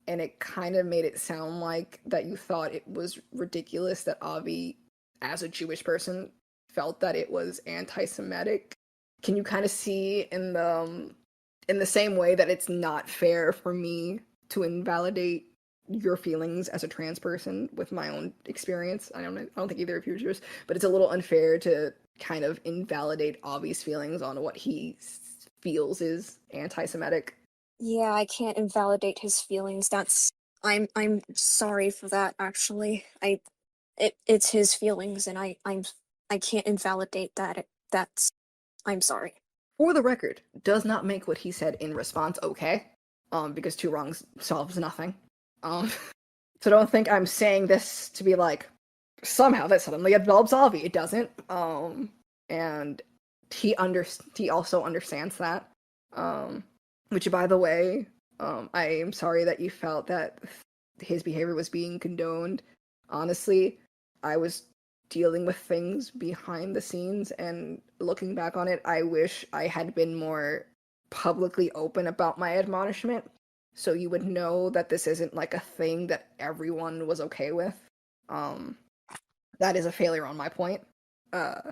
and it kind of made it sound like that you thought it was ridiculous that Avi, as a Jewish person, felt that it was anti-Semitic. Can you kind of see in the same way that it's not fair for me to invalidate your feelings as a trans person with my own experience? I don't think either of you are Jewish, but it's a little unfair to kind of invalidate Avi's feelings on what he feels is anti-Semitic. Yeah, I can't invalidate his feelings. I'm sorry for that, actually. It's his feelings, and I can't invalidate that. I'm sorry. For the record, does not make what he said in response okay. Because two wrongs solves nothing. So don't think I'm saying this to be like, somehow that suddenly absolves Avi. It doesn't. And he also understands that. Which, by the way, I am sorry that you felt that his behavior was being condoned. Honestly, I was dealing with things behind the scenes, and looking back on it, I wish I had been more publicly open about my admonishment, so you would know that this isn't like a thing that everyone was okay with. That is a failure on my point. I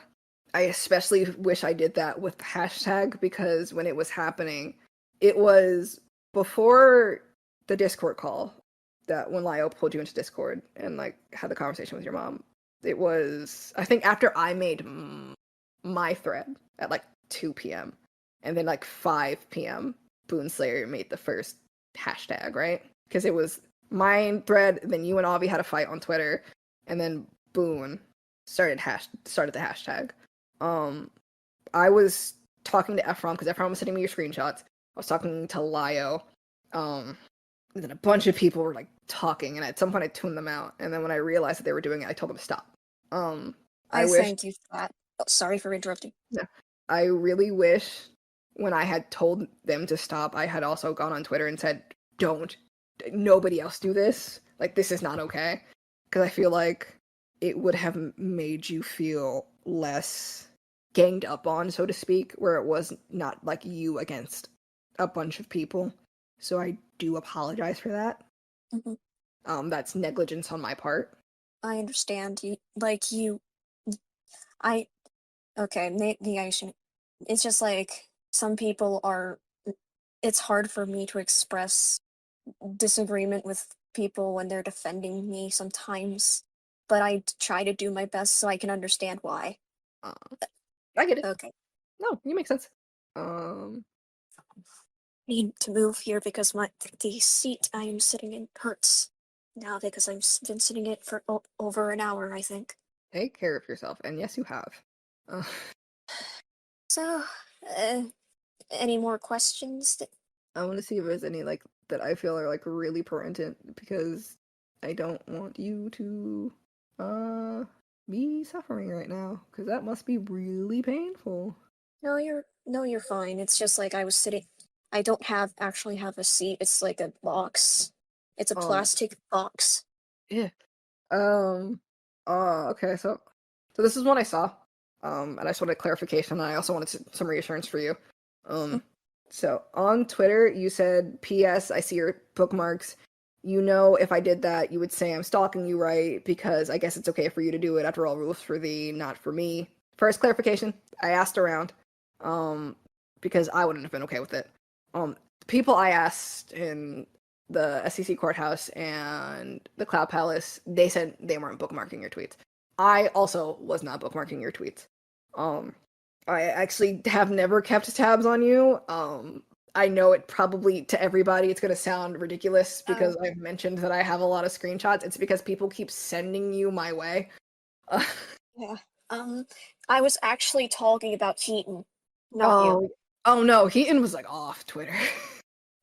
especially wish I did that with the hashtag, because when it was happening, it was before the Discord call, that when Lio pulled you into Discord and like had the conversation with your mom. It was, I think, after I made my thread at like 2 p.m. and then like 5 p.m. Boonslayer made the first hashtag, right? Because it was my thread, then you and Avi had a fight on Twitter, and then Boone started the hashtag. I was talking to Ephraim because Ephraim was sending me your screenshots. I was talking to Lio, and then a bunch of people were like talking, and at some point I tuned them out. And then when I realized that they were doing it, I told them to stop. I thank you for that. Oh, sorry for interrupting. No, I really wish when I had told them to stop, I had also gone on Twitter and said, "Don't, nobody else do this. Like, this is not okay." Because I feel like it would have made you feel less ganged up on, so to speak, where it was not like you against a bunch of people. So I do apologize for that. Mm-hmm. That's negligence on my part. I understand. Okay, maybe I shouldn't. It's just like some people are. It's hard for me to express disagreement with people when they're defending me sometimes, but I try to do my best so I can understand why. I get it. Okay. No, you make sense. Need to move here because the seat I am sitting in hurts now because I've been sitting in it for over an hour, I think. Take care of yourself, and yes, you have. So, any more questions? I want to see if there's any like that I feel are like really pertinent, because I don't want you to be suffering right now, because that must be really painful. No, you're fine. It's just like I was sitting. I don't actually have a seat. It's like a box. It's a plastic box. Yeah. Okay. So this is what I saw. And I just wanted clarification, and I also wanted some reassurance for you. So on Twitter, you said, "P.S. I see your bookmarks. You know, if I did that, you would say I'm stalking you, right? Because I guess it's okay for you to do it. After all, rules for thee, not for me." First clarification, I asked around, because I wouldn't have been okay with it. People I asked in the SEC courthouse and the Cloud Palace, they said they weren't bookmarking your tweets. I also was not bookmarking your tweets. I actually have never kept tabs on you. I know it probably, to everybody, it's going to sound ridiculous because I've mentioned that I have a lot of screenshots. It's because people keep sending you my way. Yeah. I was actually talking about Keaton, not you. Oh no, Heaton was like off Twitter.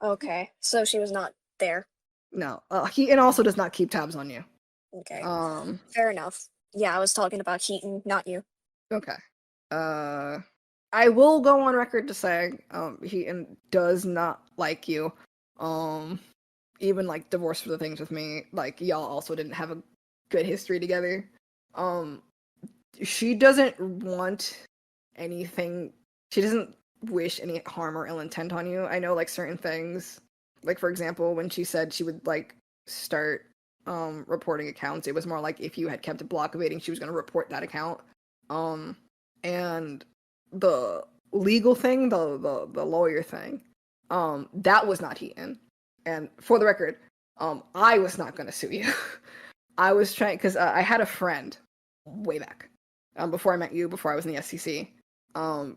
Okay, so she was not there. No, Heaton also does not keep tabs on you. Okay. Fair enough. Yeah, I was talking about Keaton, not you. Okay. I will go on record to say, Heaton does not like you. Even like divorced for the things with me, like y'all also didn't have a good history together. She doesn't want anything. She doesn't wish any harm or ill intent on you. I know like certain things, like for example, when she said she would like start reporting accounts, it was more like if you had kept a block evading, she was going to report that account. And the legal thing, the lawyer thing, that was not Heaton. And for the record, I was not going to sue you. I was trying, because I had a friend way back, before I met you, before I was in the SEC.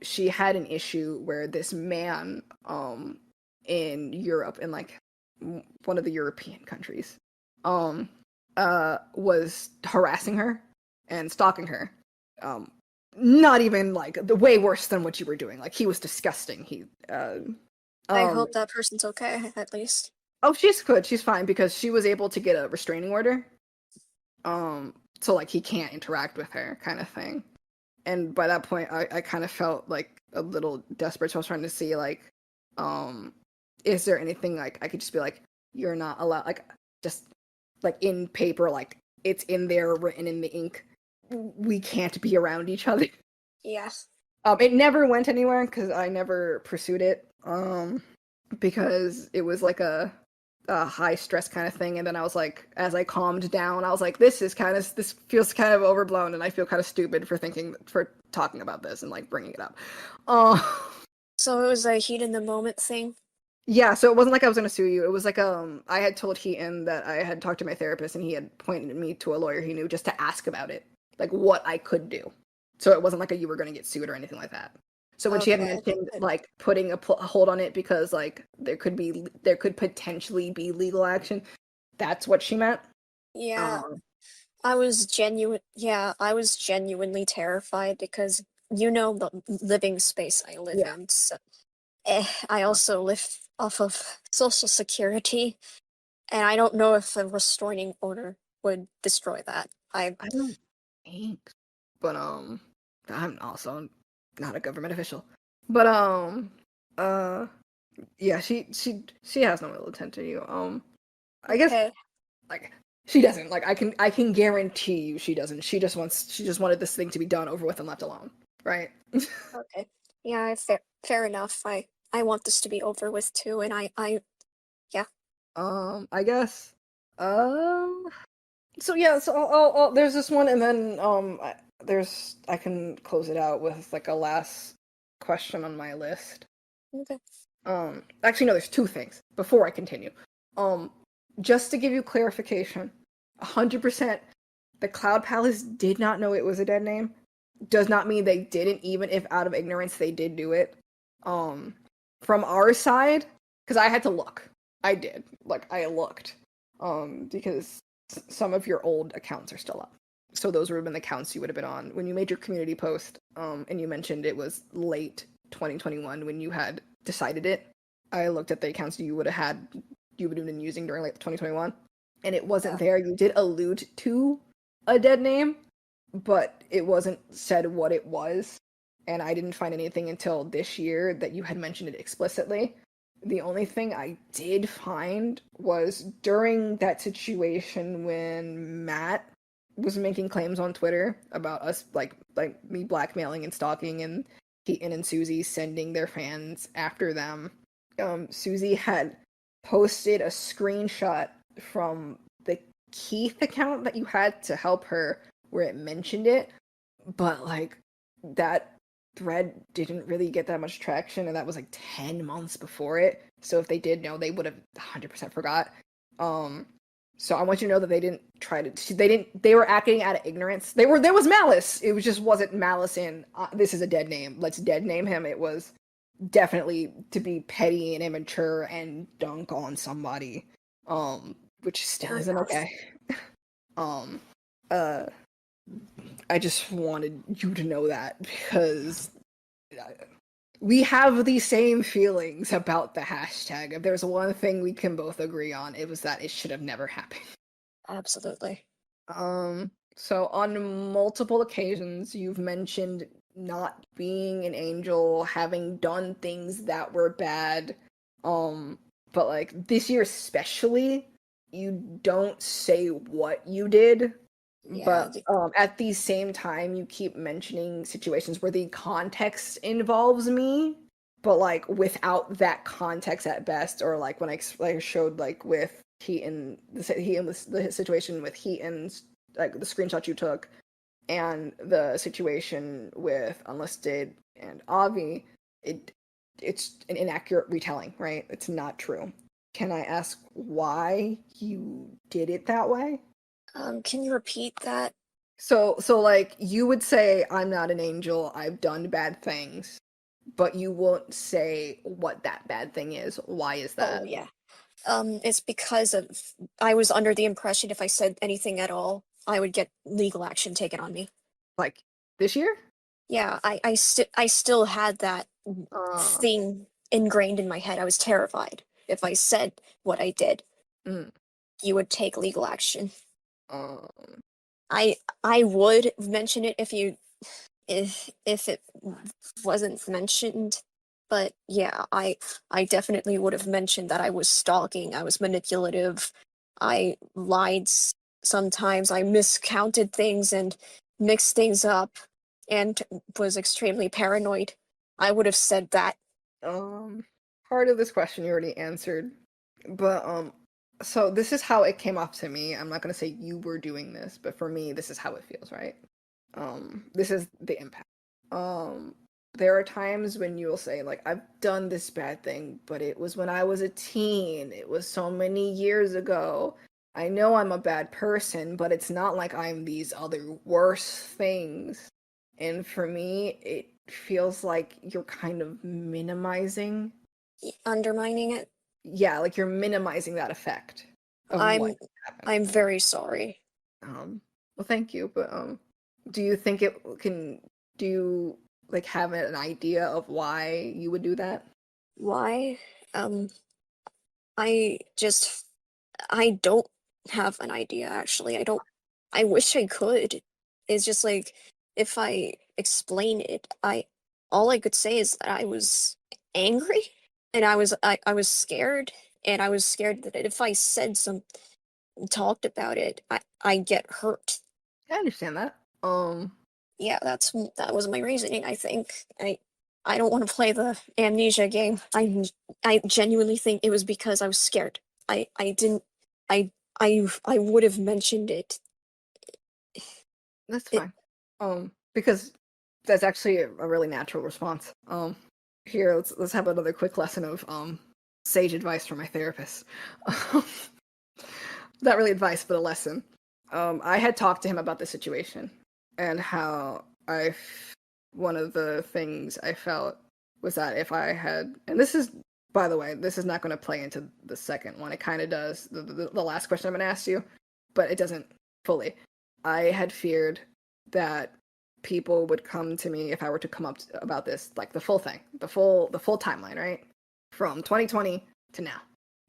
she had an issue where this man in Europe, in like one of the European countries, was harassing her and stalking her. Not even like the way worse than what you were doing. Like he was disgusting. I hope that person's okay, at least. Oh, she's good. She's fine because she was able to get a restraining order. So like he can't interact with her, kind of thing. And by that point, I kind of felt like a little desperate. So I was trying to see like, is there anything like I could just be like, you're not allowed, like just like in paper, like it's in there written in the ink. We can't be around each other. Yes. It never went anywhere because I never pursued it. Because it was like a high stress kind of thing, and then I was like, as I calmed down, I was like, this feels kind of overblown, and I feel kind of stupid for talking about this and like bringing it up. So it was a heat in the moment thing. Yeah, so it wasn't like I was gonna sue you. It was like I had told Heaton that I had talked to my therapist, and he had pointed me to a lawyer he knew just to ask about it, like what I could do. So it wasn't like you were gonna get sued or anything like that. So when she had mentioned like putting a hold on it because like there could potentially be legal action, that's what she meant. Yeah. I was genuinely terrified because you know the living space I live in. So I also live off of Social Security, and I don't know if a restraining order would destroy that. I don't think, but I'm also not a government official. But yeah, she has no ill intent to you. I guess like she doesn't. Like I can guarantee you she doesn't. She just wanted this thing to be done over with and left alone, right? Okay. Yeah, fair enough. I want this to be over with too, and I yeah. I guess. So yeah, so I'll there's this one, and then I can close it out with like a last question on my list. Okay. Actually no, there's two things before I continue. Just to give you clarification, 100% the Cloud Palace did not know it was a dead name. Does not mean they didn't, even if out of ignorance they did do it. From our side, because I had to look. I did. Like I looked. Because some of your old accounts are still up. So those would have been the accounts you would have been on when you made your community post, and you mentioned it was late 2021 when you had decided it. I looked at the accounts you would have been using during late 2021, and it wasn't there. You did allude to a dead name, but it wasn't said what it was, and I didn't find anything until this year that you had mentioned it explicitly. The only thing I did find was during that situation when Matt was making claims on Twitter about us, like me blackmailing and stalking, and Keaton and Susie sending their fans after them. Susie had posted a screenshot from the Keith account that you had to help her where it mentioned it, but like that thread didn't really get that much traction, and that was like 10 months before it. So if they did know, they would have 100% forgot. So I want you to know that they didn't try to. They were acting out of ignorance. There was malice. It just wasn't malice in this is a dead name. Let's dead name him. It was definitely to be petty and immature and dunk on somebody. Which still isn't okay. I just wanted you to know that because we have the same feelings about the hashtag. If there's one thing we can both agree on, it was that it should have never happened. Absolutely. So on multiple occasions, you've mentioned not being an angel, having done things that were bad. But like this year especially, you don't say what you did. Yeah, but at the same time, you keep mentioning situations where the context involves me, but like without that context at best, or like when I showed like with Heaton, the situation with Heaton's, like the screenshot you took, and the situation with Unlisted and Avi, it's an inaccurate retelling, right? It's not true. Can I ask why you did it that way? Can you repeat that? So like you would say I'm not an angel, I've done bad things, but you won't say what that bad thing is. Why is that? Oh yeah. It's because of I was under the impression if I said anything at all, I would get legal action taken on me. Like this year? Yeah, I still had that Uh, thing ingrained in my head. I was terrified. If I said what I did, mm, you would take legal action. um, I I would mention it if it wasn't mentioned, but yeah, I definitely would have mentioned that I was stalking, I was manipulative, I lied sometimes, I miscounted things and mixed things up, and was extremely paranoid. I would have said that. um, part of this question you already answered, but so this is how it came off to me. I'm not gonna say you were doing this, but for me, this is how it feels, right? This is the impact. Um, there are times when you'll say, like, I've done this bad thing, but it was when I was a teen. It was so many years ago. I know I'm a bad person, but it's not like I'm these other worse things. And for me, it feels like you're kind of minimizing. Undermining it. Yeah, like you're minimizing that effect of what I'm happened. I'm very sorry. Well, thank you, but do you think it can do you like have an idea of why you would do that? Why? Um, I just I don't have an idea actually. I wish I could. It's just like if I explain it, I all I could say is that I was angry and I was scared and I was scared that if I said some talked about it, I get hurt. I understand that. Yeah, that was my reasoning, I think. I don't want to play the amnesia game. I genuinely think it was because I was scared. I didn't I would have mentioned it. That's It fine. Because that's actually a really natural response. Here, let's have another quick lesson of sage advice from my therapist. Not really advice, but a lesson. I had talked to him about the situation and how one of the things I felt was that if I had, and this is, by the way, this is not going to play into the second one. It kind of does, the last question I'm going to ask you, but it doesn't fully. I had feared that people would come to me if I were to come up about this, like the full thing, the full timeline, right? From 2020 to now.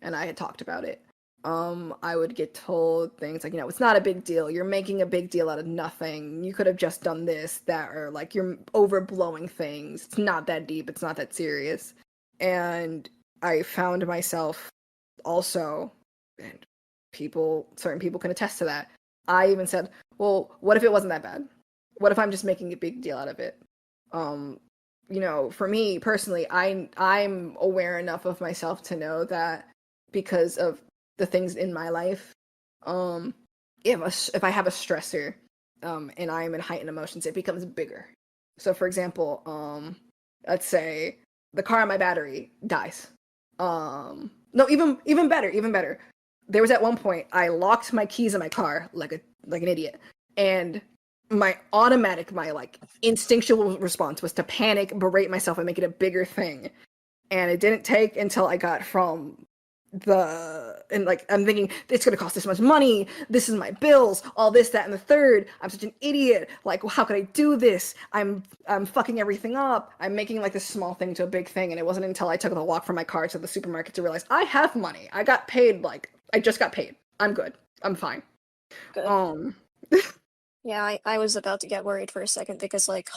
And I had talked about it. I would get told things like, it's not a big deal. You're making a big deal out of nothing. You could have just done this, that, or like you're overblowing things. It's not that deep. It's not that serious. And I found myself also, and certain people can attest to that. I even said, well, what if it wasn't that bad? What if I'm just making a big deal out of it? For me personally, I'm aware enough of myself to know that because of the things in my life, if I have a stressor, and I'm in heightened emotions, it becomes bigger. So, for example, let's say the car on my battery dies. No, even better. There was at one point I locked my keys in my car like an idiot, and my like instinctual response was to panic, berate myself, and make it a bigger thing. And it didn't take until I got from I'm thinking it's gonna cost this much money, this is my bills, all this, that, and the third, I'm such an idiot, like, how could I do this, I'm fucking everything up, I'm making like this small thing to a big thing. And it wasn't until I took the walk from my car to the supermarket to realize I have money, I got paid, like I just got paid, I'm good, I'm fine. good. Yeah, I was about to get worried for a second because like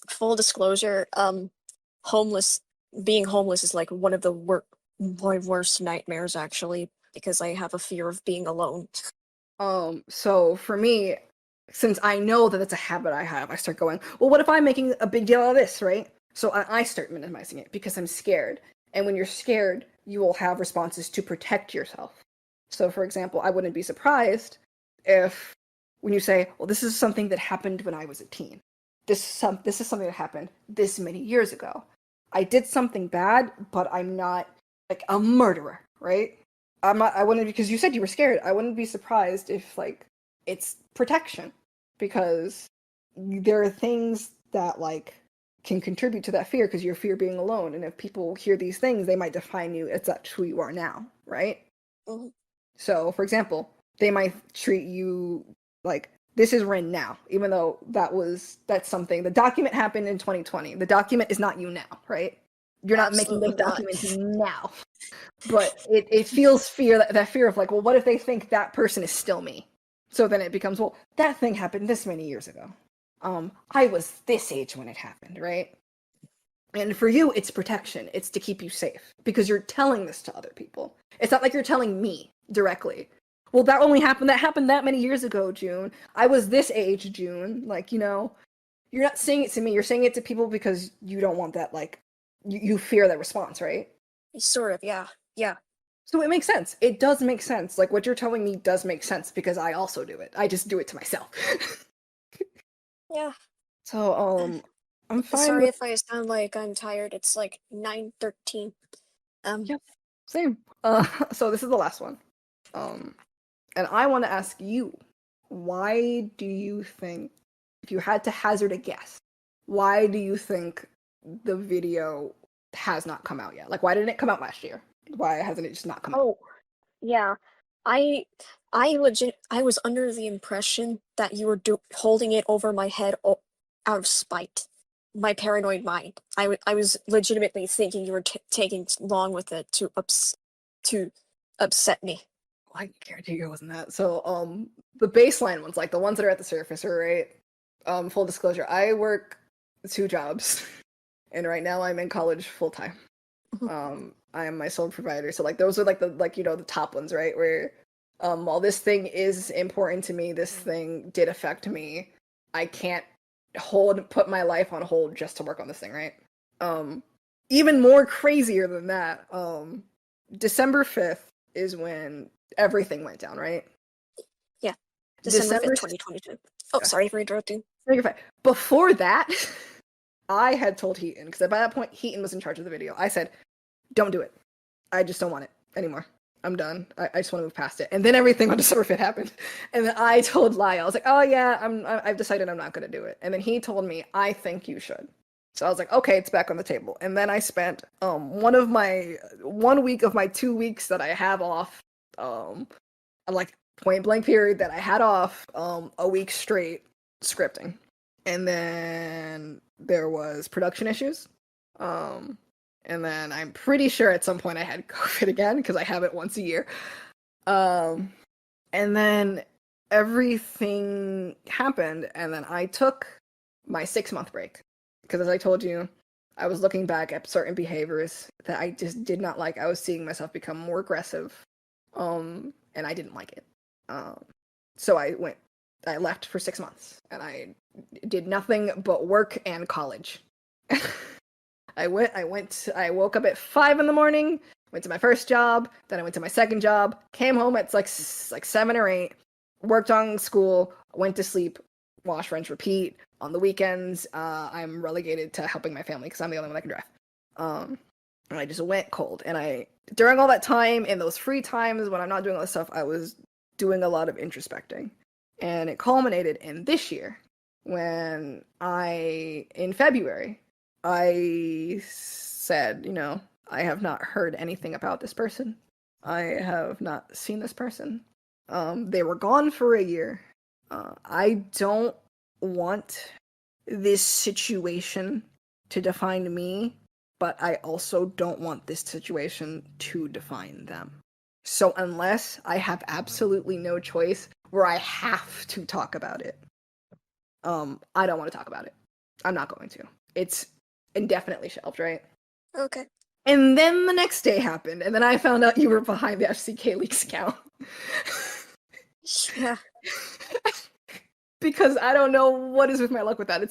full disclosure, homeless being homeless is like one of my worst nightmares actually because I have a fear of being alone. So for me, since I know that it's a habit I have, I start going, well, what if I'm making a big deal out of this, right? So I start minimizing it because I'm scared. And when you're scared, you will have responses to protect yourself. So, for example, I wouldn't be surprised if when you say, well, this is something that happened when I was a teen. This is something that happened this many years ago. I did something bad, but I'm not like a murderer, right? I wouldn't, because you said you were scared. I wouldn't be surprised if like it's protection. because there are things that like can contribute to that fear because you're fear being alone, and if people hear these things, they might define you as that's who you are now, right? Mhm. So, for example, they might treat you like this is Rin now, even though that's something. The document happened in 2020. The document is not you now, right? You're not making this Absolutely not. document now. But it feels fear, that fear of like, well, what if they think that person is still me? So then it becomes, well, that thing happened this many years ago. I was this age when it happened, right? And for you, it's protection. It's to keep you safe because you're telling this to other people. It's not like you're telling me directly. Well, that only happened. That happened that many years ago, June. I was this age, June. Like, you're not saying it to me. You're saying it to people because you don't want that. Like, you fear that response, right? Sort of, yeah. Yeah. So it makes sense. It does make sense. Like what you're telling me does make sense because I also do it. I just do it to myself. Yeah. So I'm fine Sorry with if I sound like I'm tired. It's like 9:13. Yep. Same. So this is the last one. And I want to ask you, why do you think, if you had to hazard a guess, why do you think the video has not come out yet? Like, why didn't it come out last year? Why hasn't it just not come out? Oh, yeah. I I was under the impression that you were holding it over my head out of spite. My paranoid mind. I was legitimately thinking you were taking long with it to upset me. I guarantee you it wasn't that. So, the baseline ones, like the ones that are at the surface, are right. Full disclosure, I work 2 jobs, and right now I'm in college full time. I am my sole provider, so like those are like the top ones, right? Where, while this thing is important to me, this thing did affect me. I can't put my life on hold just to work on this thing, right? Even more crazier than that, December 5th is when everything went down, right? Yeah. December 5th, December 2022. Oh, Yeah. sorry for interrupting. No, you're fine. Before that, I had told Heaton, because by that point, Heaton was in charge of the video. I said, don't do it. I just don't want it anymore. I'm done. I just want to move past it. And then everything on December 5th happened. And then I told Lyle, I was like, oh yeah, I've decided I'm not going to do it. And then he told me, I think you should. So I was like, okay, it's back on the table. And then I spent 1 week of my 2 weeks that I have off, like point blank period that I had off, a week straight scripting. And then there was production issues. And then I'm pretty sure at some point I had COVID again because I have it once a year. And then everything happened, and then I took my 6-month break because, as I told you, I was looking back at certain behaviors that I just did not like. I was seeing myself become more aggressive, and I didn't like it. So I left for 6 months, and I did nothing but work and college. I woke up at 5 in the morning, went to my first job, then I went to my second job, came home at like 7 or 8, worked on school, went to sleep, wash, rinse, repeat. On the weekends, I'm relegated to helping my family because I'm the only one that can drive. And I just went cold. And during all that time, in those free times when I'm not doing all this stuff, I was doing a lot of introspecting. And it culminated in this year when in February, I said, I have not heard anything about this person. I have not seen this person. They were gone for a year. I don't want this situation to define me, but I also don't want this situation to define them. So unless I have absolutely no choice where I have to talk about it, I don't want to talk about it. I'm not going to. It's indefinitely shelved, right? Okay. And then the next day happened, and then I found out you were behind the FCK Leaks account. Yeah. Because I don't know what is with my luck with that.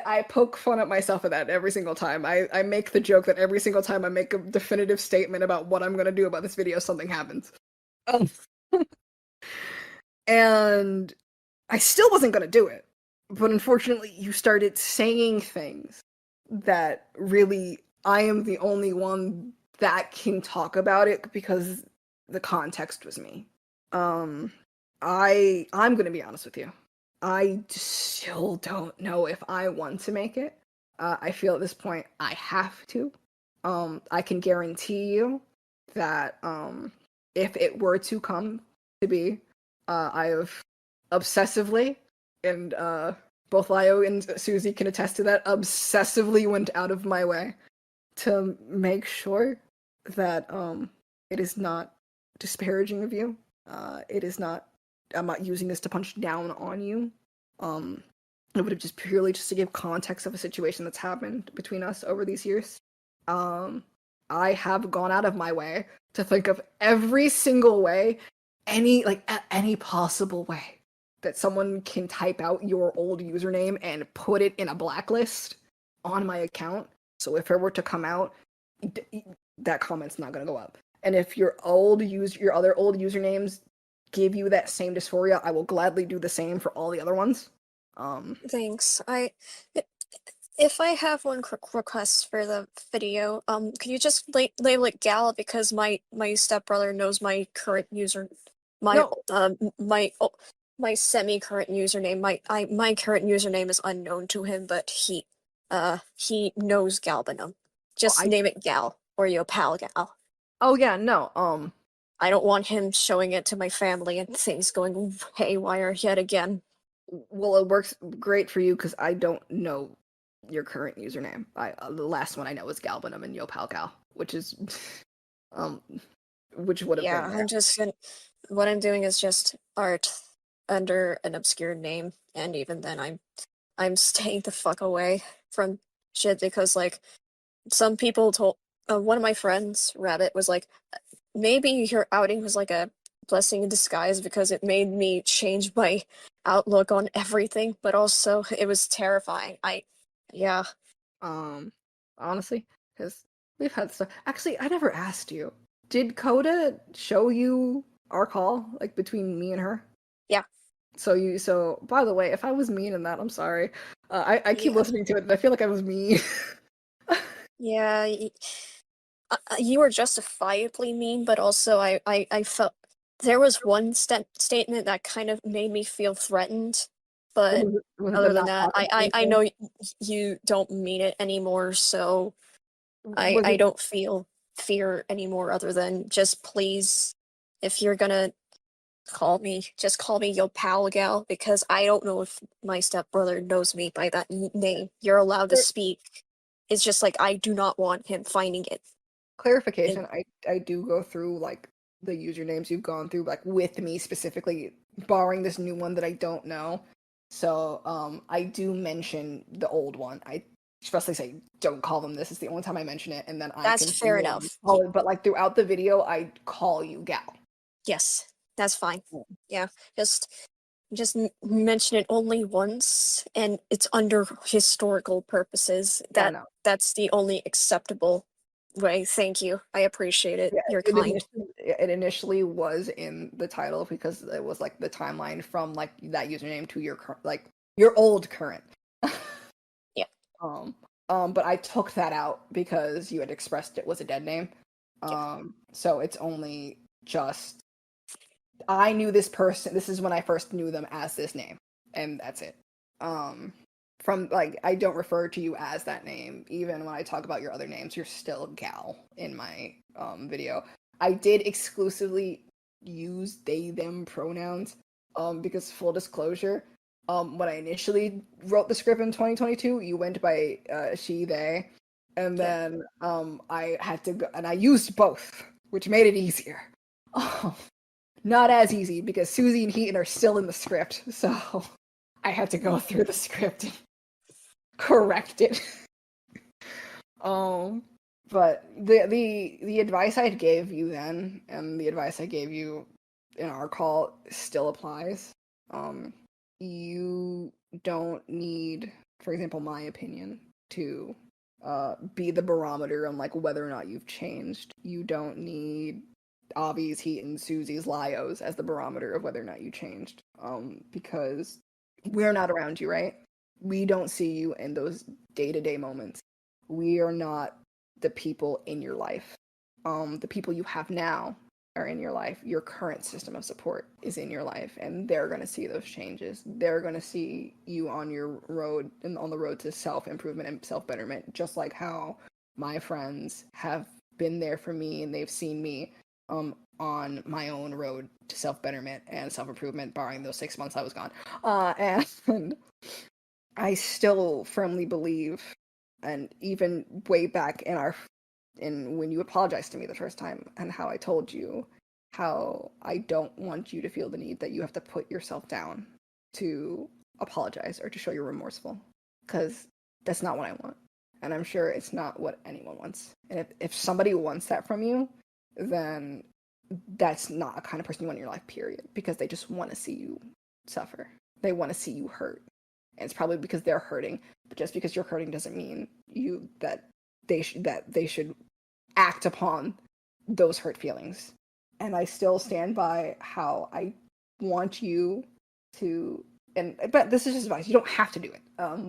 I poke fun at myself at that every single time. I make the joke that every single time I make a definitive statement about what I'm gonna do about this video, something happens. And I still wasn't gonna do it. But unfortunately, you started saying things that really I am the only one that can talk about it because the context was me. I'm gonna be honest with you. I still don't know if I want to make it. I feel at this point I have to. I can guarantee you that if it were to come to be, I have obsessively, and both Lio and Susie can attest to that, obsessively went out of my way to make sure that it is not disparaging of you. It is not. I'm not using this to punch down on you. It would have just purely just to give context of a situation that's happened between us over these years. I have gone out of my way to think of every single way, any possible way that someone can type out your old username and put it in a blacklist on my account. So if it were to come out, that comment's not gonna go up. And if your other old usernames give you that same dysphoria, I will gladly do the same for all the other ones. Thanks. If I have one quick request for the video, could you just label it Gal because my stepbrother knows my current my my semi-current username. My current username is unknown to him, but he knows Galbanum. Just name it Gal or your pal Gal. Oh yeah, no. I don't want him showing it to my family and things going haywire yet again. Well, it works great for you because I don't know your current username. The last one I know is Galbanum and YoPalGal, which is which would have been there. I'm just gonna. What I'm doing is just art under an obscure name, and even then, I'm staying the fuck away from shit because like some people told one of my friends, Rabbit, was like, maybe your outing was like a blessing in disguise because it made me change my outlook on everything, but also it was terrifying. Yeah. Honestly, because we've had stuff. Actually, I never asked you. Did Coda show you our call, like between me and her? Yeah. So by the way, if I was mean in that, I'm sorry. I keep listening to it and I feel like I was mean. Yeah. You were justifiably mean, but also I felt there was one statement that kind of made me feel threatened. But other than that, I know you don't mean it anymore, so I don't feel fear anymore other than just please, if you're gonna call me, just call me your pal gal because I don't know if my stepbrother knows me by that name. You're allowed to speak. It's just like I do not want him finding it. Clarification, I do go through like the usernames you've gone through like with me specifically, barring this new one that I don't know. So I do mention the old one. I expressly say don't call them this. It's the only time I mention it, and then that's fair enough. But like throughout the video, I call you Gal. Yes, that's fine. Yeah, just mention it only once, and it's under historical purposes. That's the only acceptable way. Thank you. I appreciate it. Yeah, You're kind. It initially was in the title because it was like the timeline from like that username to your your old current. Yeah. But I took that out because you had expressed it was a dead name. So it's only just I knew this person. This is when I first knew them as this name, and that's it. From like I don't refer to you as that name. Even when I talk about your other names, you're still Gal in my video. I did exclusively use they them pronouns because full disclosure, when I initially wrote the script in 2022, you went by she they, and then I had to go and I used both, which made it easier. Not as easy because Susie and Heaton are still in the script, so I had to go through the script and correct it. But the advice I gave you then and the advice I gave you in our call still applies. You don't need, for example, my opinion to be the barometer on like whether or not you've changed. You don't need Avi's, Heaton, Susie's, Lio's as the barometer of whether or not you changed. Because we're not around you, right? We don't see you in those day-to-day moments. We are not the people in your life. The people you have now are in your life, your current system of support is in your life, and they're going to see those changes. They're going to see you on your road and on the road to self-improvement and self-betterment, just like how my friends have been there for me and they've seen me on my own road to self-betterment and self-improvement, barring those 6 months I was gone. And I still firmly believe, and even way back in when you apologized to me the first time, and how I told you how I don't want you to feel the need that you have to put yourself down to apologize or to show you're remorseful, because that's not what I want, and I'm sure it's not what anyone wants. And if somebody wants that from you, then that's not a kind of person you want in your life, period, because they just want to see you suffer. They want to see you hurt. And it's probably because they're hurting, but just because you're hurting doesn't mean that they should act upon those hurt feelings. And I still stand by how I want you to, but this is just advice. You don't have to do it.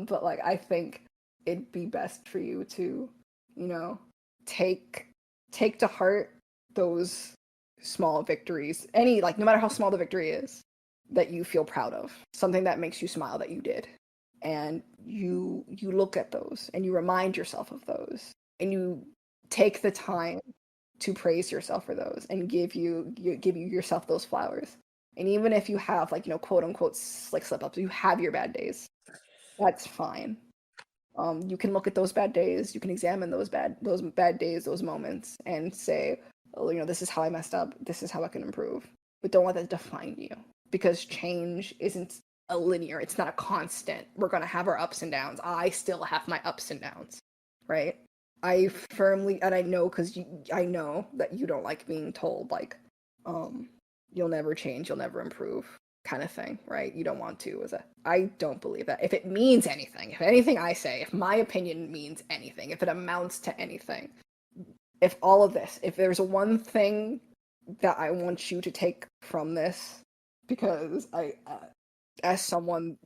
But like, I think it'd be best for you to, take to heart those small victories, no matter how small the victory is, that you feel proud of, something that makes you smile that you did, and you look at those and you remind yourself of those, and you take the time to praise yourself for those and give you yourself those flowers. And even if you have quote unquote like slip ups, you have your bad days, that's fine. You can look at those bad days, you can examine those bad days, those moments, and say, oh, this is how I messed up, this is how I can improve. But don't let that define you, because change isn't a linear, it's not a constant. We're going to have our ups and downs. I still have my ups and downs, right? I firmly, and I know, because I know that you don't like being told, like, you'll never change, you'll never improve, kind of thing, right? You don't want to. I don't believe that. If it means anything, if anything I say, if my opinion means anything, if it amounts to anything, if all of this, if there's one thing that I want you to take from this, because I, as someone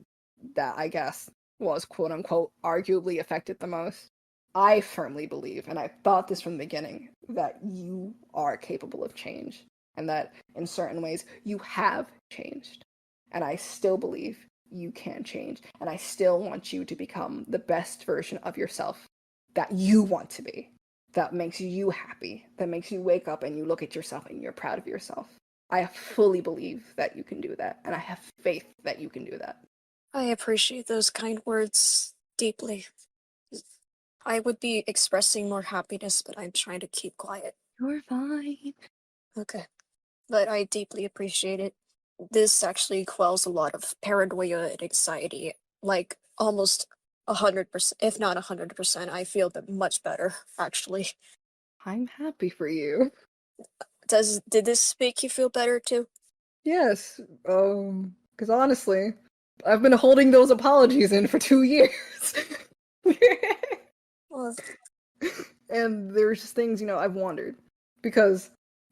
that I guess was quote unquote arguably affected the most, I firmly believe, and I thought this from the beginning, that you are capable of change, and that in certain ways you have changed. And I still believe you can change, and I still want you to become the best version of yourself that you want to be, that makes you happy, that makes you wake up and you look at yourself and you're proud of yourself. I fully believe that you can do that, and I have faith that you can do that. I appreciate those kind words deeply. I would be expressing more happiness, but I'm trying to keep quiet. You're fine. Okay. But I deeply appreciate it. This actually quells a lot of paranoia and anxiety. Like, almost 100%, if not 100%, I feel much better, actually. I'm happy for you. Did this make you feel better too? Yes, because honestly, I've been holding those apologies in for 2 years. Well, And there's just things, I've wondered. Because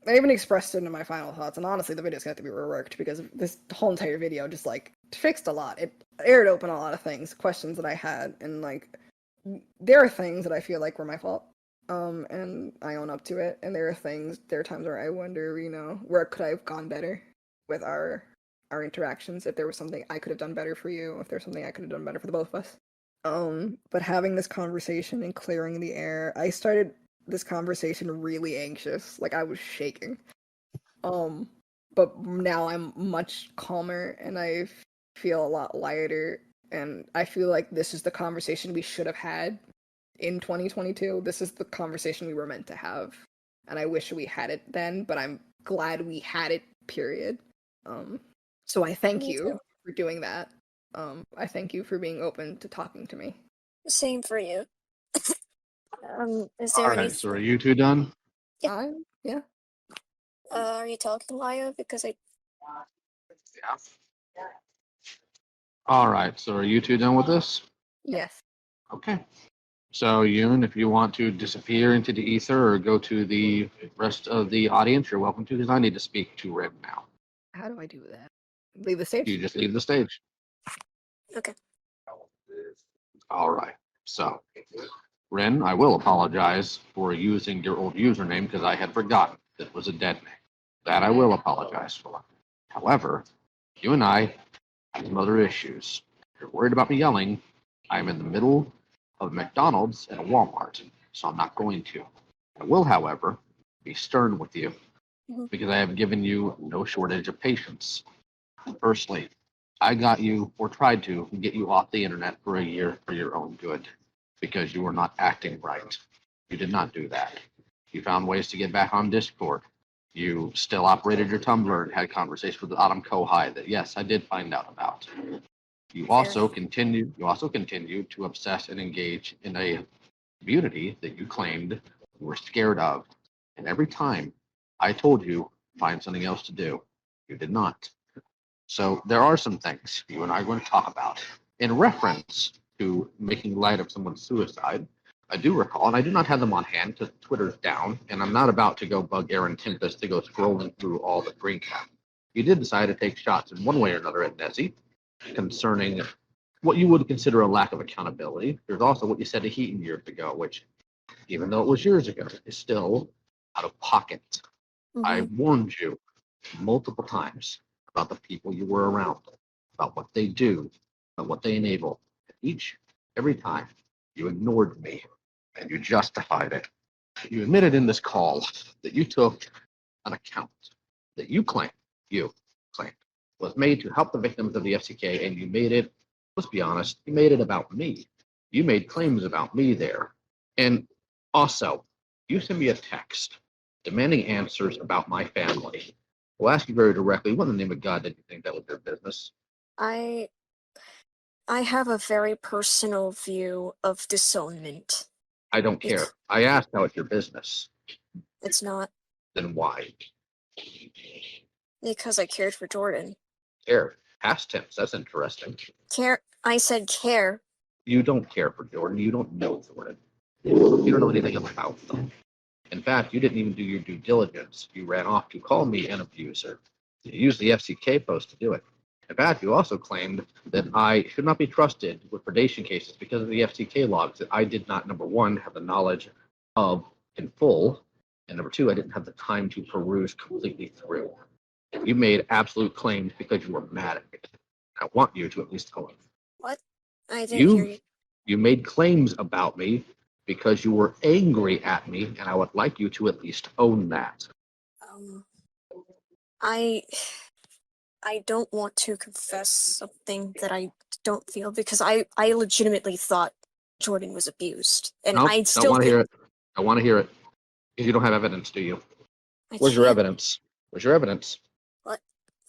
I even expressed it in my final thoughts, and honestly, the video's gonna have to be reworked, because this whole entire video just, fixed a lot. It aired open a lot of things, questions that I had, and, there are things that I feel like were my fault. And I own up to it, and there are times where I wonder, where could I have gone better with our interactions, if there was something I could have done better for you, if there's something I could have done better for the both of us. But having this conversation and clearing the air, I started this conversation really anxious, I was shaking. But now I'm much calmer, and I feel a lot lighter, and I feel like this is the conversation we should have had in 2022. This is the conversation we were meant to have, and I wish we had it then, but I'm glad we had it, period. So I thank you for doing that. I thank you for being open to talking to me. same for you. Is All there right, anything? so are you two done? Yeah. Are you talking, Laya? Because Yeah. All right, so are you two done with this? Yes. Okay. So, Yoon, if you want to disappear into the ether or go to the rest of the audience, you're welcome to, because I need to speak to Red now. How do I do that? Leave the stage? You just leave the stage. okay. All right. So, Ren, I will apologize for using your old username, because I had forgotten it was a dead name. That I will apologize for. However, you and I have some other issues. If you're worried about me yelling, I'm in the middle of a McDonald's and a Walmart, so I'm not going to. I will, however, be stern with you Mhm. because I have given you no shortage of patience. Firstly, I got you, or tried to, get you off the internet for a year for your own good because you were not acting right. You did not do that. You found ways to get back on Discord. You still operated your Tumblr and had conversations with Autumn Kohai that, yes, I did find out about. You also continued to obsess and engage in a community that you claimed you were scared of. And every time I told you, find something else to do, you did not. So there are some things you and I are going to talk about. In reference to making light of someone's suicide, I do recall, and I do not have them on hand because Twitter's down, and I'm not about to go bug Aaron Tempest to go scrolling through all the green cap. You did decide to take shots in one way or another at Desi concerning what you would consider a lack of accountability. There's also what you said to Heaton years ago, which, even though it was years ago, is still out of pocket. I warned you multiple times about the people you were around, about what they do, about what they enable. Every time, you ignored me and you justified it. You admitted in this call that you took an account that you claimed was made to help the victims of the FCK, and you made it, let's be honest, you made it about me. You made claims about me there. And also, you sent me a text demanding answers about my family. We'll ask you very directly, what in the name of God did you think that was your business? I have a very personal view of disownment. I don't care. I asked how it's your business. It's not. Then why? Because I cared for Jordan. Care. Past tense. That's interesting. Care. I said care. You don't care for Jordan. You don't know Jordan. You don't know anything about them. In fact, you didn't even do your due diligence. You ran off to call me an abuser. You used the FCK post to do it. In fact, you also claimed that I should not be trusted with predation cases because of the FCK logs that I did not, number one, have the knowledge of in full, and number two, I didn't have the time to peruse completely through. You made absolute claims because you were mad at me. I want you to at least own. What? I didn't hear you. You made claims about me because you were angry at me, and I would like you to at least own that. I don't want to confess something that I don't feel because I legitimately thought Jordan was abused, and Nope, I still don't want to hear it. I want to hear it. Because you don't have evidence, do you? Where's your evidence? Where's your evidence? What?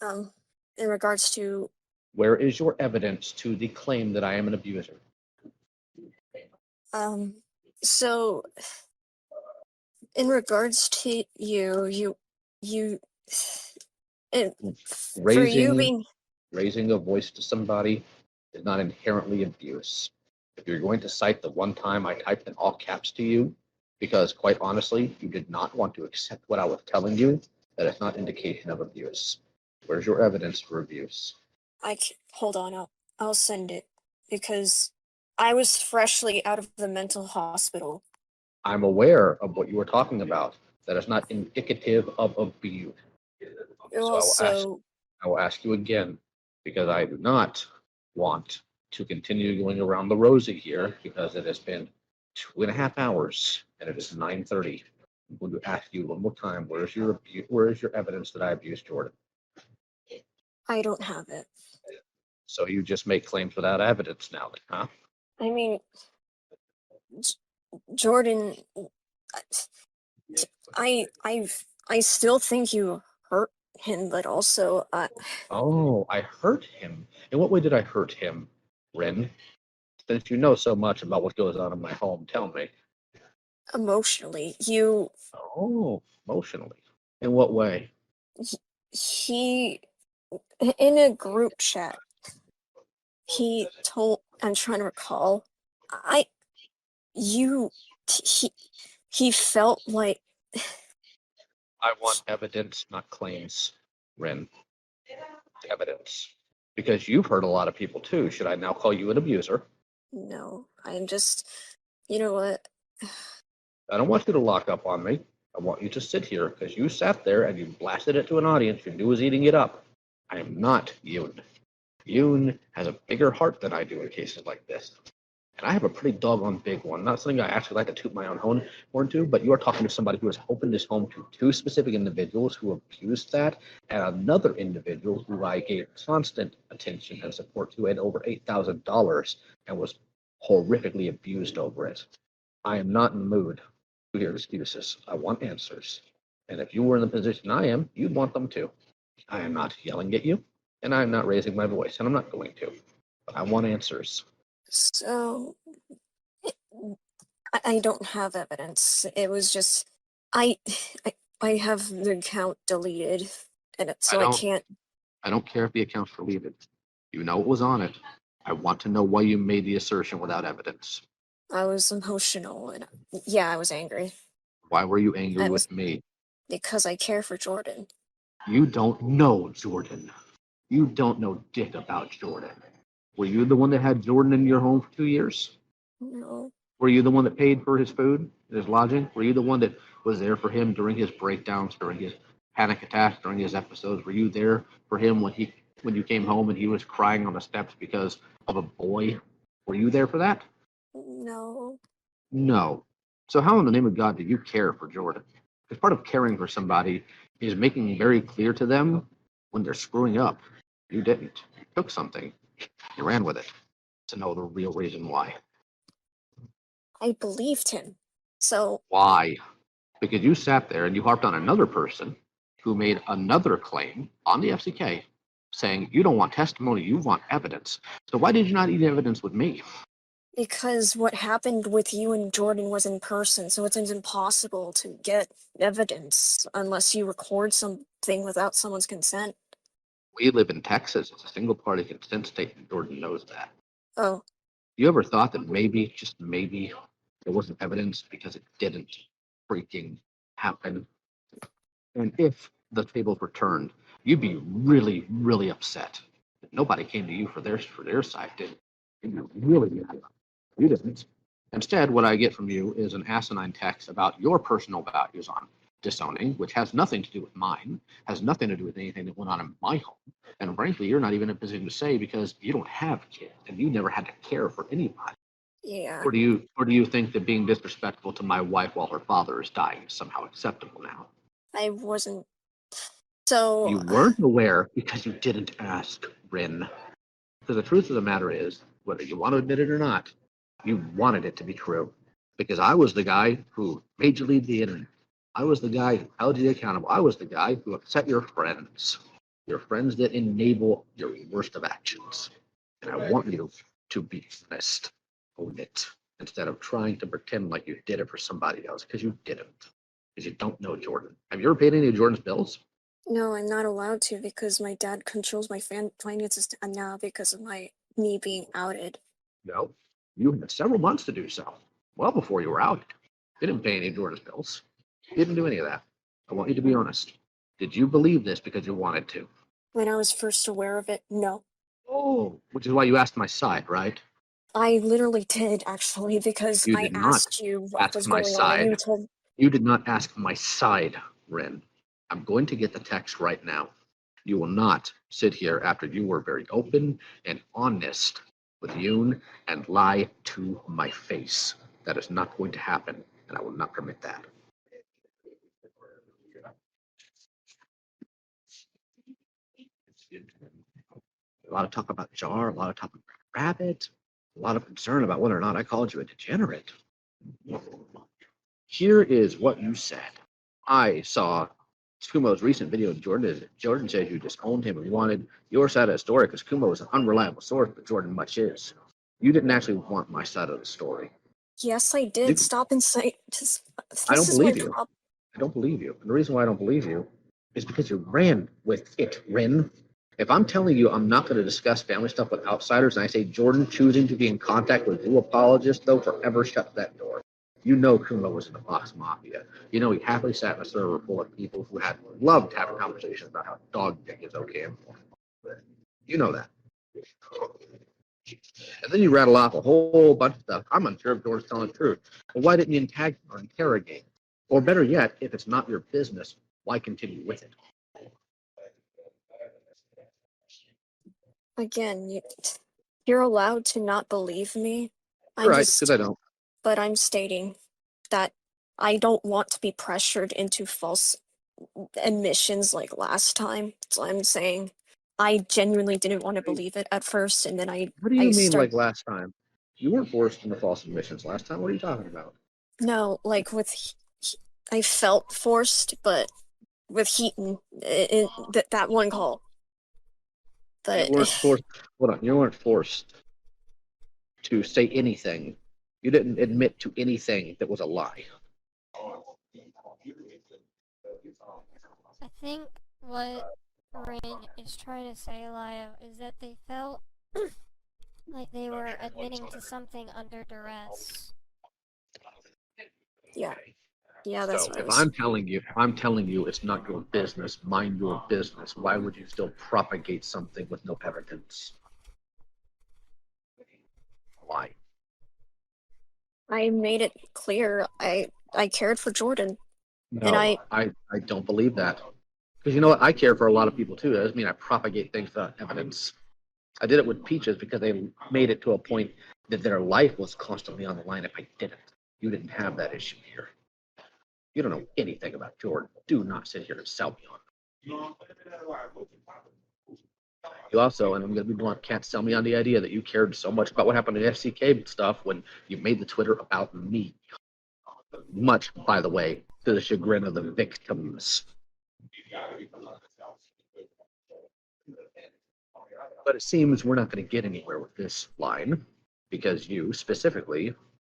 In regards to. Where is your evidence to the claim that I am an abuser? So, in regards to you, and for you being. Raising a voice to somebody is not inherently abuse. If you're going to cite the one time I typed in all caps to you, because quite honestly, you did not want to accept what I was telling you, that is not indication of abuse. Where's your evidence for abuse? Hold on, I'll send it, because I was freshly out of the mental hospital. I'm aware of what you were talking about. That is not indicative of abuse. So I will ask you again, because I do not want to continue going around the rosy here, because it has been 2.5 hours and it is 9:30. I'm going to ask you one more time, where is your evidence that I abused Jordan? I don't have it. So you just make claims without evidence now, huh? I mean, Jordan, I still think you hurt him, but also, Oh, I hurt him. In what way did I hurt him, Rin? Since you know so much about what goes on in my home, tell me. Emotionally, Oh, emotionally. In what way? he, in a group chat, he told, I'm trying to recall, he felt like. I want evidence, not claims, Rin. Evidence. Because you've hurt a lot of people too. Should I now call you an abuser? No, I'm just, you know what? I don't want you to lock up on me. I want you to sit here because you sat there and you blasted it to an audience you knew was eating it up. I am not Yoon. Yoon has a bigger heart than I do in cases like this. And I have a pretty doggone big one. Not something I actually like to toot my own horn to, but you are talking to somebody who has opened his home to two specific individuals who abused that, and another individual who I gave constant attention and support to and over $8,000 and was horrifically abused over it. I am not in the mood to hear excuses. I want answers. And if you were in the position I am, you'd want them too. I am not yelling at you, and I am not raising my voice, and I'm not going to. But I want answers. So, I don't have evidence. It was just I I have the account deleted, and so I can't. I don't care if the account's deleted. You know what was on it. I want to know why you made the assertion without evidence. I was emotional, and yeah, I was angry. Why were you angry with me? Because I care for Jordan. You don't know Jordan. You don't know dick about Jordan. Were you the one that had Jordan in your home for 2 years? No. Were you the one that paid for his food, his lodging? Were you the one that was there for him during his breakdowns, during his panic attacks, during his episodes? Were you there for him when you came home and he was crying on the steps because of a boy? Were you there for that? No. No. So how in the name of God do you care for Jordan? Because part of caring for somebody is making very clear to them when they're screwing up. You didn't. You took something. You ran with it to know the real reason why. I believed him. So Why? Because you sat there and you harped on another person who made another claim on the FCK saying you don't want testimony, you want evidence. So why did you not eat evidence with me? because what happened with you and Jordan was in person, so it's impossible to get evidence unless you record something without someone's consent. We live in Texas. It's a single party consent state, and Jordan knows that. Oh. You ever thought that maybe, just maybe, there wasn't evidence because it didn't freaking happen? And if the tables were turned, you'd be really, really upset. Nobody came to you for their side, did it? You'd be really mad. You didn't. Instead, what I get from you is an asinine text about your personal values on disowning, which has nothing to do with mine, has nothing to do with anything that went on in my home. And frankly, you're not even in a position to say because you don't have kids and you never had to care for anybody. Yeah. Or do you think that being disrespectful to my wife while her father is dying is somehow acceptable now? I wasn't. So. You weren't aware because you didn't ask, Rin. Because the truth of the matter is, whether you want to admit it or not, you wanted it to be true. Because I was the guy who made you leave the internet. I was the guy who held you accountable. I was the guy who upset your friends that enable your worst of actions. And I want you to be honest, own it, instead of trying to pretend like you did it for somebody else, because you didn't. Because you don't know Jordan. Have you ever paid any of Jordan's bills? No, I'm not allowed to because my dad controls my finances now because of me being outed. No. You had several months to do so. Well before you were out. You didn't pay any of Jordan's bills. You didn't do any of that. I want you to be honest. Did you believe this because you wanted to? When I was first aware of it, no. Oh, which is why you asked my side, right? I literally did, actually, because You I did not asked you what ask was my going on, and you side. told. You did not ask my side, Ren. I'm going to get the text right now. You will not sit here after you were very open and honest with Yoon and lie to my face. That is not going to happen, and I will not permit that. A lot of talk about Jar, a lot of talk about Rabbit, a lot of concern about whether or not I called you a degenerate. Here is what you said. I saw Kumo's recent video of Jordan. Jordan says you disowned him and wanted your side of the story because Kumo is an unreliable source, but Jordan much is. You didn't actually want my side of the story. Yes, I did. Stop and say. I don't believe you. I don't believe you. And the reason why I don't believe you is because you ran with it, Rin. If I'm telling you I'm not going to discuss family stuff with outsiders, and I say Jordan choosing to be in contact with new apologists, they'll forever shut that door. You know Kumo was in the Fox Mafia. You know he happily sat in a server full of people who had loved having conversations about how dog dick is okay and you know that. And then you rattle off a whole bunch of stuff. I'm unsure if Jordan's telling the truth. Well, why didn't you tag or interrogate? Or better yet, if it's not your business, why continue with it? Again, you're allowed to not believe me. You're right, because I don't. But I'm stating that I don't want to be pressured into false admissions like last time. So I'm saying I genuinely didn't want to believe it at first, and then What do you mean like last time? You weren't forced into false admissions last time. What are you talking about? No, like I felt forced, but with Heaton, that one call. But You weren't forced. Hold on. You weren't forced to say anything. You didn't admit to anything that was a lie. I think what Rin is trying to say, Lio, is that they felt like they were admitting to something under duress. yeah, that's So what if I'm telling you it's not your business, mind your business, why would you still propagate something with no evidence? Why? I made it clear I cared for Jordan. No, And I don't believe that. Because you know what? I care for a lot of people too. That doesn't mean I propagate things without evidence. I did it with Peaches because they made it to a point that their life was constantly on the line if I didn't. You didn't have that issue here. You don't know anything about Jordan. Do not sit here and sell me on it. You also, and I'm going to be blunt, can't sell me on the idea that you cared so much about what happened in FCK stuff when you made the Twitter about me. Much, by the way, to the chagrin of the victims. But it seems we're not going to get anywhere with this line because you specifically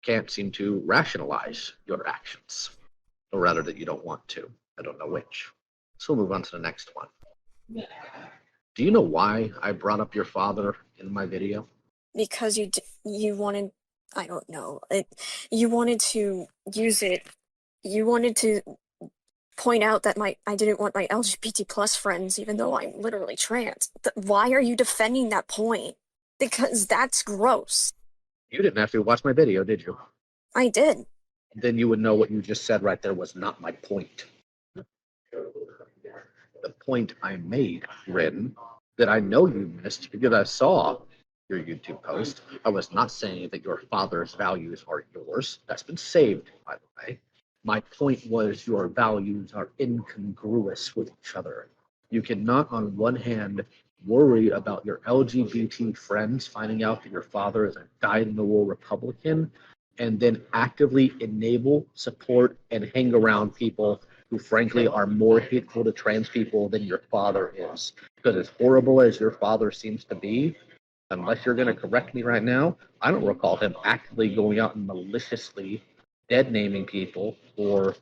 can't seem to rationalize your actions, or rather that you don't want to. I don't know which. So we'll move on to the next one. Do you know why I brought up your father in my video? Because you wanted, I don't know, you wanted to use it. You wanted to point out that I didn't want my LGBT plus friends, even though I'm literally trans. Why are you defending that point? Because that's gross. You didn't have to watch my video, did you? I did. Then you would know what you just said right there was not my point. The point I made, Rin, that I know you missed because I saw your YouTube post. I was not saying that your father's values are yours. That's been saved, by the way. My point was your values are incongruous with each other. You cannot, on one hand, worry about your LGBT friends finding out that your father is a dyed-in-the-wool Republican, and then actively enable, support, and hang around people who frankly are more hateful to trans people than your father is. Because as horrible as your father seems to be, unless you're going to correct me right now, I don't recall him actively going out and maliciously dead naming people, or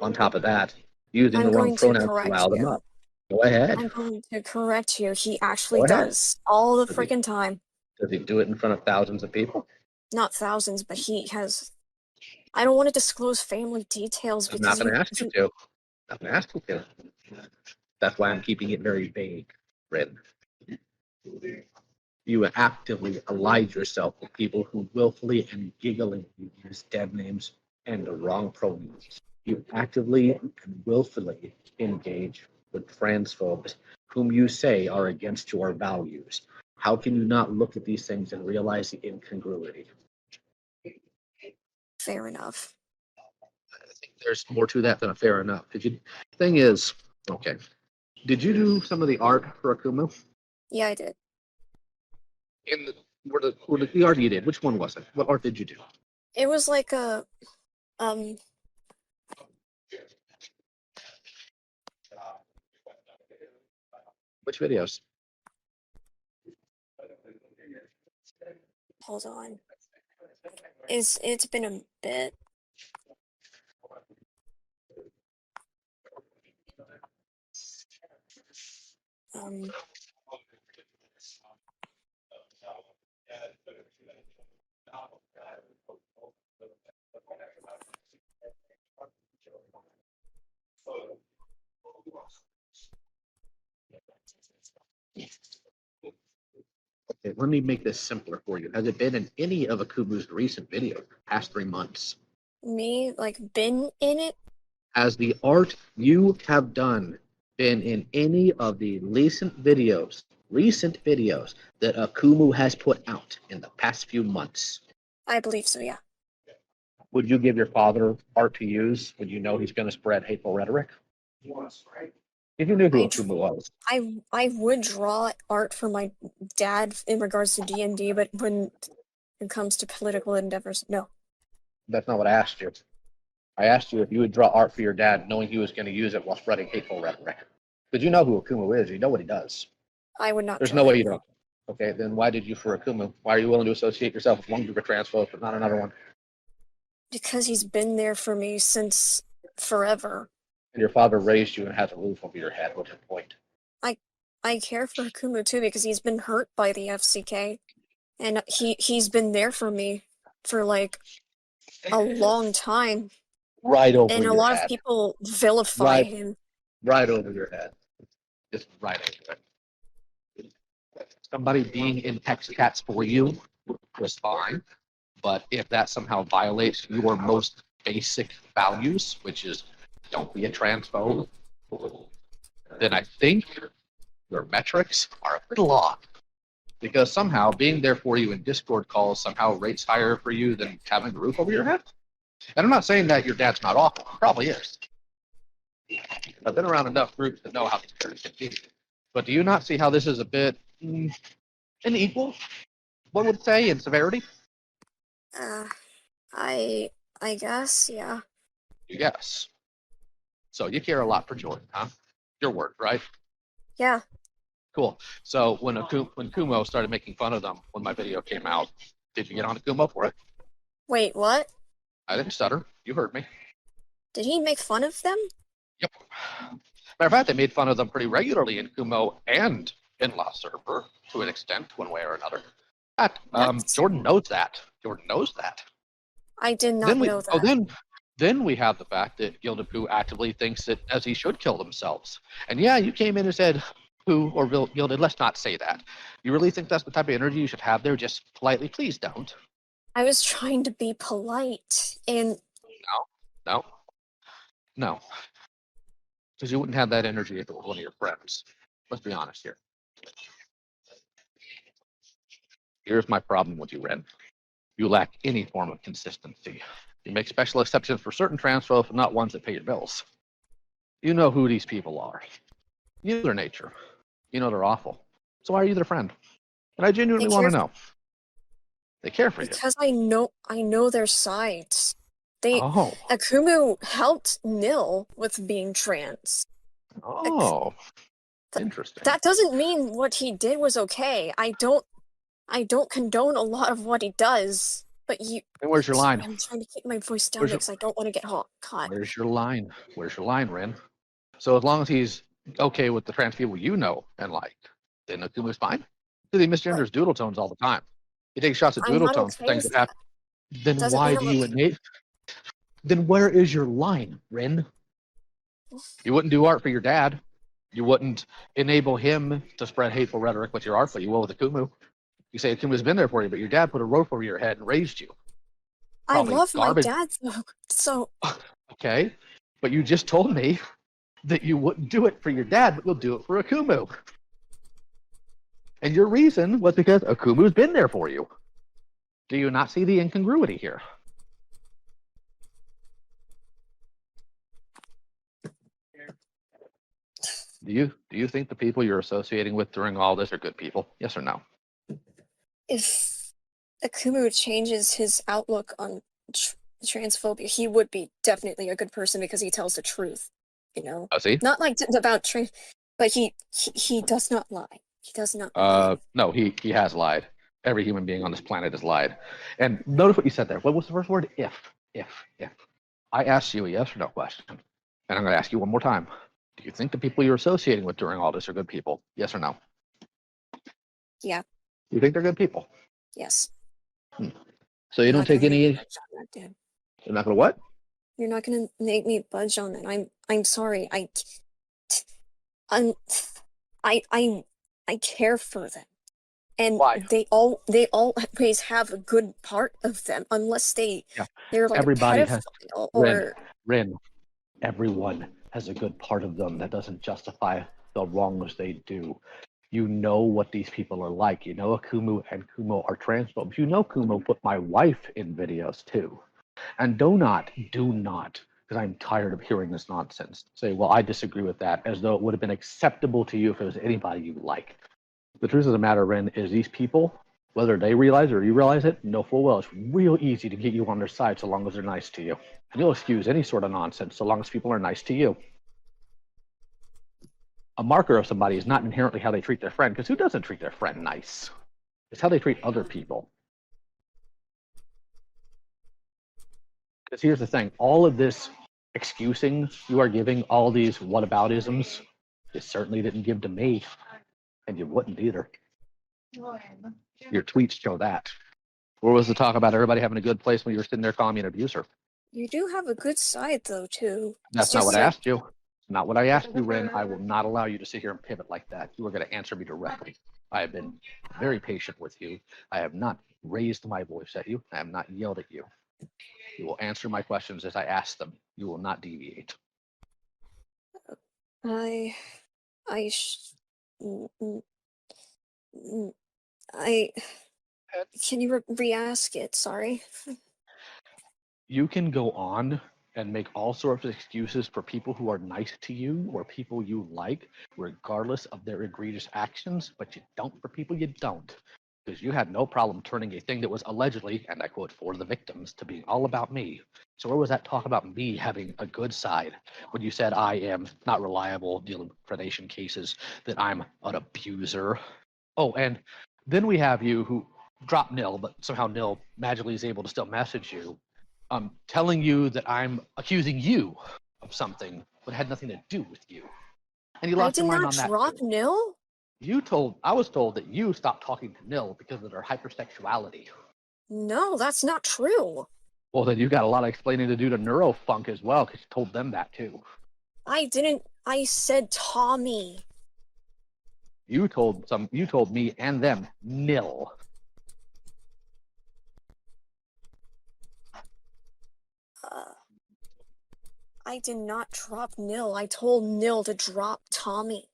on top of that, using the wrong pronouns to rile them up. Go ahead. I'm going to correct you. He actually does all the freaking time. Does he do it in front of thousands of people? Not thousands, but he has. I don't want to disclose family details because I'm not going to ask you to. I'm going to ask you to. That's why I'm keeping it very vague, Rin. You actively allied yourself with people who willfully and giggling use dead names and the wrong pronouns. You actively and willfully engage with transphobes whom you say are against your values. How can you not look at these things and realize the incongruity? Fair enough. I think there's more to that than a fair enough. Thing is, okay. Did you do some of the art for Akumu? Yeah, I did. In the art you did, which one was it? What art did you do? It was like a Which videos? hold on. It's been a bit. Okay, let me make this simpler for you. Has it been in any of Akumu's recent videos, past 3 months? Me, like, been in it? Has the art you have done been in any of the recent videos that Akumu has put out in the past few months? I believe so, yeah. Would you give your father art to use when you know he's going to spread hateful rhetoric? If you knew who I Akumu was. I would draw art for my dad in regards to D&D, but when it comes to political endeavors, no. That's not what I asked you. I asked you if you would draw art for your dad knowing he was going to use it while spreading hateful rhetoric. Because you know who Akumu is. You know what he does. I would not There's draw no way it. you don't. Okay, then why did you for Akumu? Why are you willing to associate yourself with one group of transphobes but not another one? Because he's been there for me since forever. And your father raised you and has a roof over your head. What's your point? I care for Hakumu too because he's been hurt by the FCK, and he's been there for me for like a long time. Right over And a your lot of head. people vilify him. Right over your head. Just right over it. Somebody being in text cats for you was fine, but if that somehow violates your most basic values, which is don't be a transphobe, then I think your metrics are a little off. Because somehow being there for you in Discord calls somehow rates higher for you than having a roof over your head. And I'm not saying that your dad's not awful. He probably is. I've been around enough groups to know how these characters can be. But do you not see how this is a bit unequal, one would say, in severity? I guess, yeah. You guess. So you care a lot for Jordan, huh? Your word, right? Yeah. Cool. So when Kumo started making fun of them when my video came out, did you get on to Kumo for it? Wait, what? I didn't stutter. You heard me. Did he make fun of them? Yep. Matter of fact, they made fun of them pretty regularly in Kumo and in La Server to an extent, one way or another. Jordan knows that. Jordan knows that. I did not know that. Oh, then we have the fact that Gilded Pooh actively thinks that as he should kill themselves. And yeah, you came in and said, Pooh or Gilded, let's not say that. You really think that's the type of energy you should have there? Just politely, please don't. I was trying to be polite, and No. Because you wouldn't have that energy if it was one of your friends. Let's be honest here. Here's my problem with you, Ren. You lack any form of consistency. You make special exceptions for certain transphobes, but not ones that pay your bills. You know who these people are. You know their nature. You know they're awful. So why are you their friend? And I genuinely want to know. They care for you. Because I know their sides. Oh. Akumu helped Nil with being trans. Oh. Interesting. That doesn't mean what he did was okay. I don't condone a lot of what he does, but you. And where's your line? I'm trying to keep my voice down because I don't want to get caught. Where's your line? Where's your line, Ren? So as long as he's okay with the trans people you know and like, then Akumu's fine. Because he misgenders doodle tones all the time. He takes shots at doodle tones for things that happen. Then why do you enable? Then where is your line, Ren? You wouldn't do art for your dad. You wouldn't enable him to spread hateful rhetoric with your art, but you will with Akumu. You say Akumu's been there for you, but your dad put a roof over your head and raised you. Probably I love garbage. my dad, so. Okay, but you just told me that you wouldn't do it for your dad, but you'll do it for Akumu. And your reason was because Akumu's been there for you. Do you not see the incongruity here? Do you think the people you're associating with during all this are good people? Yes or no? If Akumu changes his outlook on transphobia, he would be definitely a good person because he tells the truth. You know, not like about trans, but he does not lie. He does not lie. No, he has lied. Every human being on this planet has lied. And notice what you said there. What was the first word? If. I asked you a yes or no question, and I'm going to ask you one more time. Do you think the people you're associating with during all this are good people? Yes or no? Yeah. You think they're good people? Yes. So you don't take any. You're not going to what? You're not going to make me budge on that. I'm sorry. I care for them, and why? They always have a good part of them, unless they're like everybody a pedophile has. Ren, Everyone has a good part of them. That doesn't justify the wrongs they do. You know what these people are like. You know Akumu and Kumo are transphobes. You know Kumo put my wife in videos too. And do not, because I'm tired of hearing this nonsense, say, well, I disagree with that, as though it would have been acceptable to you if it was anybody you liked. The truth of the matter, Ren, is these people, whether they realize it or you realize it, know full well it's real easy to get you on their side so long as they're nice to you. And you'll excuse any sort of nonsense so long as people are nice to you. A marker of somebody is not inherently how they treat their friend, because who doesn't treat their friend nice? It's how they treat other people. Because here's the thing, all of this excusing you are giving, all these whataboutisms, you certainly didn't give to me, and you wouldn't either. Your tweets show that. Where was the talk about everybody having a good place when you were sitting there calling me an abuser? You do have a good side, though, too. That's not what I asked you. Not what I asked you, Ren. I will not allow you to sit here and pivot like that. You are going to answer me directly. I have been very patient with you. I have not raised my voice at you. I have not yelled at you. You will answer my questions as I ask them. You will not deviate. Can you re-ask it? Sorry. You can go on and make all sorts of excuses for people who are nice to you or people you like, regardless of their egregious actions, but you don't for people you don't. Because you had no problem turning a thing that was allegedly, and I quote, for the victims, to being all about me. So where was that talk about me having a good side when you said I am not reliable, dealing with predation cases, that I'm an abuser? Oh, and then we have you who dropped Nil, but somehow Nil magically is able to still message you, telling you that I'm accusing you of something, but had nothing to do with you. And you lost your mind on that. I did not drop Nil? I was told that you stopped talking to Nil because of their hypersexuality. No, that's not true. Well, then you got a lot of explaining to do to Neurofunk as well, because you told them that too. I didn't. I said Tommy. You told me and them Nil. I did not drop Nil. I told Nil to drop Tommy.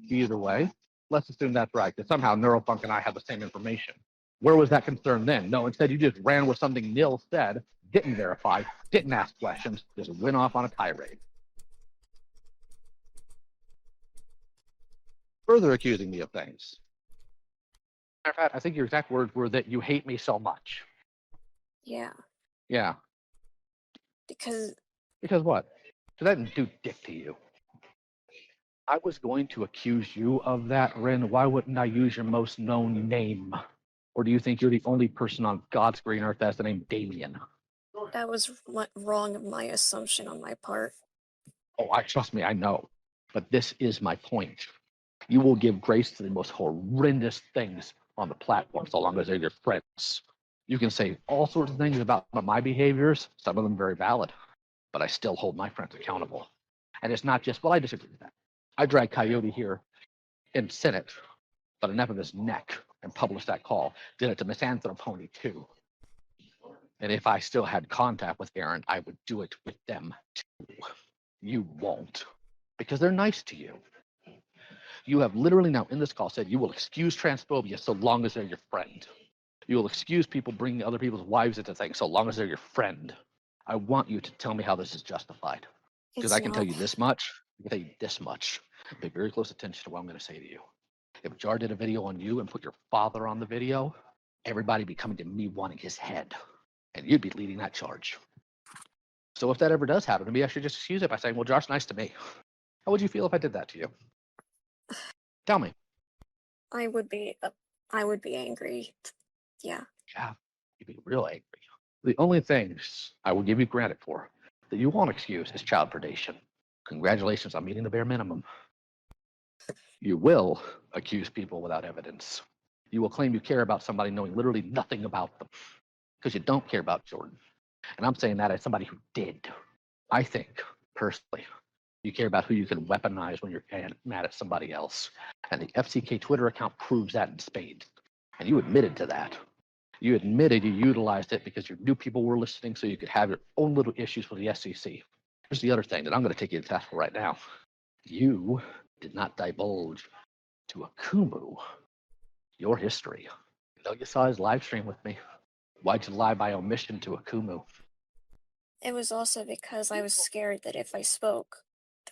Either way, let's assume that's right, that somehow Neurofunk and I have the same information. Where was that concern then? No, instead you just ran with something Nil said, didn't verify, didn't ask questions, just went off on a tirade. Further accusing me of things. Matter of fact, I think your exact words were that you hate me so much. Yeah. Yeah. Because what? Because I didn't do dick to you. I was going to accuse you of that, Ren. Why wouldn't I use your most known name? Or do you think you're the only person on God's green earth that has the name Damien? that was wrong of my assumption on my part. Oh, trust me, I know. But this is my point. You will give grace to the most horrendous things on the platform so long as they're your friends. You can say all sorts of things about my behaviors, some of them very valid, but I still hold my friends accountable. And it's not just, well, I disagree with that. I dragged Coyote here in Senate, but enough of his neck and published that call. Did it to Misanthropony too. And if I still had contact with Aaron, I would do it with them too. You won't, because they're nice to you. You have literally now in this call said you will excuse transphobia so long as they're your friend. You will excuse people bringing other people's wives into things so long as they're your friend. I want you to tell me how this is justified. Because I can tell you this much. I can tell you this much. Pay very close attention to what I'm going to say to you. If Jar did a video on you and put your father on the video, everybody be coming to me wanting his head. And you'd be leading that charge. So if that ever does happen to me, I should just excuse it by saying, well, Jar's nice to me. How would you feel if I did that to you? Tell me. I would be angry. Yeah. Yeah, you'd be real angry. The only things I will give you credit for that you won't excuse is child predation. Congratulations on meeting the bare minimum. You will accuse people without evidence. You will claim you care about somebody knowing literally nothing about them because you don't care about Jordan. And I'm saying that as somebody who did. I think, personally, you care about who you can weaponize when you're mad at somebody else. And the FCK Twitter account proves that in spades. And you admitted to that. You admitted you utilized it because you knew people were listening so you could have your own little issues with the SEC. here's the other thing that I'm going to take you to task for right now. You did not divulge to Akumu your history. You know, you saw his live stream with me. Why'd you lie by omission to Akumu? It was also because I was scared that if I spoke,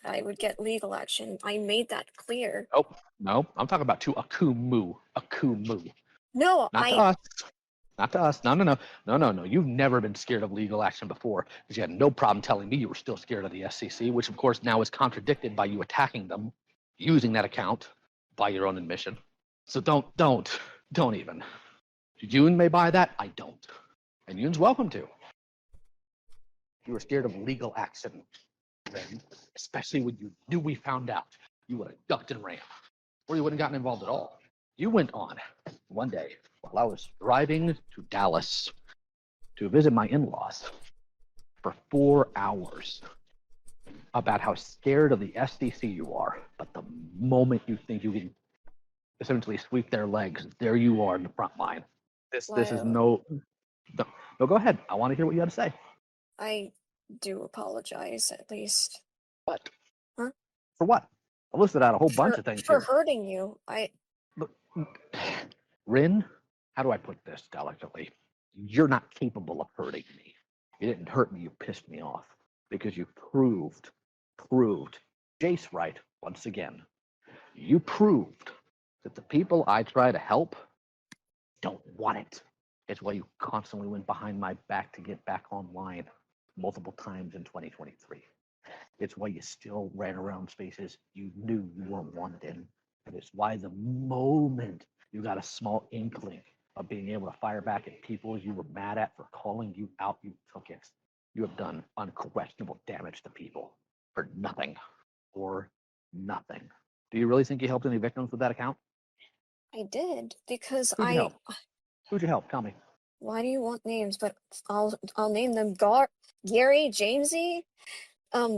that I would get legal action. I made that clear. Oh, no, I'm talking about to Akumu. Akumu. No, Not to us. Not to us. No. You've never been scared of legal action before because you had no problem telling me you were still scared of the SCC, which of course now is contradicted by you attacking them, using that account by your own admission. So don't even. Yoon may buy that. I don't. And Yoon's welcome to. You were scared of legal action then, especially when you knew we found out. You would have ducked and ran, or you wouldn't gotten involved at all. You went on one day while I was driving to Dallas to visit my in-laws for 4 hours about how scared of the SDC you are. But the moment you think you can essentially sweep their legs, there you are in the front line. This is no, go ahead. I want to hear what you have to say. I do apologize, at least. What? Huh? For what? I listed out a whole bunch of things for here. hurting you. Look, Rin, how do I put this delicately? You're not capable of hurting me. You didn't hurt me, you pissed me off. Because you proved Jace right once again. You proved that the people I try to help don't want it. It's why you constantly went behind my back to get back online multiple times in 2023. It's why you still ran around spaces you knew you weren't wanted in. And it's why the moment you got a small inkling of being able to fire back at people you were mad at for calling you out, you took it. You have done unquestionable damage to people for nothing or nothing. Do you really think you helped any victims with that account? I did, because Who'd you help? Who'd you help? Tell me. Why do you want names? But I'll name them. Gary, Jamesy,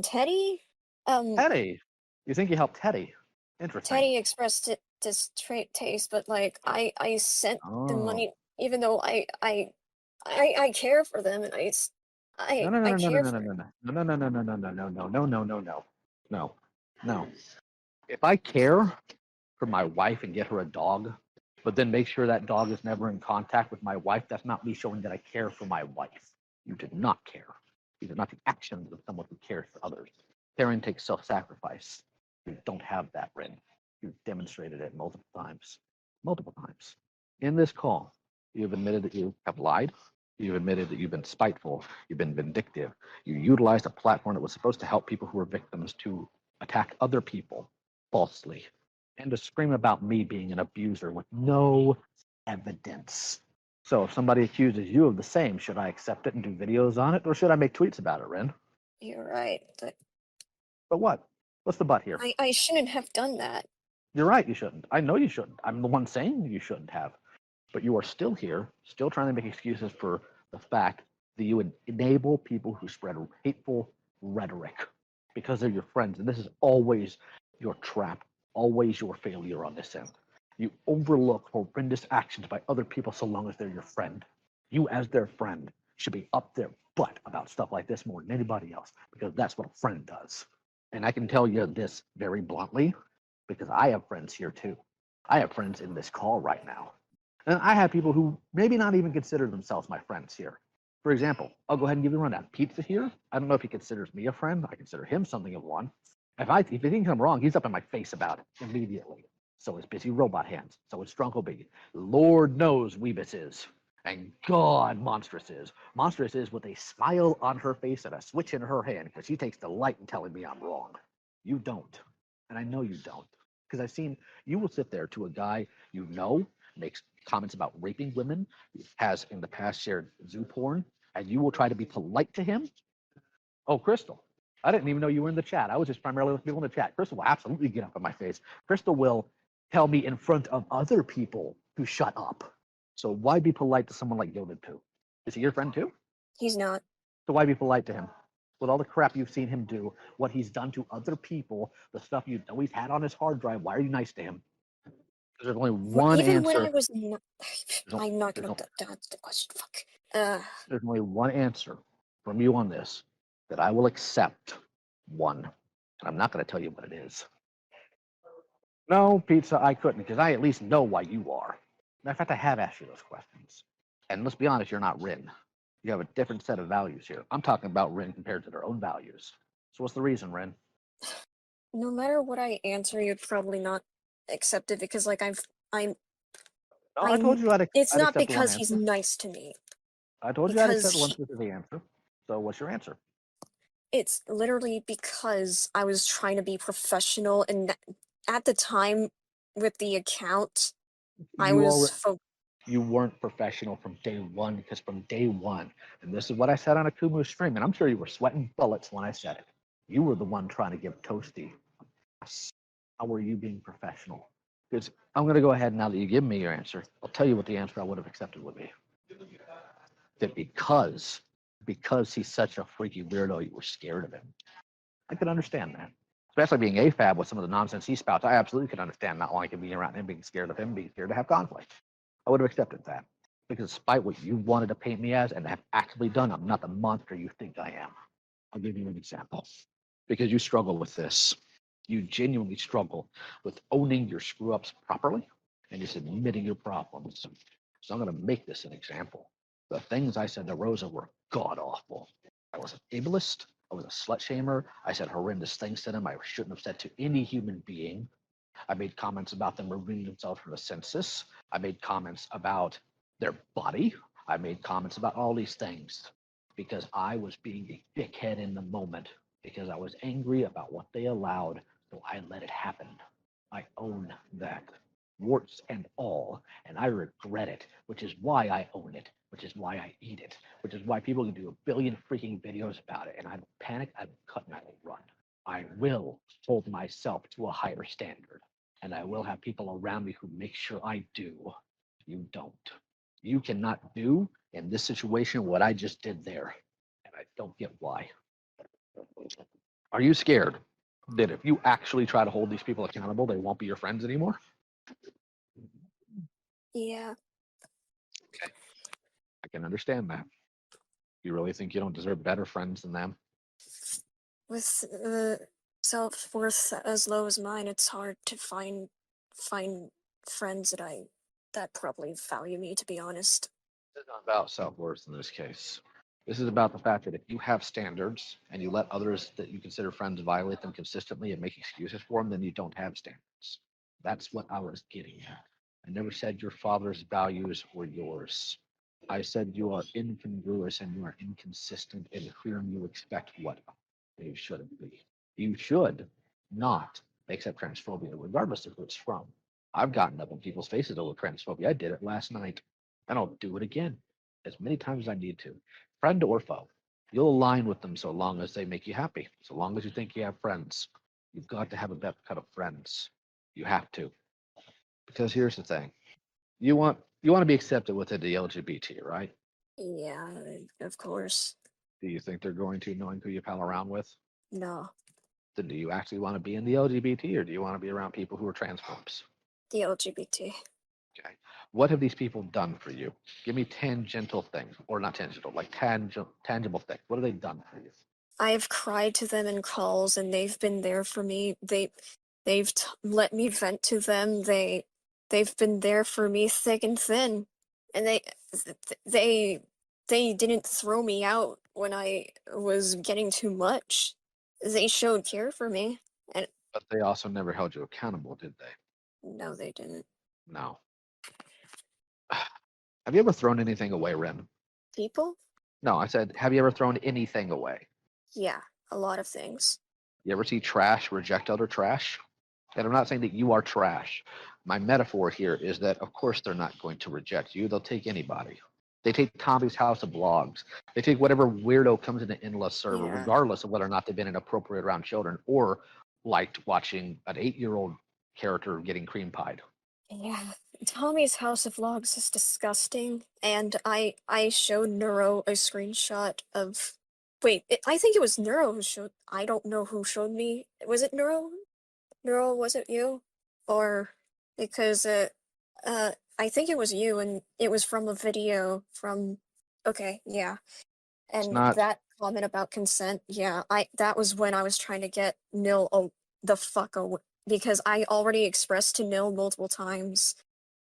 Teddy. Teddy. You think you helped Teddy? Interesting. Teddy expressed distaste, but like I sent the money, even though I care for them, and I care for them. No. If I care for my wife and get her a dog, but then make sure that dog is never in contact with my wife, that's not me showing that I care for my wife. You did not care. These are not the actions of someone who cares for others. Caring takes self-sacrifice. You don't have that, Rin. You've demonstrated it multiple times. Multiple times. In this call, you've admitted that you have lied. You've admitted that you've been spiteful. You've been vindictive. You utilized a platform that was supposed to help people who were victims to attack other people falsely and to scream about me being an abuser with no evidence. So if somebody accuses you of the same, should I accept it and do videos on it, or should I make tweets about it, Rin? You're right. But what? What's the but here? I shouldn't have done that. You're right, you shouldn't. I know you shouldn't. I'm the one saying you shouldn't have. But you are still here, still trying to make excuses for the fact that you would enable people who spread hateful rhetoric because they're your friends. And this is always your trap, always your failure on this end. You overlook horrendous actions by other people so long as they're your friend. You, as their friend, should be up their butt about stuff like this more than anybody else because that's what a friend does. And I can tell you this very bluntly because I have friends here too. I have friends in this call right now. And I have people who maybe not even consider themselves my friends here. For example, I'll go ahead and give you a rundown. Pizza here, I don't know if he considers me a friend. I consider him something of one. If he thinks I'm wrong, he's up in my face about it immediately. So is Busy Robot Hands. So is Strunkle B. Lord knows Weebus is. And God, Monstrous is. Monstrous is with a smile on her face and a switch in her hand because she takes delight in telling me I'm wrong. You don't. And I know you don't. Because I've seen you will sit there to a guy you know makes comments about raping women, has in the past shared zoo porn, and you will try to be polite to him. Oh, Crystal, I didn't even know you were in the chat. I was just primarily with people in the chat. Crystal will absolutely get up in my face. Crystal will tell me in front of other people to shut up. So why be polite to someone like Gilded Poo? Is he your friend too? He's not. So why be polite to him? With all the crap you've seen him do, what he's done to other people, the stuff you know he's had on his hard drive, why are you nice to him? There's only one Even answer. when I was not, I'm not going to dodge the question. Fuck. There's only one answer from you on this that I will accept One. And I'm not going to tell you what it is. No, Pizza, I couldn't, because I at least know why you are. Matter of fact, I have asked you those questions. And let's be honest, you're not Rin. You have a different set of values here. I'm talking about Rin compared to their own values. So what's the reason, Rin? No matter what I answer, you'd probably not accept it because, like, I'm. No, I told you I'd It's not accept one because he's answer. nice to me. I told you I'd accept Because one specific answer. So what's your answer? it's literally because I was trying to be professional, and at the time with the account, I was You weren't professional from day one, because from day one, and this is what I said on a Kumu stream, and I'm sure you were sweating bullets when I said it. You were the one trying to give Toasty. How were you being professional? Because I'm going to go ahead now that you give me your answer. I'll tell you what the answer I would have accepted would be. That because he's such a freaky weirdo, you were scared of him. I could understand that. Especially being AFAB with some of the nonsense he spouts, I absolutely could understand not liking being around him, being scared of him, being scared to have conflict. I would have accepted that. Because despite what you wanted to paint me as and have actively done, I'm not the monster you think I am. I'll give you an example. Because you struggle with this. You genuinely struggle with owning your screw ups properly and just admitting your problems. So I'm going to make this an example. The things I said to Rosa were god awful. I was an ableist. I was a slut shamer. I said horrendous things to them I shouldn't have said to any human being. I made comments about them removing themselves from the census. I made comments about their body. I made comments about all these things because I was being a dickhead in the moment, because I was angry about what they allowed, so I let it happen. I own that, warts and all, and I regret it, which is why I own it, which is why I eat it, which is why people can do a billion freaking videos about it, and I don't panic, I don't cut, and I don't run. I will hold myself to a higher standard, and I will have people around me who make sure I do. You don't. You cannot do in this situation what I just did there, and I don't get why. Are you scared that if you actually try to hold these people accountable, they won't be your friends anymore? yeah. Okay, I can understand that. You really think you don't deserve better friends than them? With self-worth as low as mine, it's hard to find friends that probably value me, to be honest. It's not about self-worth in this case. This is about the fact that if you have standards and you let others that you consider friends violate them consistently and make excuses for them, then you don't have standards. That's what I was getting at. I never said your father's values were yours. I said you are incongruous and you are inconsistent in whom you expect what you shouldn't be. You should not accept transphobia, regardless of who it's from. I've gotten up in people's faces over transphobia. I did it last night, and I'll do it again as many times as I need to. Friend or foe, you'll align with them so long as they make you happy. So long as you think you have friends, you've got to have a better cut of friends. You have to, because here's the thing: you want to be accepted within the LGBT, right? Yeah, of course. Do you think they're going to, knowing who you pal around with? No, Then do you actually want to be in the LGBT, or do you want to be around people who are transphobes? the LGBT. Okay. What have these people done for you? Give me tangential things, or not tangential, like tangible things. What have they done for you? I've cried to them in calls, and they've been there for me. They've let me vent to them. They've been there for me thick and thin, and they they didn't throw me out when I was getting too much. They showed care for me, and But they also never held you accountable, did they? no, they didn't. No. Have you ever thrown anything away, Ren? People? No, I said, have you ever thrown anything away? Yeah, a lot of things. You ever see trash reject other trash? And I'm not saying that you are trash. My metaphor here is that, of course, they're not going to reject you. They'll take anybody. They take Tommy's House of Blogs. They take whatever weirdo comes in an endless server, Yeah. regardless of whether or not they've been inappropriate around children or liked watching an 8-year-old character getting cream pied. Yeah, Tommy's House of Logs is disgusting, and I showed Neuro a screenshot of. Wait, I think it was Neuro who showed. I don't know who showed me. Was it Neuro? Neuro, was it you? Or because I think it was you, and it was from a video from. Okay, yeah, It's and not. that comment about consent. Yeah, that was when I was trying to get Nil the fuck away because I already expressed to Nil multiple times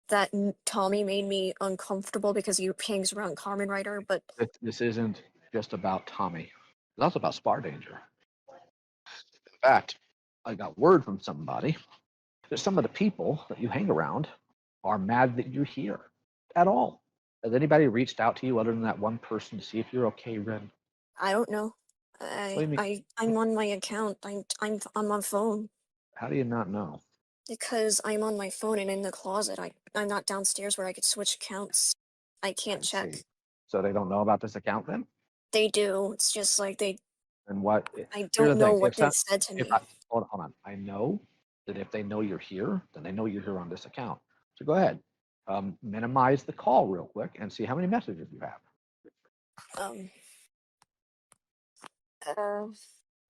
that Tommy made me uncomfortable because he hangs around Carmen Rider, but This isn't just about Tommy. It's also about Spar Danger. In fact, I got word from somebody that some of the people that you hang around are mad that you're here at all. Has anybody reached out to you other than that one person to see if you're okay, Ren? I don't know. What do you mean? I'm on my account. I'm on my phone How do you not know? because I'm on my phone and in the closet. I'm not downstairs where I could switch accounts. I can't I check. see. So they don't know about this account then? They do. It's just like And what? I Here's the don't know thing. what they said to If me. I hold on, I know that if they know you're here, then they know you're here on this account. So go ahead, minimize the call real quick and see how many messages you have. Um, uh,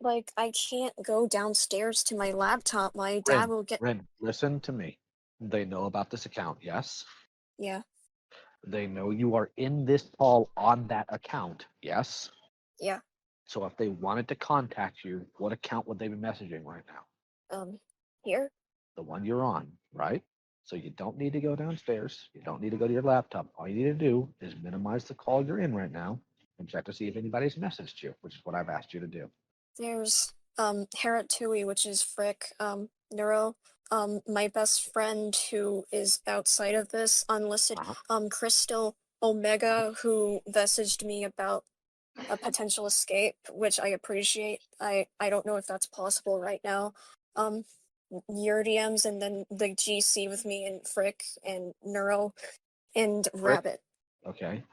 like I can't go downstairs to my laptop. My dad will get. Ren, listen to me. They know about this account, yes. Yeah, They know you are in this call on that account, yes. yeah. So if they wanted to contact you, what account would they be messaging right now? Here. The one you're on, right? So you don't need to go downstairs. You don't need to go to your laptop. All you need to do is minimize the call you're in right now and check to see if anybody's messaged you, which is what I've asked you to do. There's Hera Tui, which is Frick, Neuro, my best friend who is outside of this unlisted, Crystal Omega, who messaged me about a potential escape, which I appreciate. I don't know if that's possible right now. Your DMs and then the GC with me and Frick and Neuro and Frick? Rabbit. Okay.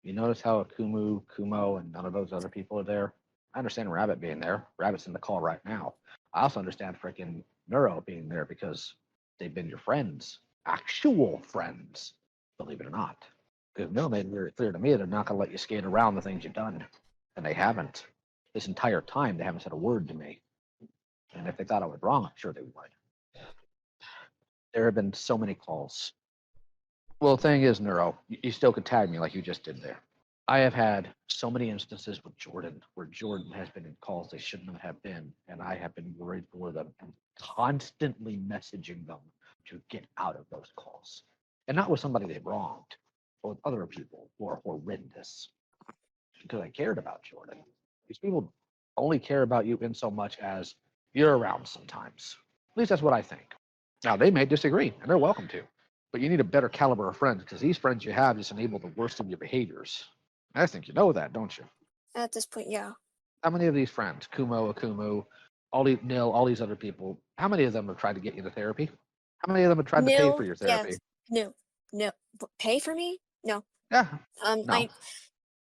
You notice how Kumo, and none of those other people are there? I understand Rabbit being there. Rabbit's in the call right now. I also understand freaking Neuro being there because they've been your friends, actual friends, believe it or not. Because Neuro made it very clear to me they're not going to let you skate around the things you've done. And they haven't. This entire time, they haven't said a word to me. And if they thought I was wrong, I'm sure they would. There have been so many calls. Well, the thing is, Neuro, you still could tag me like you just did there. I have had so many instances with Jordan where Jordan has been in calls they should not have been, and I have been worried for them and constantly messaging them to get out of those calls. And not with somebody they wronged, but with other people who are horrendous. Because I cared about Jordan. These people only care about you in so much as you're around sometimes. At least that's what I think. Now, they may disagree, and they're welcome to. But you need a better caliber of friends because these friends you have just enable the worst of your behaviors. I think you know that, don't you? At this point, yeah. How many of these friends, Akumu, all these other people, how many of them have tried to get you to therapy? How many of them have tried to pay for your therapy? Yes. No. Pay for me? No. Yeah. No.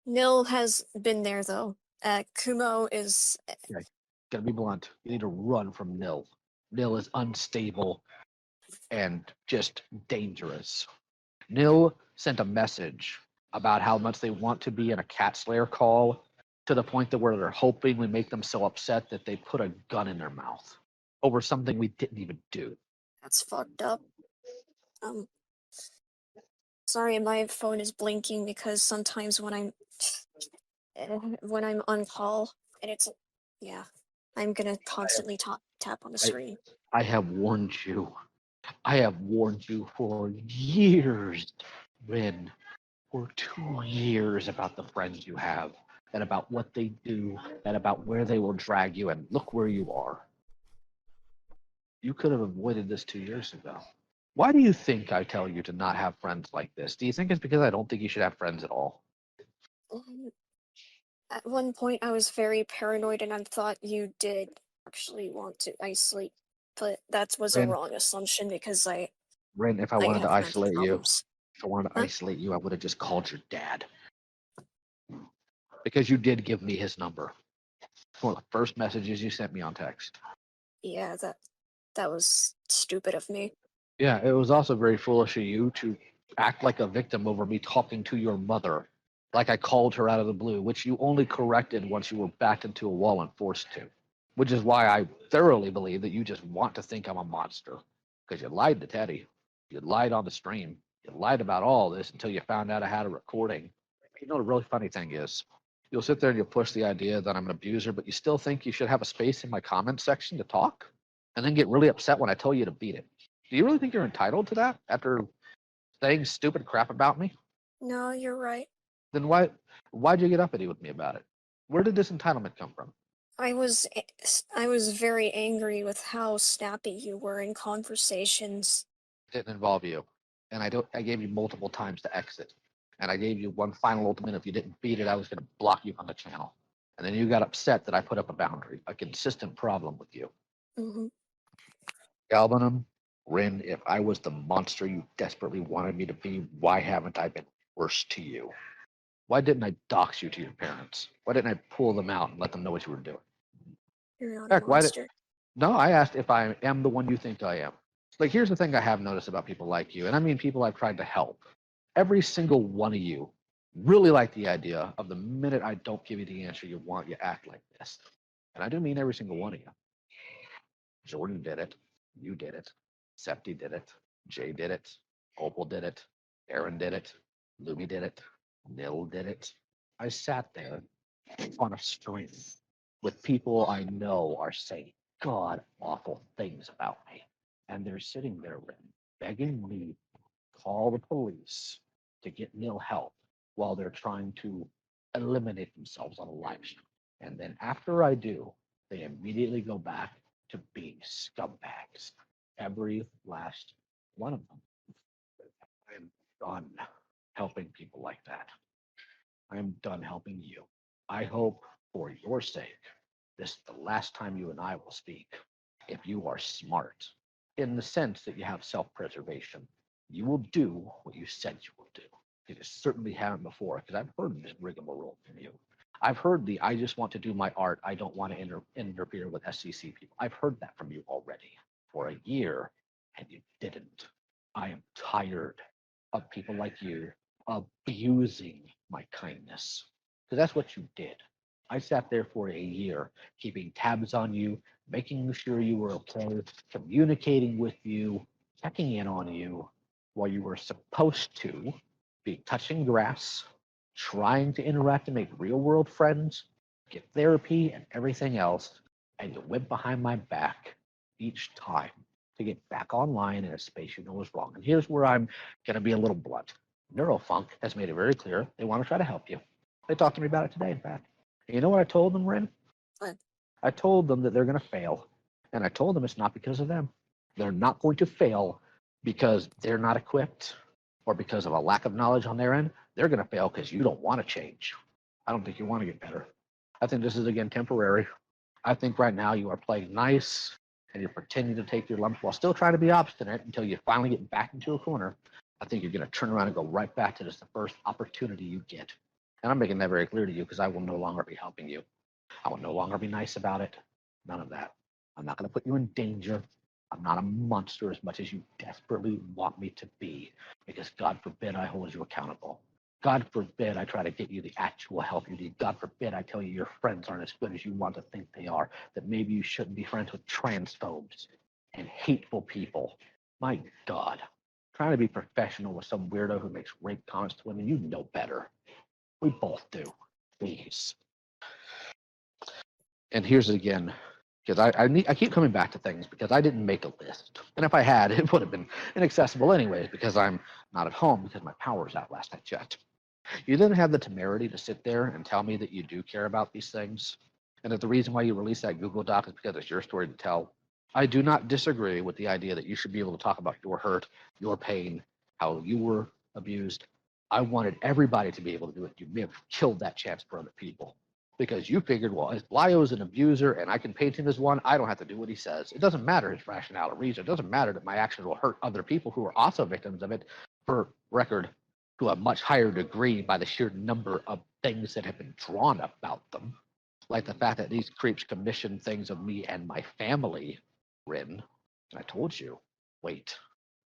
Nil has been there though. Kumo is. Okay. Gotta be blunt. You need to run from Nil. Nil is unstable and just dangerous. Nil sent a message about how much they want to be in a Cat Slayer call to the point that where they're hoping we make them so upset that they put a gun in their mouth over something we didn't even do. That's fucked up. Sorry, my phone is blinking because sometimes when I'm on call and it's I'm gonna constantly tap on the screen. I have warned you. I have warned you for years, Rin, for 2 years about the friends you have and about what they do and about where they will drag you, and look where you are. You could have avoided this 2 years ago. Why do you think I tell you to not have friends like this? Do you think it's because I don't think you should have friends at all? At one point, I was very paranoid and I thought you did actually want to isolate, but that was a wrong assumption because Rin, if I wanted to isolate you, I would have just called your dad. Because you did give me his number. One of the first messages you sent me on text. Yeah, that was stupid of me. Yeah, it was also very foolish of you to act like a victim over me talking to your mother, like I called her out of the blue, which you only corrected once you were backed into a wall and forced to. Which is why I thoroughly believe that you just want to think I'm a monster. Because you lied to Teddy. You lied on the stream. You lied about all this until you found out I had a recording. You know, the really funny thing is You'll sit there and you'll push the idea that I'm an abuser, but you still think you should have a space in my comment section to talk, and then get really upset when I tell you to beat it. Do you really think you're entitled to that after saying stupid crap about me? No, you're right. Then why'd you get uppity with me about it? Where did this entitlement come from? I was very angry with how snappy you were in conversations. It didn't involve you. And I gave you multiple times to exit. And I gave you one final ultimatum. If you didn't beat it, I was gonna block you on the channel. And then you got upset that I put up a boundary, a consistent problem with you. Mm-hmm. Galbanum, Rin, if I was the monster you desperately wanted me to be, why haven't I been worse to you? Why didn't I dox you to your parents? Why didn't I pull them out and let them know what you were doing? You're not Heck, a monster. No, I asked if I am the one you think I am. Like, here's the thing I have noticed about people like you, and I mean people I've tried to help. Every single one of you really like the idea of the minute I don't give you the answer you want, you act like this. And I do mean every single one of you. Jordan did it. You did it. Septi did it. Jay did it. Opal did it. Aaron did it. Lumi did it. Nil did it. I sat there on a stream with people I know are saying god awful things about me. And they're sitting there begging me to call the police to get Nil help while they're trying to eliminate themselves on a live stream. And then after I do, they immediately go back to being scumbags. Every last one of them. I am done helping people like that. I am done helping you. I hope for your sake, this is the last time you and I will speak. If you are smart, in the sense that you have self-preservation, you will do what you said you will do. You certainly haven't before, because I've heard this rigmarole from you. I've heard the I just want to do my art, I don't want to interfere with SCC people. I've heard that from you already for a year, and you didn't. I am tired of people like you abusing my kindness, because that's what you did. I sat there for a year, keeping tabs on you, making sure you were okay, communicating with you, checking in on you, while you were supposed to be touching grass, trying to interact and make real world friends, get therapy and everything else, and you went behind my back each time to get back online in a space you know is wrong. And here's where I'm going to be a little blunt. Neurofunk has made it very clear they want to try to help you. They talked to me about it today, in fact. And you know what I told them, Ren? What? I told them that they're going to fail. And I told them it's not because of them. They're not going to fail because they're not equipped or because of a lack of knowledge on their end. They're going to fail because you don't want to change. I don't think you want to get better. I think this is, again, temporary. I think right now you are playing nice and you're pretending to take your lumps while still trying to be obstinate until you finally get back into a corner. I think you're going to turn around and go right back to this the first opportunity you get. And I'm making that very clear to you because I will no longer be helping you. I will no longer be nice about it. None of that. I'm not going to put you in danger. I'm not a monster as much as you desperately want me to be, because God forbid I hold you accountable. God forbid I try to get you the actual help you need. God forbid I tell you your friends aren't as good as you want to think they are, that maybe you shouldn't be friends with transphobes and hateful people. My God. Trying to be professional with some weirdo who makes rape comments to women, you know better. We both do. Please. And here's it again, because I keep coming back to things because I didn't make a list. And if I had, it would have been inaccessible anyways because I'm not at home because my power's out last I checked. You didn't have the temerity to sit there and tell me that you do care about these things, and that the reason why you released that Google Doc is because it's your story to tell. I do not disagree with the idea that you should be able to talk about your hurt, your pain, how you were abused. I wanted everybody to be able to do it. You may have killed that chance for other people because you figured, well, if Lio is an abuser and I can paint him as one, I don't have to do what he says. It doesn't matter his rationale or reason. It doesn't matter that my actions will hurt other people who are also victims of it, for record, to a much higher degree by the sheer number of things that have been drawn about them. Like the fact that these creeps commission things of me and my family, Rin. And I told you, wait.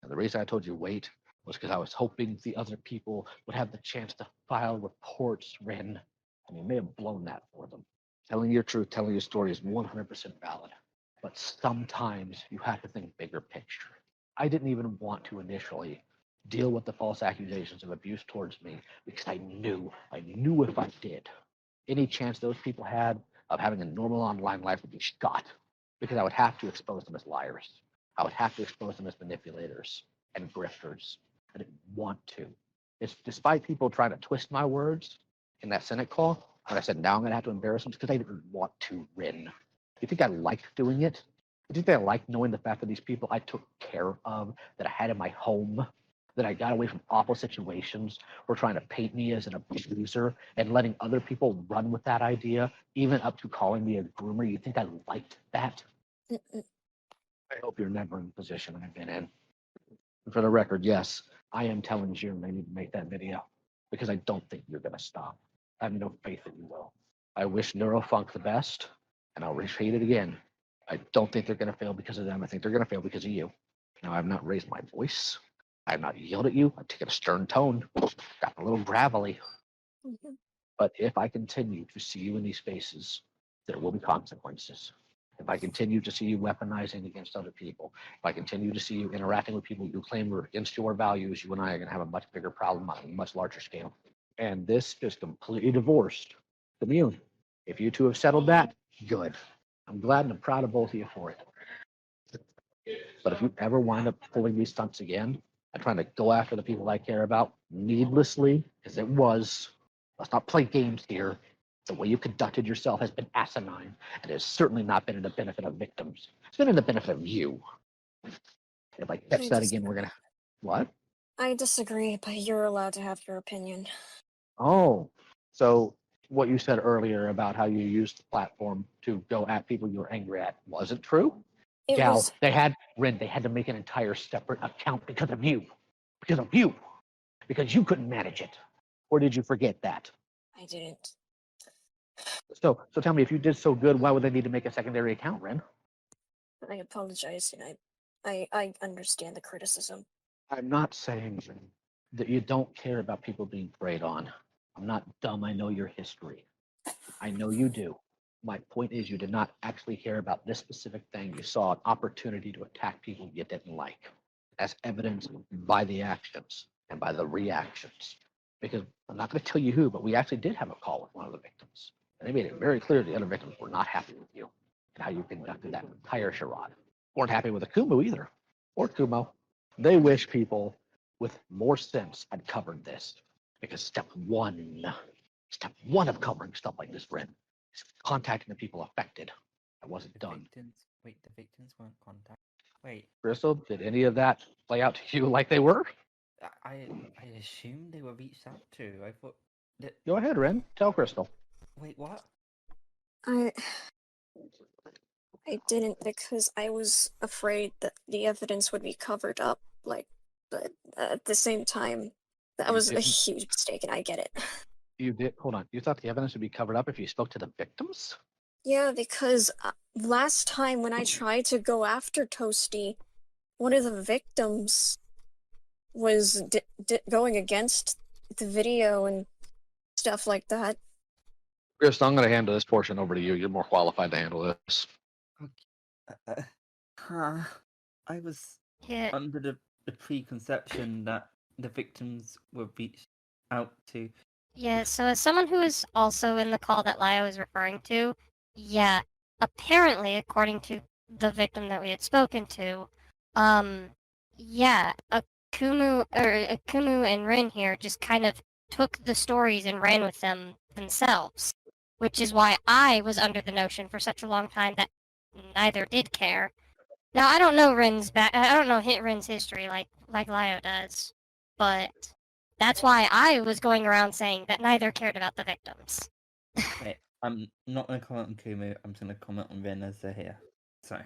And the reason I told you wait was because I was hoping the other people would have the chance to file reports, Rin. And you may have blown that for them. Telling your truth, telling your story is 100% valid. But sometimes you have to think bigger picture. I didn't even want to initially deal with the false accusations of abuse towards me because I knew if I did, any chance those people had of having a normal online life would be shot, because I would have to expose them as liars. I would have to expose them as manipulators and grifters. I didn't want to. It's despite people trying to twist my words in that Senate call, when I said now I'm going to have to embarrass them, because I didn't want to win. You think I liked doing it? You think I liked knowing the fact that these people I took care of, that I had in my home, that I got away from awful situations, were trying to paint me as an abuser and letting other people run with that idea, even up to calling me a groomer? You think I liked that? Mm-mm. I hope you're never in the position I've been in. And for the record, yes, I am telling June they need to make that video, because I don't think you're going to stop. I have no faith that you will. I wish Neurofunk the best, and I'll repeat it again. I don't think they're going to fail because of them. I think they're going to fail because of you. Now, I have not raised my voice. I have not yelled at you. I've taken a stern tone, gotten a little gravelly. Mhm. But if I continue to see you in these spaces, there will be consequences. If I continue to see you weaponizing against other people, if I continue to see you interacting with people you claim are against your values, you and I are going to have a much bigger problem on a much larger scale. And this is completely divorced from you. If you two have settled that, good. I'm glad and I'm proud of both of you for it. But if you ever wind up pulling these stunts again and trying to go after the people I care about needlessly, as it was, let's not play games here. The way you conducted yourself has been asinine, and has certainly not been in the benefit of victims. It's been in the benefit of you. If I catch I that just- again, we're gonna what? I disagree, but you're allowed to have your opinion. Oh, so what you said earlier about how you used the platform to go at people you were angry at wasn't true? It Gal, was. they had to make an entire separate account because of you. Because of you. Because you couldn't manage it. Or did you forget that? I didn't. So tell me, if you did so good, why would they need to make a secondary account, Ren? I apologize, and I understand the criticism. I'm not saying, Ren, that you don't care about people being preyed on. I'm not dumb. I know your history. I know you do. My point is, you did not actually care about this specific thing. You saw an opportunity to attack people you didn't like. As evidenced by the actions and by the reactions. Because I'm not going to tell you who, but we actually did have a call with one of the victims. And they made it very clear the other victims were not happy with you and how you conducted that entire charade. Weren't happy with Akumo either, or Kumo. They wish people with more sense had covered this. Because step one of covering stuff like this, Ren, is contacting the people affected. That wasn't done. The victims weren't contacted. Wait, Crystal, did any of that play out to you like they were? I assumed they were reached out to. I thought that. Go ahead, Ren. Tell Crystal. Wait, what? I didn't, because I was afraid that the evidence would be covered up. But at the same time, that You was a didn't- huge mistake, and I get it. You did. Hold on. You thought the evidence would be covered up if you spoke to the victims? Yeah, because last time when I tried to go after Toasty, one of the victims was going against the video and stuff like that. Crystal, I'm going to hand this portion over to you. You're more qualified to handle this. I was Yeah, under the preconception that the victims were reached out to. yeah, so as someone who is also in the call that Laya was referring to, yeah, apparently, according to the victim that we had spoken to, yeah, Akumu and Rin here just kind of took the stories and ran with them themselves, which is why I was under the notion for such a long time that neither did care. Now I don't know I don't know Rin's history like Lio does, but that's why I was going around saying that neither cared about the victims. Wait, I'm not going to comment on Kumu. I'm just going to comment on Ren as they're here. So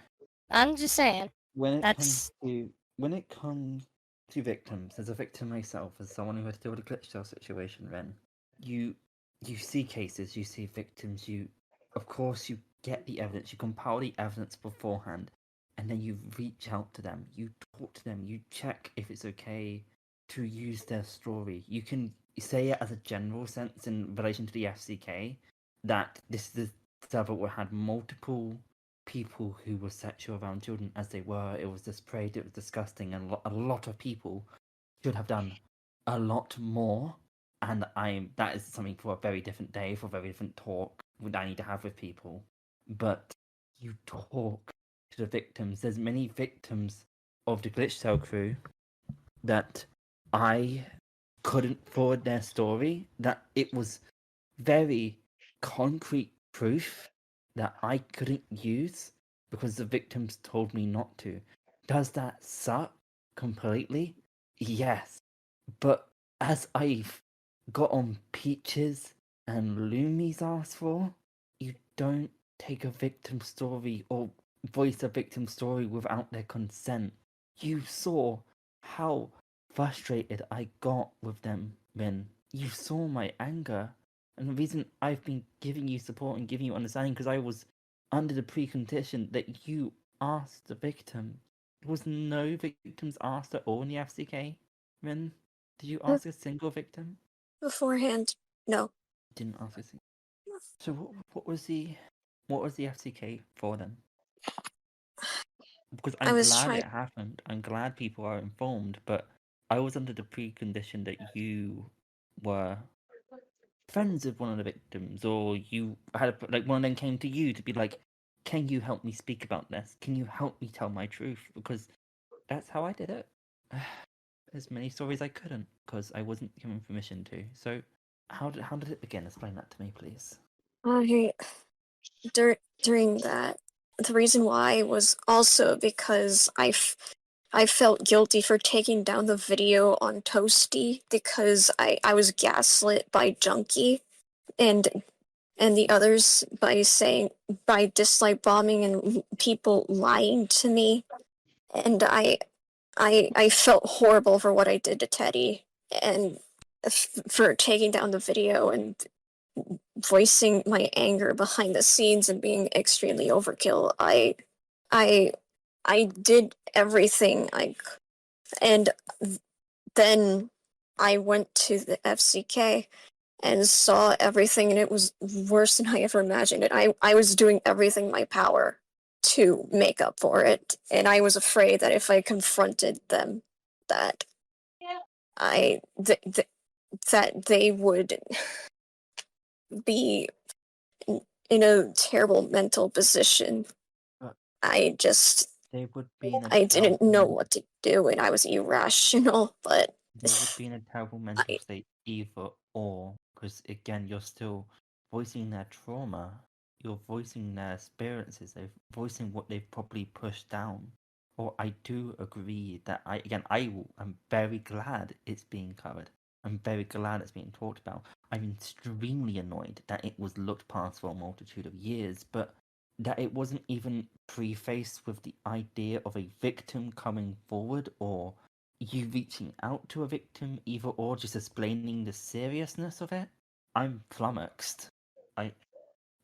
I'm just saying. when it That's- comes to victims, as a victim myself, as someone who had to deal with a glitch cell situation, Ren, you see cases, you see victims, of course you get the evidence, you compile the evidence beforehand, and then you reach out to them, you talk to them, you check if it's okay to use their story. You can say it as a general sense in relation to the FCK that this is the server where had multiple people who were sexual around children as they were. It was depraved, it was disgusting, and a lot of people should have done a lot more and that is something for a very different day, for a very different talk that I need to have with people. But you talk to the victims. There's many victims of the Glitch Cell crew that I couldn't forward their story, that it was very concrete proof that I couldn't use because the victims told me not to. Does that suck completely? Yes. But as I've got on Peaches and Lumi's ass for, you don't take a victim story or voice a victim story without their consent. You saw how frustrated I got with them, Rin. You saw my anger. And the reason I've been giving you support and giving you understanding because I was under the precondition that you asked the victim. There was no victims asked at all in the FCK, Rin. Did you ask a single victim? Beforehand, no. Didn't ask a single. So what was the FCK for then? Because I I'm was glad trying. it happened. I'm glad people are informed, but I was under the precondition that you were friends with one of the victims, or you had like one of them came to you to be like, "Can you help me speak about this? Can you help me tell my truth?" Because that's how I did it. As many stories I couldn't because I wasn't given permission to. So how did it begin? Explain that to me, please. During that, the reason why was also because I felt guilty for taking down the video on Toasty because I was gaslit by Junkie and the others by dislike bombing and people lying to me, and I felt horrible for what I did to Teddy and for taking down the video and voicing my anger behind the scenes and being extremely overkill. I did everything and then I went to the FCK and saw everything, and it was worse than I ever imagined it. I was doing everything in my power to make up for it, and I was afraid that if I confronted them, that that they would be in a terrible mental position. But I they would be in a I didn't know terrible what to do, and I was irrational, but they would be in a terrible mental state either or, because again, you're still voicing their trauma, you're voicing their experiences, they're voicing what they've probably pushed down. Or I do agree that I'm very glad it's being covered. I'm very glad it's being talked about. I'm extremely annoyed that it was looked past for a multitude of years, but that it wasn't even prefaced with the idea of a victim coming forward or you reaching out to a victim, either or just explaining the seriousness of it. I'm flummoxed.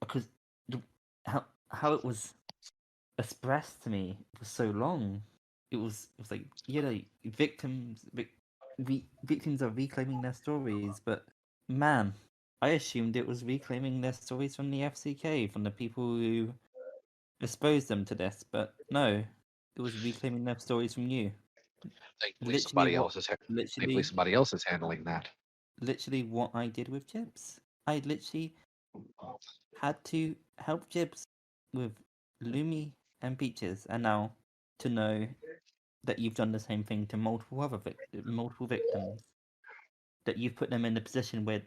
Because how it was expressed to me for so long. It was like victims victims are reclaiming their stories, but man, I assumed it was reclaiming their stories from the FCK, from the people who exposed them to this, but no, it was reclaiming their stories from you. Thankfully, Literally somebody else is handling that. literally what I did with Chips. I literally had to help Chips with Lumi and Peaches, and now to know that you've done the same thing to multiple victims, that you've put them in a position where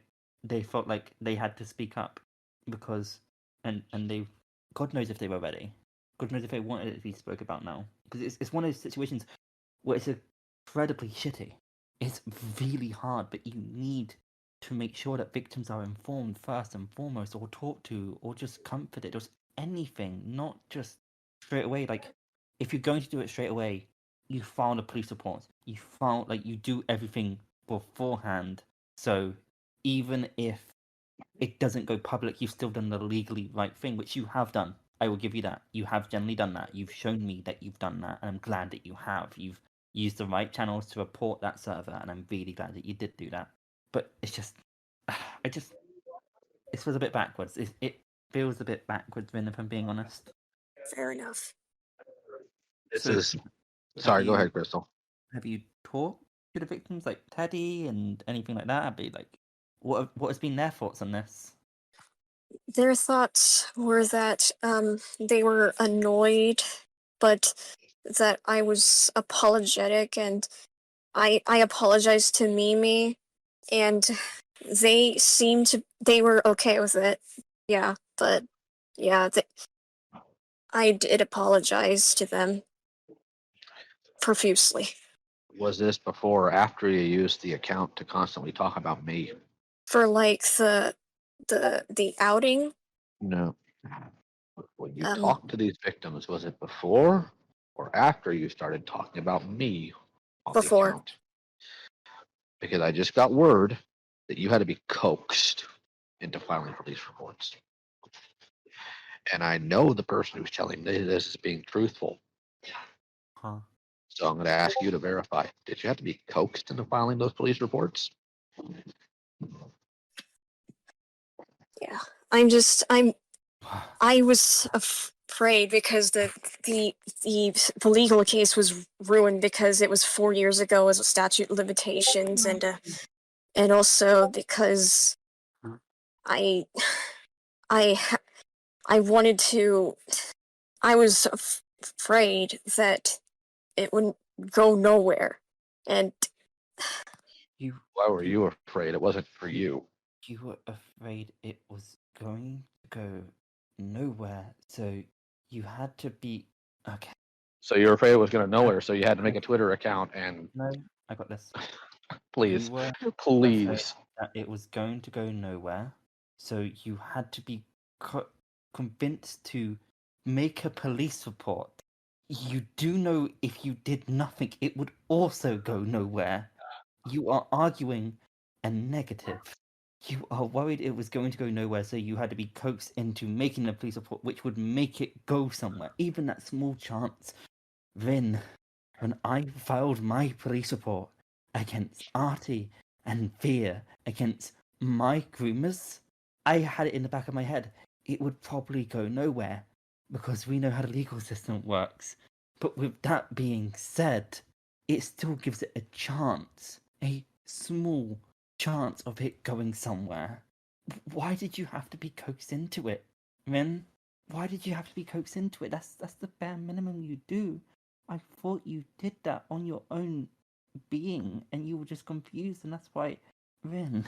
they felt like they had to speak up because and they God knows if they were ready. God knows if they wanted it to be spoke about now, because it's one of those situations where it's incredibly shitty. It's really hard, but you need to make sure that victims are informed first and foremost, or talked to, or just comforted, or anything, not just straight away. Like, if you're going to do it straight away, you file a police report. You do everything beforehand. So even if it doesn't go public, you've still done the legally right thing, which you have done. I will give you that. You have generally done that. You've shown me that you've done that, and I'm glad that you have. You've used the right channels to report that server, and I'm really glad that you did do that. But it's just, it feels a bit backwards. It feels a bit backwards, Vin, if I'm being honest. fair enough. Sorry, go ahead, Crystal. Have you talked to the victims, like Teddy and anything like that? Be like, What has been their thoughts on this? Their thoughts were that they were annoyed, but that I was apologetic, and I apologized to Mimi, and they were okay with it. Yeah, but yeah, I did apologize to them profusely Was this before or after you used the account to constantly talk about me? for like the outing. No. When you Um, talked to these victims, was it before or after you started talking about me on the before. account? Because I just got word that you had to be coaxed into filing police reports. And I know the person who's telling me this is being truthful. Huh? So I'm going to ask you to verify. Did you have to be coaxed into filing those police reports? Yeah, I was afraid because the legal case was ruined because it was 4 years ago as a statute of limitations, and also because I I I wanted to. I was afraid that it wouldn't go nowhere, and You Why were you afraid? It wasn't for you. you were afraid it was going to go nowhere, so you had to be okay. So you're afraid it was going to nowhere, so you had to make a Twitter account and No, I got this. please, You were afraid please. that it was going to go nowhere, so you had to be convinced to make a police report. You do know if you did nothing, it would also go nowhere. You are arguing a negative. You are worried it was going to go nowhere, so you had to be coaxed into making a police report, which would make it go somewhere, even that small chance. Then, when I filed my police report against Artie and Fear, against my groomers, I had it in the back of my head. It would probably go nowhere because we know how the legal system works. But with that being said, it still gives it a chance, a small chance of it going somewhere. Why did you have to be coaxed into it, Ren? Why did you have to be coaxed into it? That's the bare minimum you do. I thought you did that on your own being, and you were just confused, and that's why, Ren.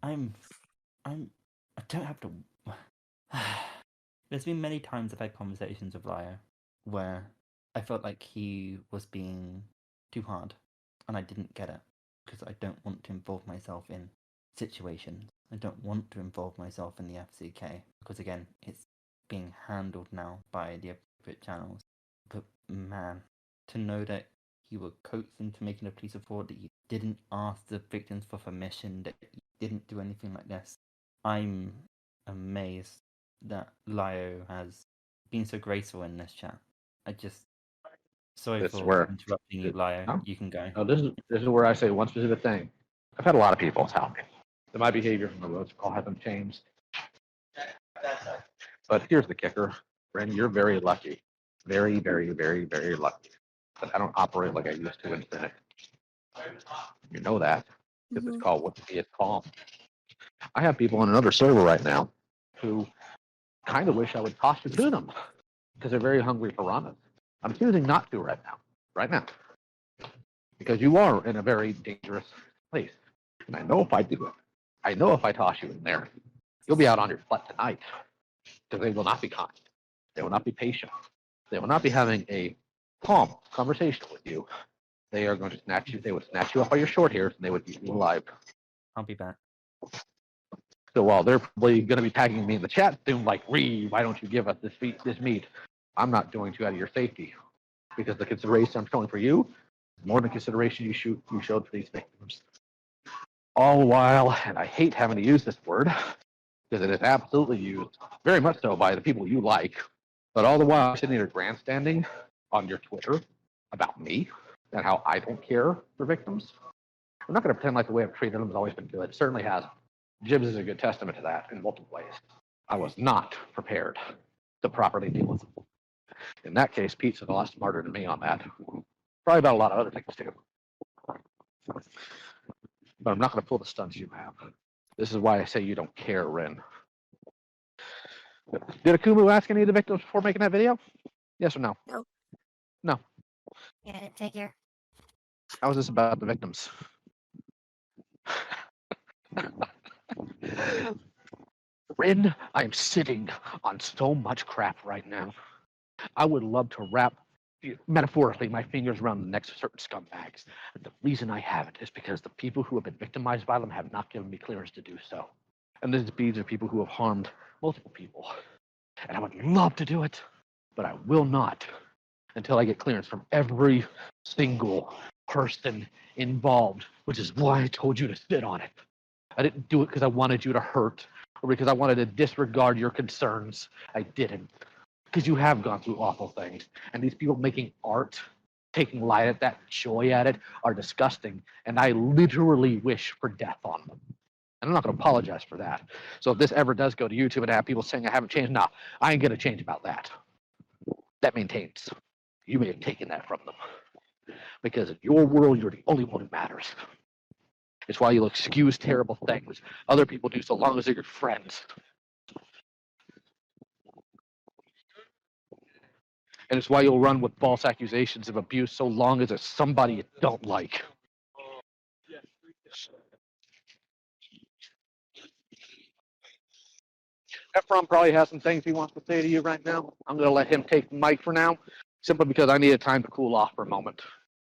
I don't have to. There's been many times I've had conversations with Lio where I felt like he was being too hard, and I didn't get it because I don't want to involve myself in situations. I don't want to involve myself in the FCK because again, it's being handled now by the appropriate channels. But man, to know that you were coaxed into making a police report, that you didn't ask the victims for permission, that you didn't do anything like this, I'm amazed that Lio has been so graceful in this chat. I just sorry This is for where interrupting you, Lio. no, You can go. no, this is where I say one specific thing. I've had a lot of people tell me that my behavior from the roads call hasn't changed. But here's the kicker, Ren, you're very lucky. Very, very, very, very lucky. But I don't operate like I used to in Cynic. You know that. Because it's called what to be at calm. I have people on another server right now who kind of wish I would toss you to them because they're very hungry for ramen. I'm choosing not to right now, because you are in a very dangerous place. And I know if I do it, I know if I toss you in there, you'll be out on your butt tonight because they will not be kind. They will not be patient. They will not be having a calm conversation with you. They are going to snatch you. They would snatch you up by your short hairs and they would eat you alive. I'll be back. So while they're probably going to be tagging me in the chat soon, like, why don't you give us this meat? I'm not doing to out of your safety because the consideration I'm showing for you is more than consideration you showed for these victims. All the while, and I hate having to use this word because it is absolutely used very much so by the people you like, but all the while sitting there grandstanding on your Twitter about me and how I don't care for victims. I'm not going to pretend like the way I've treated them has always been good. It certainly has. Jibs is a good testament to that in multiple ways. I was not prepared to properly deal with them. In that case, Pete's a lot smarter than me on that. Probably about a lot of other things too. but I'm not going to pull the stunts you have. This is why I say you don't care, Ren. Did Akumu ask any of the victims before making that video? Yes or no? No. No. Yeah, take care. How is this about the victims? Ren, I'm sitting on so much crap right now. I would love to wrap, metaphorically, my fingers around the necks of certain scumbags. And the reason I haven't is because the people who have been victimized by them have not given me clearance to do so. And these are people who have harmed multiple people. And I would love to do it, but I will not until I get clearance from every single person involved, which is why I told you to sit on it. I didn't do it because I wanted you to hurt or because I wanted to disregard your concerns. I didn't. Because you have gone through awful things. And these people making art, taking light at that, joy at it, are disgusting. And I literally wish for death on them. And I'm not going to apologize for that. So if this ever does go to YouTube and have people saying I haven't changed, no, I ain't going to change about that. That maintains. You may have taken that from them. Because in your world, you're the only one who matters. It's why you'll excuse terrible things other people do so long as they're your friends. And it's why you'll run with false accusations of abuse so long as it's somebody you don't like. Ephron probably has some things he wants to say to you right now. I'm going to let him take the mic for now, simply because I needed time to cool off for a moment.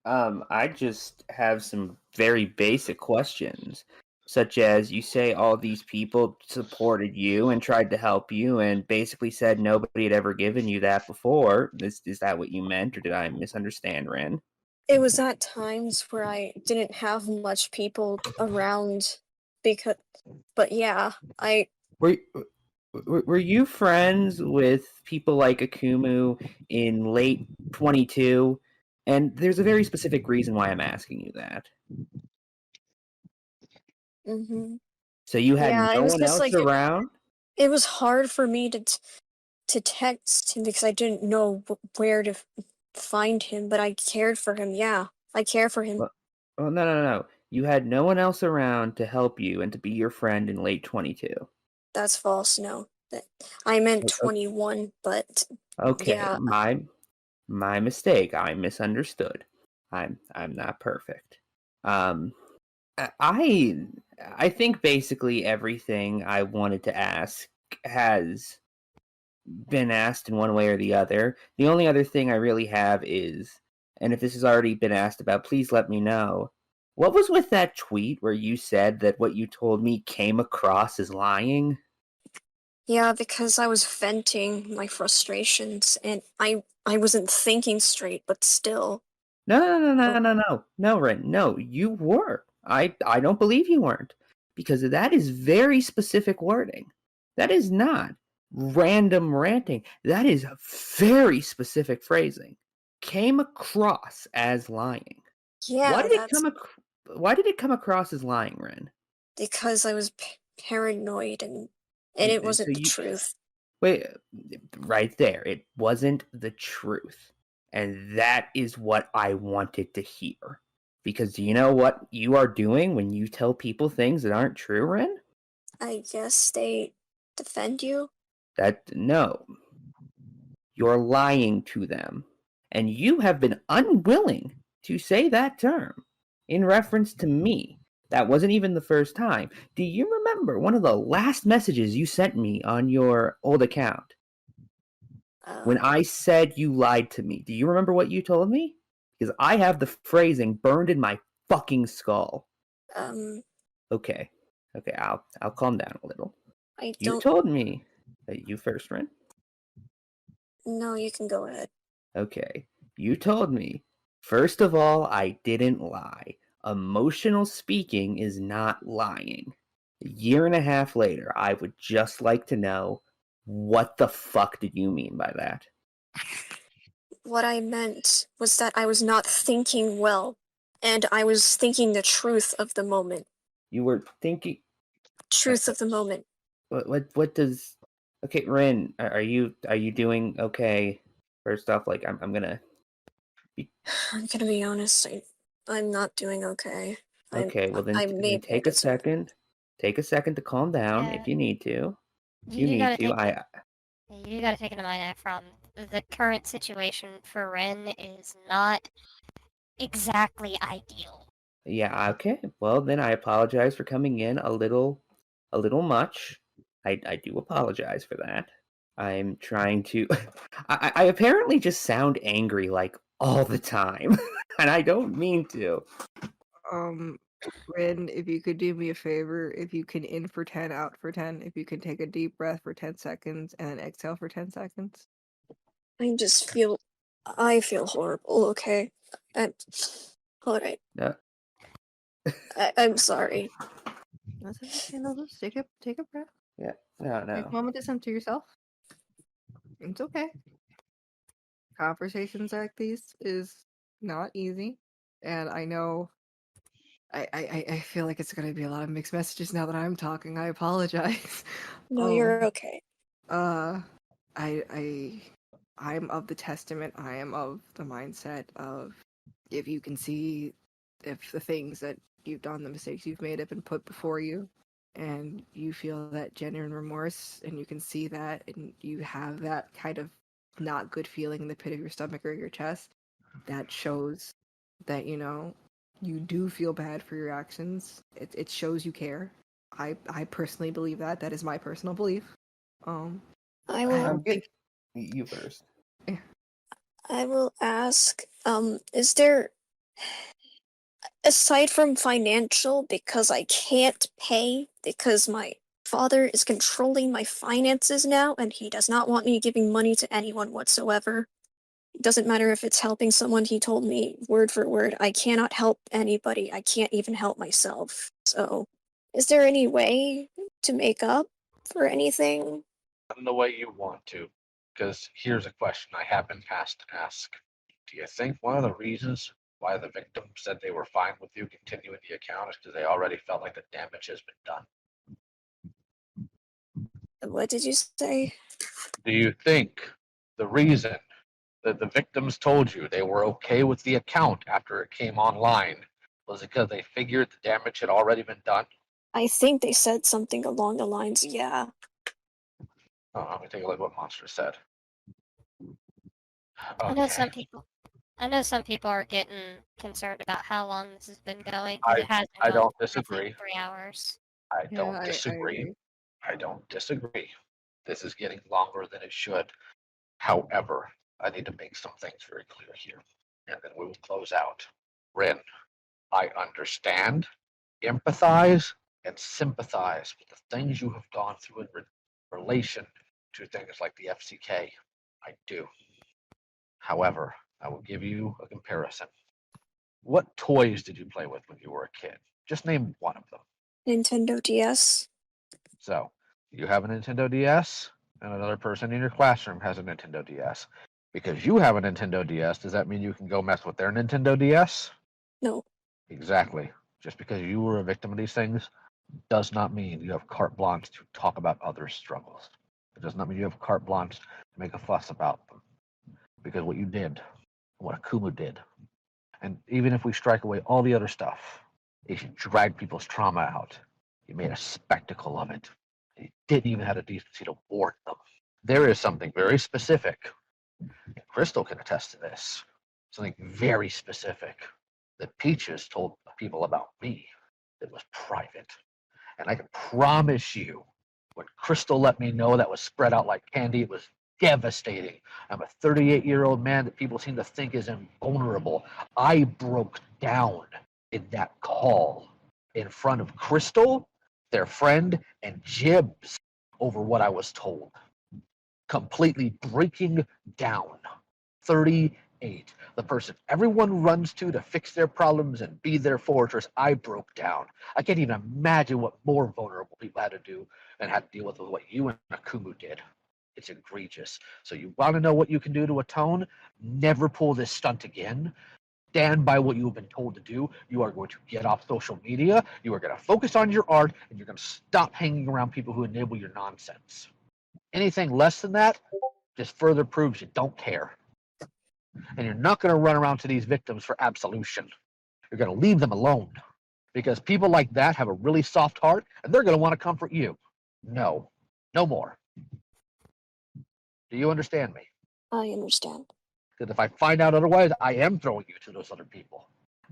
I just have some very basic questions, such as you say all these people supported you and tried to help you and basically said nobody had ever given you that before. Is that what you meant, or did I misunderstand, Ren? It was at times where I didn't have much people around but yeah, Were you friends with people like Akumu in late 22? And there's a very specific reason why I'm asking you that. mm-hmm. So you had Yeah, no it was one just else like around? it was hard for me to text him because I didn't know where to find him, but I cared for him. Yeah, I care for him. Oh, no. You had no one else around to help you and to be your friend in late 22. That's false. No, I meant 21, but Okay, yeah. my mistake. I misunderstood. I'm not perfect. I think basically everything I wanted to ask has been asked in one way or the other. The only other thing I really have is, and if this has already been asked about, please let me know. What was with that tweet where you said that what you told me came across as lying? Yeah, because I was venting my frustrations and I wasn't thinking straight, but still. No, Ren. No, you were. I don't believe you weren't. Because that is very specific wording. That is not random ranting. That is very specific phrasing. Came across as lying. Yeah, Why did it come across as lying, Ren? because I was paranoid and it wasn't the truth. Wait, right there. It wasn't the truth. And that is what I wanted to hear. Because do you know what you are doing when you tell people things that aren't true, Ren? I guess they defend you. No. You're lying to them. And you have been unwilling to say that term in reference to me. That wasn't even the first time. Do you remember one of the last messages you sent me on your old account? When I said you lied to me, do you remember what you told me? Because I have the phrasing burned in my fucking skull. Okay, I'll calm down a little. You told me that you first, Ren. No, you can go ahead. Okay, you told me. First of all, I didn't lie. Emotional speaking is not lying. A year and a half later, I would just like to know, what the fuck did you mean by that? What I meant was that I was not thinking well, and I was thinking the truth of the moment. You were thinking... Truth of the moment. What does... Okay, Ren, are you doing okay? First off, like, I'm gonna be honest, I'm not doing okay. Okay, well I then made take that a second. Take a second to calm down Yeah. if you need to. You, You gotta need to. take you gotta take into mind that from the current situation for Ren is not exactly ideal. Yeah, okay. Well, then I apologize for coming in a little much. I do apologize for that. I'm trying to I apparently just sound angry like all the time. And I don't mean to. Rin, if you could do me a favor, if you can in for 10, out for 10, if you can take a deep breath for 10 seconds and then exhale for 10 seconds. I feel horrible, okay? Alright. No. I'm sorry. That's okay. No, just take a breath. Yeah. No, Take a no. moment to center yourself. It's okay. Conversations like these is not easy. And I know I feel like it's gonna be a lot of mixed messages now that I'm talking. I apologize. No, you're okay. I I'm of the testament. I am of the mindset of if you can see if the things that you've done, the mistakes you've made have been put before you, and you feel that genuine remorse, and you can see that, and you have that kind of not good feeling in the pit of your stomach or your chest, that shows that you do feel bad for your actions. It shows you care. I personally believe that. That is my personal belief. I will You first. I will ask, is there, aside from financial, because I can't pay, because my father is controlling my finances now, and he does not want me giving money to anyone whatsoever. It doesn't matter if it's helping someone, he told me word for word, I cannot help anybody, I can't even help myself. So, is there any way to make up for anything? In the way you want to. Because here's a question I have been asked to ask. Do you think one of the reasons why the victim said they were fine with you continuing the account is because they already felt like the damage has been done? What did you say? Do you think the reason that the victims told you they were okay with the account after it came online was because they figured the damage had already been done? I think they said something along the lines, yeah. Oh, let me take a look at what Monster said. I know some people are getting concerned about how long this has been going because it has been I going don't for roughly disagree. 3 hours. I Yeah, don't I disagree. agree. I don't disagree. This is getting longer than it should. However, I need to make some things very clear here, and then we will close out. Rin, I understand, empathize, and sympathize with the things you have gone through in relation to things like the FCK. I do. However, I will give you a comparison. What toys did you play with when you were a kid? Just name one of them. Nintendo DS? So, you have a Nintendo DS, and another person in your classroom has a Nintendo DS. Because you have a Nintendo DS, does that mean you can go mess with their Nintendo DS? No. Exactly. Just because you were a victim of these things does not mean you have carte blanche to talk about others' struggles. It does not mean you have carte blanche to make a fuss about them. Because what you did, what Akumu did, and even if we strike away all the other stuff, is you dragged people's trauma out. You made a spectacle of it. You didn't even have the decency to warn them. There is something very specific, and Crystal can attest to this, something very specific that Peaches told people about me that was private. And I can promise you, when Crystal let me know that was spread out like candy, it was devastating. I'm a 38-year-old man that people seem to think is invulnerable. I broke down in that call in front of Crystal, their friend, and Jibs over what I was told. Completely breaking down. 38. The person everyone runs to fix their problems and be their fortress. I broke down. I can't even imagine what more vulnerable people had to do and had to deal with what you and Akumu did. It's egregious. So you want to know what you can do to atone? Never pull this stunt again. Stand by what you have been told to do. You are going to get off social media. You are going to focus on your art, and you're going to stop hanging around people who enable your nonsense. Anything less than that just further proves you don't care. And you're not going to run around to these victims for absolution. You're going to leave them alone. because people like that have a really soft heart and they're going to want to comfort you. No, no more. Do you understand me? I understand. Because if I find out otherwise, I am throwing you to those other people.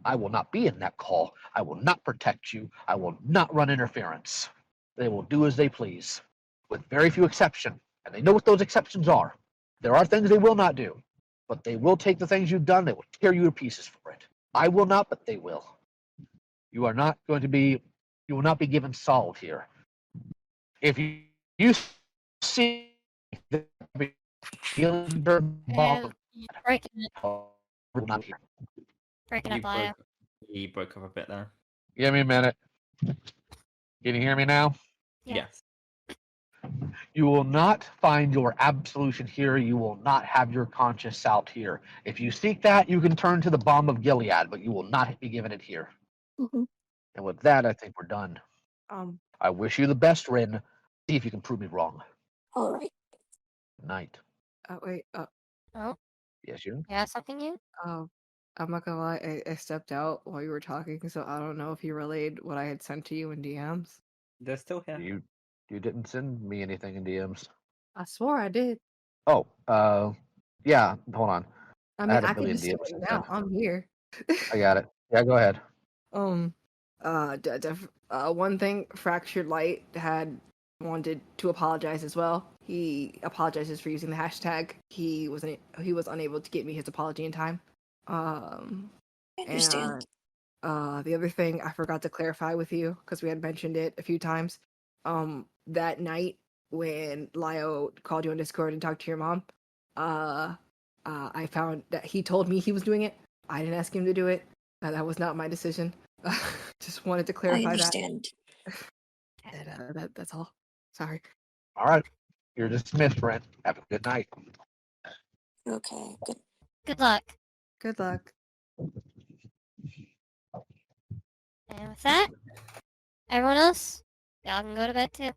I will not be in that call. I will not protect you. I will not run interference. They will do as they please, with very few exceptions. And they know what those exceptions are. There are things they will not do, but they will take the things you've done. They will tear you to pieces for it. I will not, but they will. You are not going to be. You will not be given solid here. If you see the You're breaking it. will not hear. Breaking You up, Laya. broke up a bit there. Give me a minute. Can you hear me now? Yeah. Yes. You will not find your absolution here. You will not have your conscience out here. If you seek that, you can turn to the balm of Gilead, but you will not be given it here. Hmm. And with that, I think we're done. Um, I wish you the best, Rin. See if you can prove me wrong. All right. Good night. wait, Oh, Yes, you. yeah, something you? I'm not gonna lie, I stepped out while you were talking, so I don't know if you relayed what I had sent to you in DMs. They're still here. You didn't send me anything in DMs. I swore I did. Oh, yeah. Hold on. I I mean, had a I can million just say DMs it sent now. in. I'm here. I got it. Yeah, go ahead. One thing, Fractured Light had wanted to apologize as well. He apologizes for using the hashtag. He was unable to get me his apology in time. I understand. And the other thing I forgot to clarify with you because we had mentioned it a few times. That night when Lio called you on Discord and talked to your mom, I found that he told me he was doing it. I didn't ask him to do it. That was not my decision. Just wanted to I clarify that. understand. That's all. Sorry. All right. You're dismissed, Brent. Have a good night. Okay, good. Good luck. Good luck. And with that, everyone else, y'all can go to bed too.